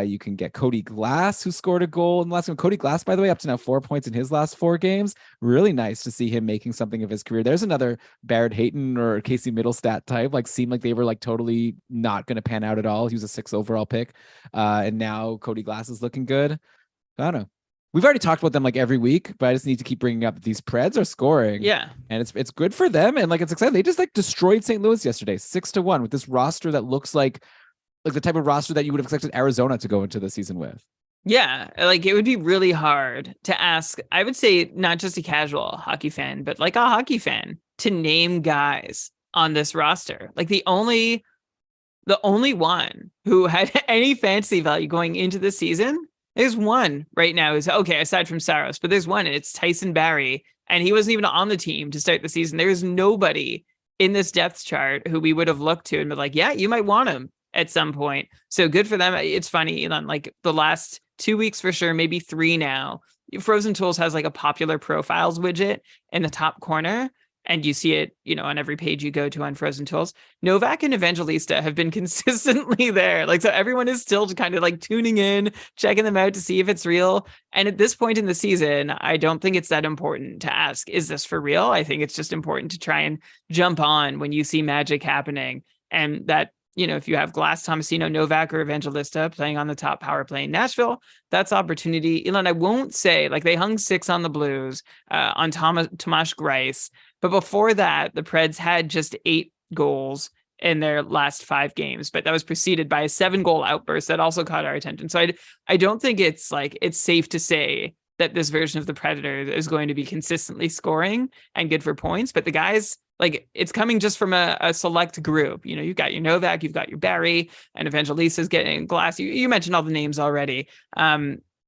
you can get Cody Glass, who scored a goal in the last one. Cody Glass, by the way, up to now 4 points in his last 4 games. Really nice to see him making something of his career. There's another Barrett Hayton or Casey Middlestat type, like seemed like they were like totally not going to pan out at all. He was a 6th overall pick, and now Cody Glass is looking good. I don't know. We've already talked about them like every week, but I just need to keep bringing up these Preds are scoring. Yeah. And it's good for them. And like, it's exciting. They just like destroyed St. Louis yesterday, 6-1 with this roster that looks like the type of roster that you would have expected Arizona to go into the season with. Yeah. Like it would be really hard to ask, I would say not just a casual hockey fan, but like a hockey fan to name guys on this roster. Like the only one who had any fantasy value going into the season, there's one right now is okay, aside from Saros, but there's one, and it's Tyson Barrie, and he wasn't even on the team to start the season. There's nobody in this depth chart who we would have looked to and been like, yeah, you might want him at some point. So good for them. It's funny, Elon, like the last 2 weeks for sure, maybe 3 now, Frozen Tools has like a popular profiles widget in the top corner. And you see it, on every page you go to on Frozen Tools. Novak and Evangelista have been consistently there. Like, so everyone is still kind of like tuning in, checking them out to see if it's real. And at this point in the season, I don't think it's that important to ask, is this for real? I think it's just important to try and jump on when you see magic happening. And that, if you have Glass, Tomasino, Novak, or Evangelista playing on the top power play in Nashville, that's opportunity. Elon, I won't say, like, they hung 6 on the Blues, on Tomas Greiss. But before that, the Preds had just 8 goals in their last 5 games, but that was preceded by a 7-goal outburst that also caught our attention. So I don't think it's safe to say that this version of the Predators is going to be consistently scoring and good for points. But the guys, like, it's coming just from a select group. You've got your Novak, you've got your Barrie, and Evangelista's getting Glass. You mentioned all the names already.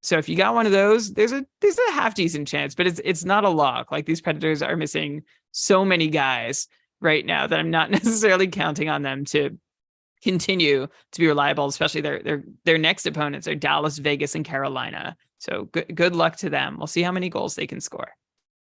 So if you got one of those, there's a half decent chance, but it's not a lock. Like these Predators are missing so many guys right now that I'm not necessarily counting on them to continue to be reliable, especially their next opponents are Dallas, Vegas, and Carolina. So good luck to them. We'll see how many goals they can score.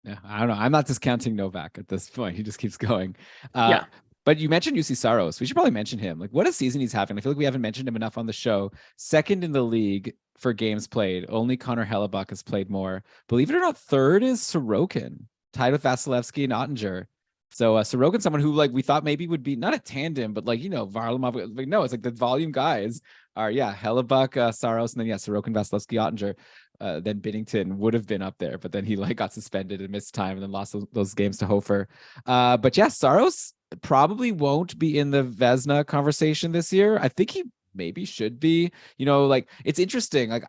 Yeah, I don't know. I'm not discounting Novak at this point. He just keeps going. Yeah. But you mentioned UC Saros. We should probably mention him. Like, what a season he's having. I feel like we haven't mentioned him enough on the show. Second in the league for games played. Only Connor Hellebuck has played more. Believe it or not, third is Sorokin, tied with Vasilevsky and Ottinger. So Sorokin, someone who like we thought maybe would be not a tandem, but like, you know, Varlamov. Like, no, it's like the volume guys are, Hellebuck, Saros, and then Sorokin, Vasilevsky, Ottinger. Then Binnington would have been up there, but then he like got suspended and missed time and then lost those games to Hofer. But Saros probably won't be in the Vezina conversation this year. I think he maybe should be. You know, like it's interesting. Like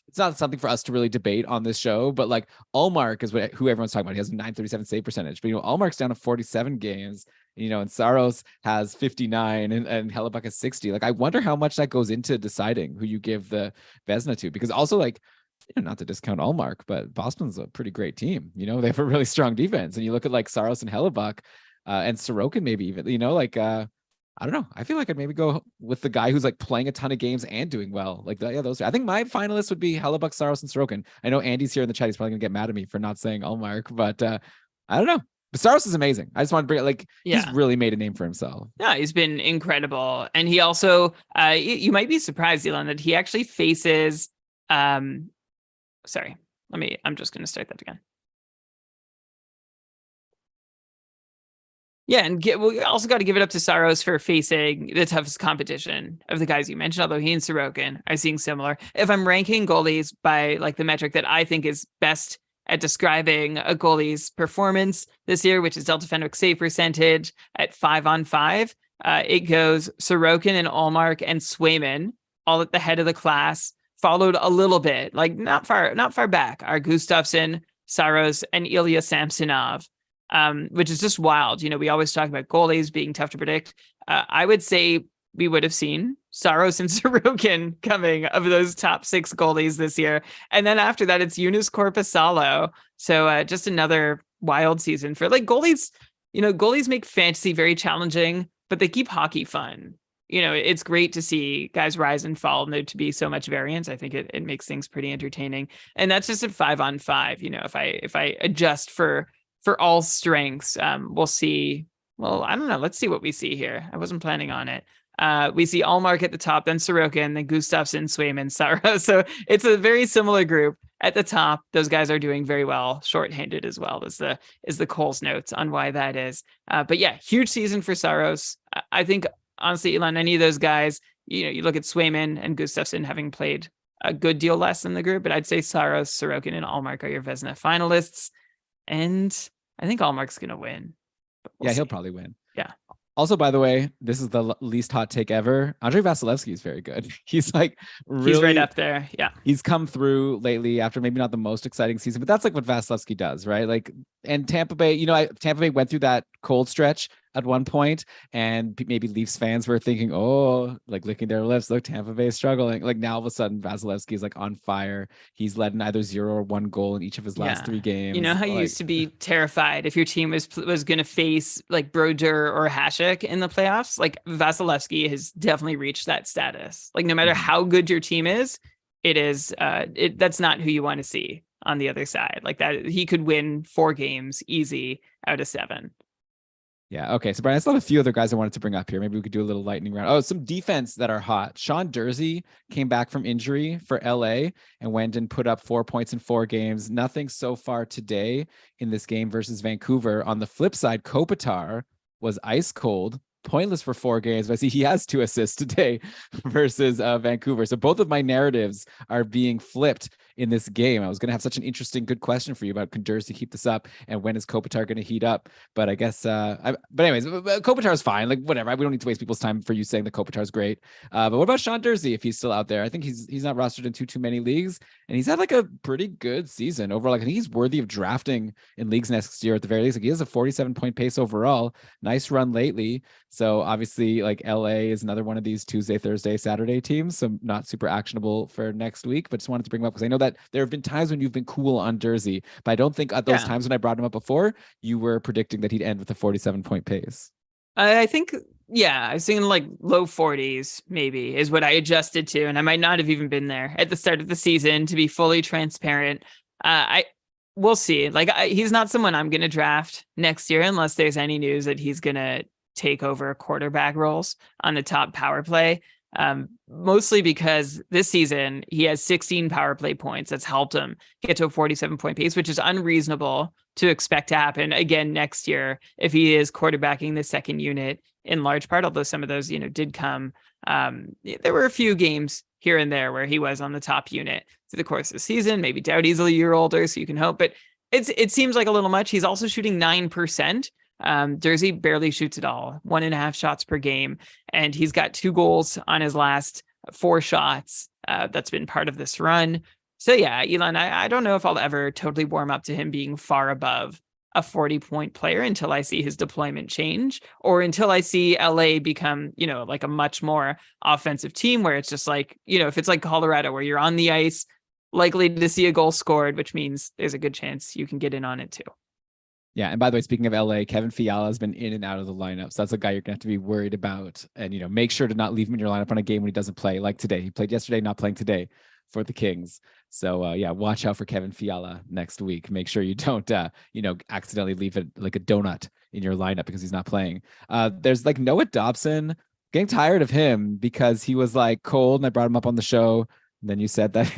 it's not something for us to really debate on this show, but like Ullmark is who everyone's talking about. He has a 937 save percentage, but Ullmark's down to 47 games. And Saros has 59 and Hellebuck has 60. Like I wonder how much that goes into deciding who you give the Vezina to, because also like, not to discount Ullmark, but Boston's a pretty great team. They have a really strong defense. And you look at like Saros and Hellebuck and Sorokin, maybe even, I don't know. I feel like I'd maybe go with the guy who's like playing a ton of games and doing well. Like, those. I think my finalists would be Hellebuck, Saros, and Sorokin. I know Andy's here in the chat. He's probably gonna get mad at me for not saying Ullmark, but I don't know. But Saros is amazing. I just want to bring it, like, he's really made a name for himself. Yeah, he's been incredible. And he also, you might be surprised, Elon, that he actually faces, I'm just going to start that again. Yeah, and we also got to give it up to Saros for facing the toughest competition of the guys you mentioned, although he and Sorokin are seeing similar. If I'm ranking goalies by like the metric that I think is best at describing a goalie's performance this year, which is Delta Fenwick save percentage at 5-on-5, it goes Sorokin and Ullmark and Swayman all at the head of the class, followed a little bit, like not far back, are Gustafsson, Saros, and Ilya Samsonov. Which is just wild. We always talk about goalies being tough to predict. I would say we would have seen Saros and Sorokin coming of those top 6 goalies this year. And then after that, it's Yunus Korpisalo. So just another wild season for like goalies. Goalies make fantasy very challenging, but they keep hockey fun. It's great to see guys rise and fall and there to be so much variance. I think it makes things pretty entertaining. And that's just at 5-on-5. If I adjust for all strengths, we'll see. Well, I don't know. Let's see what we see here. I wasn't planning on it. We see Ullmark at the top, then Sorokin, then Gustafsson, Swayman, Saros. So it's a very similar group at the top. Those guys are doing very well, shorthanded as well as the Cole's notes on why that is. But yeah, huge season for Saros. I think honestly, Elon, any of those guys, you look at Swayman and Gustafsson having played a good deal less than the group, but I'd say Saros, Sorokin, and Ullmark are your Vezina finalists. And I think Ullmark's going to win. He'll probably win. Yeah. Also, by the way, this is the least hot take ever. Andrei Vasilevsky is very good. He's like he's right up there. Yeah. He's come through lately after maybe not the most exciting season, but that's like what Vasilevsky does, right? Like, and Tampa Bay, Tampa Bay went through that cold stretch at one point, and maybe Leafs fans were thinking, oh, like licking their lips, look, Tampa Bay is struggling. Like now all of a sudden Vasilevsky is like on fire. He's led in either 0 or 1 goal in each of his last 3 games. You know how you used to be terrified if your team was going to face like Brodeur or Hasek in the playoffs? Like Vasilevsky has definitely reached that status. Like no matter how good your team is, that's not who you want to see on the other side. Like that, he could win 4 games easy out of 7. Yeah. Okay. So Brian, I still have a few other guys I wanted to bring up here. Maybe we could do a little lightning round. Oh, some defense that are hot. Sean Dursey came back from injury for LA and went and put up 4 points in 4 games. Nothing so far today in this game versus Vancouver. On the flip side, Kopitar was ice cold, pointless for 4 games. But I see he has 2 assists today versus Vancouver. So both of my narratives are being flipped in this game. I was going to have such an interesting, good question for you about can Jersey keep this up and when is Kopitar going to heat up? But I guess, but anyways, Kopitar is fine. Like whatever. We don't need to waste people's time for you saying that Kopitar is great. But what about Sean Jersey if he's still out there? I think he's not rostered in too many leagues, and he's had like a pretty good season overall. Like I think he's worthy of drafting in leagues next year at the very least. Like he has a 47-point pace overall. Nice run lately. So obviously, like LA is another one of these Tuesday, Thursday, Saturday teams. So not super actionable for next week, but just wanted to bring him up because I know that there have been times when you've been cool on Jersey, but I don't think at those times when I brought him up before, you were predicting that he'd end with a 47-point pace. I think, yeah, I was thinking like low 40s maybe is what I adjusted to, and I might not have even been there at the start of the season, to be fully transparent. We'll see. Like he's not someone I'm going to draft next year unless there's any news that he's going to take over quarterback roles on the top power play. Mostly because this season he has 16 power play points. That's helped him get to a 47-point pace, which is unreasonable to expect to happen again next year if he is quarterbacking the second unit in large part, although some of those, did come. There were a few games here and there where he was on the top unit through the course of the season. Maybe Doughty's a year older, so you can hope, but it seems like a little much. He's also shooting 9%. Jersey barely shoots at all, 1.5 shots per game. And he's got 2 goals on his last 4 shots. That's been part of this run. So yeah, Elon, I don't know if I'll ever totally warm up to him being far above a 40-point player until I see his deployment change, or until I see LA become, like a much more offensive team where it's just like, if it's like Colorado where you're on the ice, likely to see a goal scored, which means there's a good chance you can get in on it too. Yeah, and by the way, speaking of LA, Kevin Fiala has been in and out of the lineup. So that's a guy you're going to have to be worried about. And, make sure to not leave him in your lineup on a game when he doesn't play, like today. He played yesterday, not playing today for the Kings. So, watch out for Kevin Fiala next week. Make sure you don't, accidentally leave it like a donut in your lineup because he's not playing. There's like Noah Dobson. Getting tired of him because he was like cold and I brought him up on the show. And then you said that,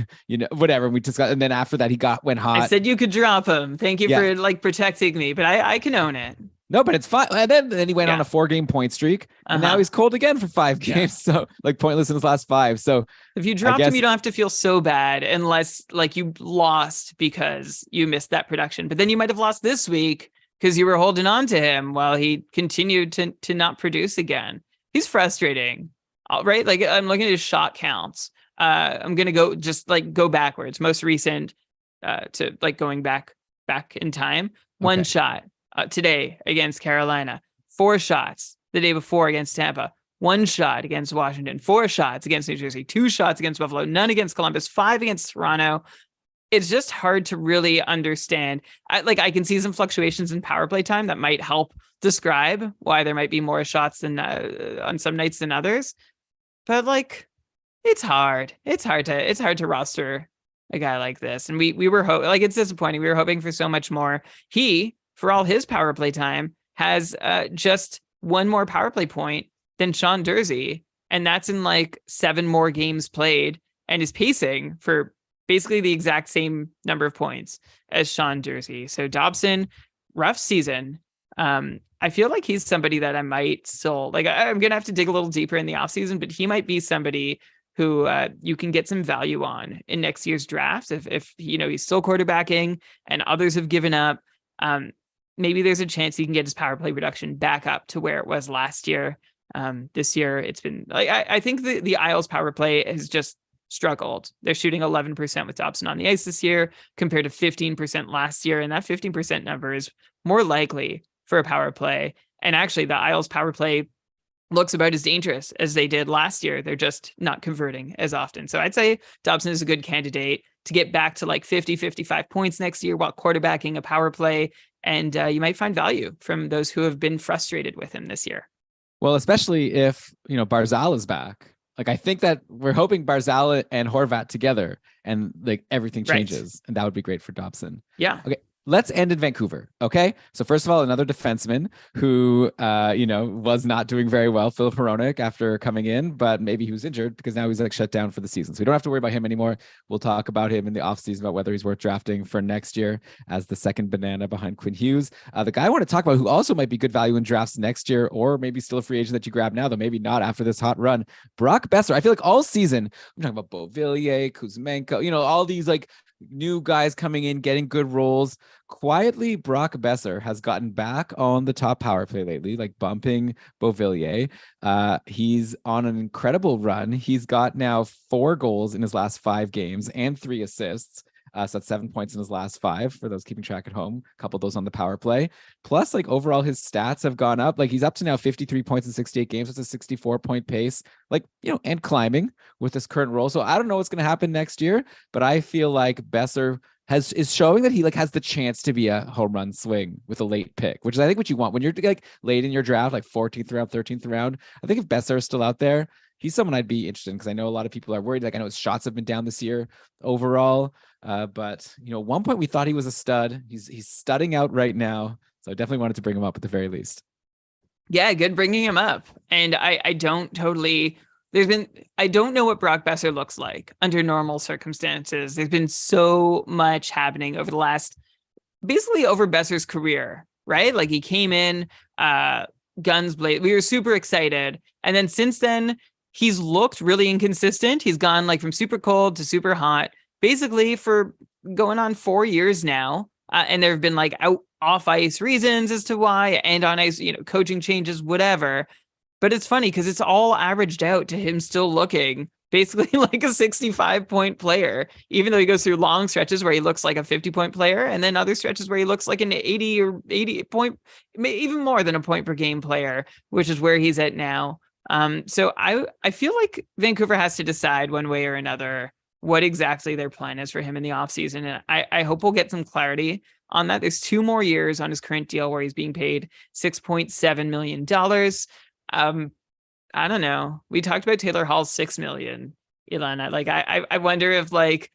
whatever we discussed. And then after that, he went hot. I said you could drop him. Thank you for like protecting me, but I can own it. No, but it's fine. And then he went on a 4-game point streak, and now he's cold again for 5 games. So like pointless in his last 5. So if you dropped him, you don't have to feel so bad unless like you lost because you missed that production. But then you might have lost this week because you were holding on to him while he continued to not produce again. He's frustrating, right? Like I'm looking at his shot counts. I'm going to go backwards. Most recent to like going back in time. 1 shot today against Carolina, 4 shots the day before against Tampa, 1 shot against Washington, 4 shots against New Jersey, 2 shots against Buffalo, none against Columbus, 5 against Toronto. It's just hard to really understand. I can see some fluctuations in power play time that might help describe why there might be more shots than on some nights than others. But like, it's hard. It's hard to roster a guy like this. And we were it's disappointing. We were hoping for so much more. He, for all his power play time, has just 1 more power play point than Sean Jersey. And that's in like 7 more games played, and is pacing for basically the exact same number of points as Sean Jersey. So Dobson, rough season. I feel like he's somebody that I might still like. I'm going to have to dig a little deeper in the offseason, but he might be somebody who you can get some value on in next year's draft. If he's still quarterbacking and others have given up, maybe there's a chance he can get his power play production back up to where it was last year. This year, it's been like, I think the Isles power play has just struggled. They're shooting 11% with Dobson on the ice this year compared to 15% last year. And that 15% number is more likely for a power play. And actually the Isles power play looks about as dangerous as they did last year. They're just not converting as often. So I'd say Dobson is a good candidate to get back to like 50, 55 points next year while quarterbacking a power play. And you might find value from those who have been frustrated with him this year. Well, especially if, Barzal is back. Like, I think that we're hoping Barzal and Horvat together and like everything changes. Right. And that would be great for Dobson. Yeah. Okay. Let's end in Vancouver. Okay. So first of all, another defenseman who, was not doing very well, Philip Hronek, after coming in, but maybe he was injured because now he's like shut down for the season. So we don't have to worry about him anymore. We'll talk about him in the offseason about whether he's worth drafting for next year as the second banana behind Quinn Hughes. The guy I want to talk about who also might be good value in drafts next year, or maybe still a free agent that you grab now, though maybe not after this hot run, Brock Besser. I feel like all season, I'm talking about Beauvillier, Kuzmenko, all these like new guys coming in, getting good roles. Quietly, Brock Besser has gotten back on the top power play lately, like bumping Beauvillier. He's on an incredible run. He's got now 4 goals in his last 5 games and 3 assists. So that's 7 points in his last 5 for those keeping track at home. A couple of those on the power play. Plus, like overall, his stats have gone up. Like he's up to now 53 points in 68 games. It's a 64-point pace. Like, and climbing with this current role. So I don't know what's going to happen next year, but I feel like Besser is showing that he like has the chance to be a home run swing with a late pick, which is I think what you want when you're like late in your draft, like 14th round, 13th round. I think if Besser is still out there, he's someone I'd be interested in because I know a lot of people are worried. Like I know his shots have been down this year overall. But at one point we thought he was a stud. He's studding out right now. So I definitely wanted to bring him up at the very least. Yeah, good bringing him up. And I don't know what Brock Besser looks like under normal circumstances. There's been so much happening over the last, basically over Besser's career, right? Like he came in, guns blazing. We were super excited. And then since then, he's looked really inconsistent. He's gone like from super cold to super hot, basically for going on 4 years now. And there have been like off ice reasons as to why, and on ice, coaching changes, whatever. But it's funny because it's all averaged out to him still looking basically like a 65-point player, even though he goes through long stretches where he looks like a 50-point player, and then other stretches where he looks like an 80 or 80 point, even more than a point per game player, which is where he's at now. So I feel like Vancouver has to decide one way or another what exactly their plan is for him in the offseason. And I hope we'll get some clarity on that. There's 2 more years on his current deal where he's being paid $6.7 million. I don't know. We talked about Taylor Hall's $6 million, Ilana. Like I wonder if like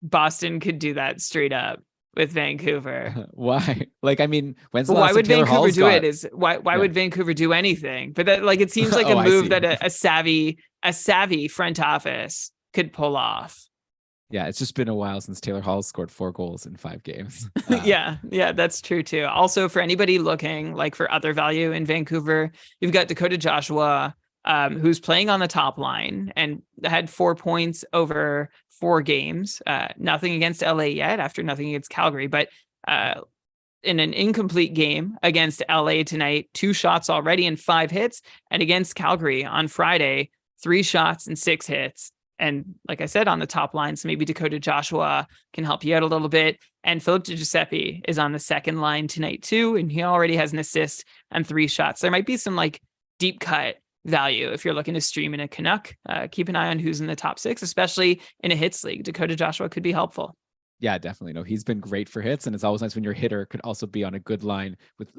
Boston could do that straight up with Vancouver. Why? Like, I mean, when's the why last would time Taylor Vancouver Hall's do got... it? Is why Yeah. would Vancouver do anything? But that like it seems like Oh, a I move see. that a savvy front office could pull off. Yeah, it's just been a while since Taylor Hall scored 4 goals in 5 games. Yeah, that's true too. Also, for anybody looking like for other value in Vancouver, you've got Dakota Joshua, who's playing on the top line and had 4 points over 4 games. Nothing against LA yet after nothing against Calgary, but in an incomplete game against LA tonight, 2 shots already and 5 hits, and against Calgary on Friday, 3 shots and 6 hits. And like I said, on the top line, so maybe Dakota Joshua can help you out a little bit. And Philip DiGiuseppe is on the second line tonight too, and he already has an assist and 3 shots. There might be some like deep cut value if you're looking to stream in a Canuck. Keep an eye on who's in the top 6, especially in a hits league. Dakota Joshua could be helpful. Yeah, definitely. No, he's been great for hits, and it's always nice when your hitter could also be on a good line with,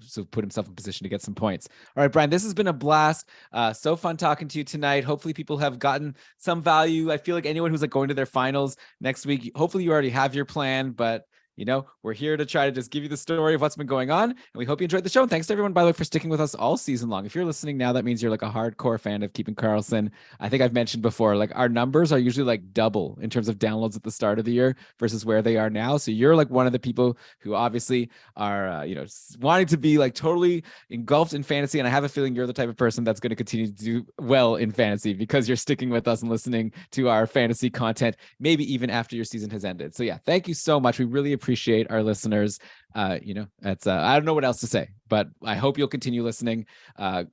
so put himself in position to get some points. All right, Brian, this has been a blast. So fun talking to you tonight. Hopefully people have gotten some value. I feel like anyone who's like going to their finals next week, hopefully you already have your plan, but we're here to try to just give you the story of what's been going on. And we hope you enjoyed the show. And thanks to everyone, by the way, for sticking with us all season long. If you're listening now, that means you're like a hardcore fan of Keeping Karlsson. I think I've mentioned before, like our numbers are usually like double in terms of downloads at the start of the year versus where they are now. So you're like one of the people who obviously are, wanting to be like totally engulfed in fantasy. And I have a feeling you're the type of person that's going to continue to do well in fantasy because you're sticking with us and listening to our fantasy content, maybe even after your season has ended. So yeah, thank you so much. We really appreciate our listeners. That's I don't know what else to say, but I hope you'll continue listening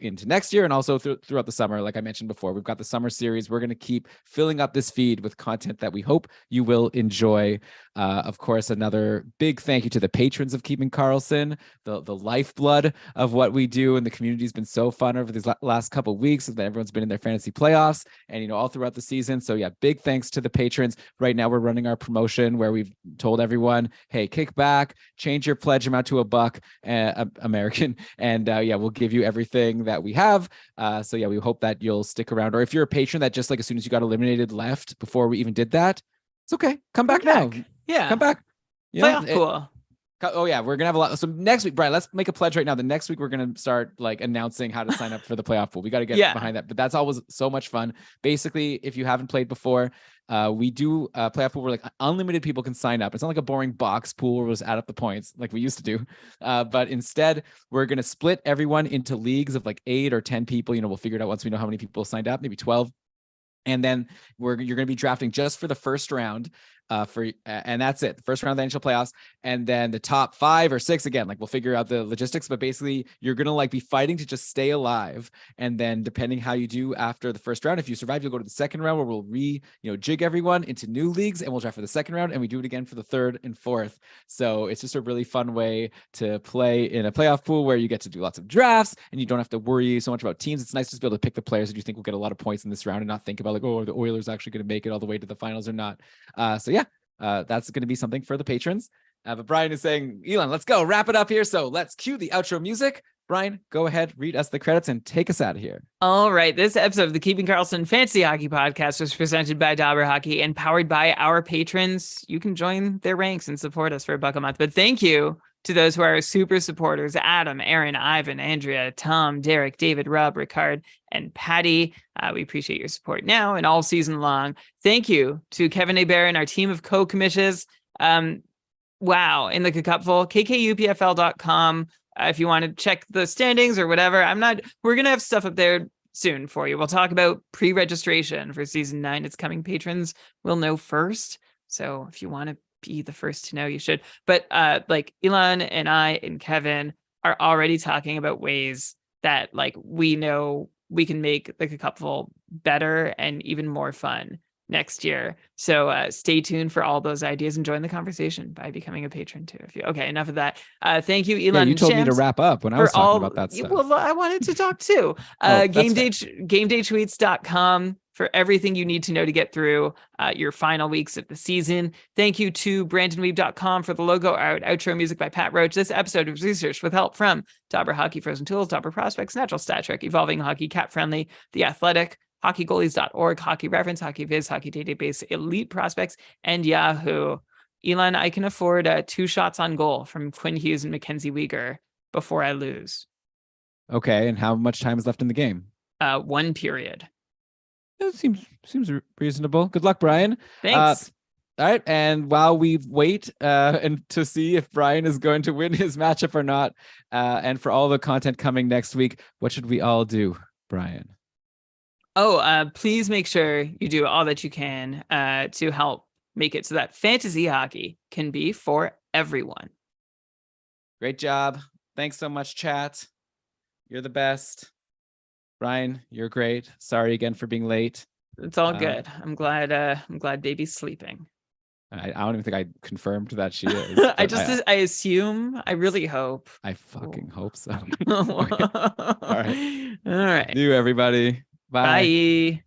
into next year and also throughout the summer. Like I mentioned before, we've got the summer series. We're going to keep filling up this feed with content that we hope you will enjoy. Of course, another big thank you to the patrons of Keeping Karlsson, the lifeblood of what we do, and the community has been so fun over these last couple of weeks that everyone's been in their fantasy playoffs and all throughout the season. So yeah, big thanks to the patrons. Right now we're running our promotion where we've told everyone, hey, kick back, change your pledge amount to $1 American, and we'll give you everything that we have. So yeah, we hope that you'll stick around. Or if you're a patron that just like as soon as you got eliminated left before we even did that, it's okay. Come back now. Yeah, come back. Playoff pool. Oh yeah, we're gonna have a lot. So next week, Brian, let's make a pledge right now. The next week we're gonna start like announcing how to sign up for the playoff pool. We got to get behind that. But that's always so much fun. Basically, if you haven't played before, we do a playoff pool where like unlimited people can sign up. It's not like a boring box pool where we just add up the points like we used to do. But instead, we're gonna split everyone into leagues of like 8 or 10 people. We'll figure it out once we know how many people signed up, maybe 12. And then you're going to be drafting just for the first round. and that's it. The first round of the NHL playoffs, and then the top 5 or 6 again. Like we'll figure out the logistics, but basically you're gonna like be fighting to just stay alive. And then depending how you do after the first round, if you survive, you'll go to the second round where we'll jig everyone into new leagues, and we'll draft for the second round, and we do it again for the third and fourth. So it's just a really fun way to play in a playoff pool where you get to do lots of drafts and you don't have to worry so much about teams. It's nice to be able to pick the players that you think will get a lot of points in this round and not think about like, oh, are the Oilers actually going to make it all the way to the finals or not? That's going to be something for the patrons. But Brian is saying, Elon, let's go wrap it up here. So let's cue the outro music. Brian, go ahead, read us the credits and take us out of here. All right. This episode of the Keeping Karlsson Fantasy Hockey Podcast was presented by Dobber Hockey and powered by our patrons. You can join their ranks and support us for $1 a month. But thank you to those who are our super supporters: Adam, Aaron, Ivan, Andrea, Tom, Derek, David, Rob, Ricard, and Patty. We appreciate your support now and all season long. Thank you to Kevin Hebert and our team of co-commissions. Wow, in the Cupful, kkupfl.com. If you want to check the standings or whatever, we're going to have stuff up there soon for you. We'll talk about pre-registration for season 9. It's coming. Patrons will know first. So if you want to be the first to know, you should. But like Elon and I and Kevin are already talking about ways that like we know we can make the Cupful better and even more fun next year. So stay tuned for all those ideas and join the conversation by becoming a patron too. Okay, enough of that. Thank you, Elon. Yeah, you told me to wrap up when I was talking about that stuff. Well, I wanted to talk too. GameDayTweets.com for everything you need to know to get through your final weeks of the season. Thank you to BrandonWeave.com for the logo art, outro music by Pat Roach. This episode was researched with help from Dobber Hockey, Frozen Tools, Dobber Prospects, Natural Stat Trick, Evolving Hockey, Cat Friendly, The Athletic, hockeygoalies.org, Hockey Reference, Hockey Viz, Hockey Database, Elite Prospects, and Yahoo. Elon, I can afford 2 shots on goal from Quinn Hughes and Mackenzie Weegar before I lose. Okay, and how much time is left in the game? 1 period. It seems reasonable. Good luck, Brian. Thanks. All right, and while we wait and to see if Brian is going to win his matchup or not, and for all the content coming next week, what should we all do, Brian? Please make sure you do all that you can to help make it so that fantasy hockey can be for everyone. Great job. Thanks so much, chat. You're the best. Brian, you're great. Sorry again for being late. It's all good. I'm glad baby's sleeping. I don't even think I confirmed that she is. I assume, I really hope. I fucking hope so. All All right. All right. See you, everybody. Bye. Bye.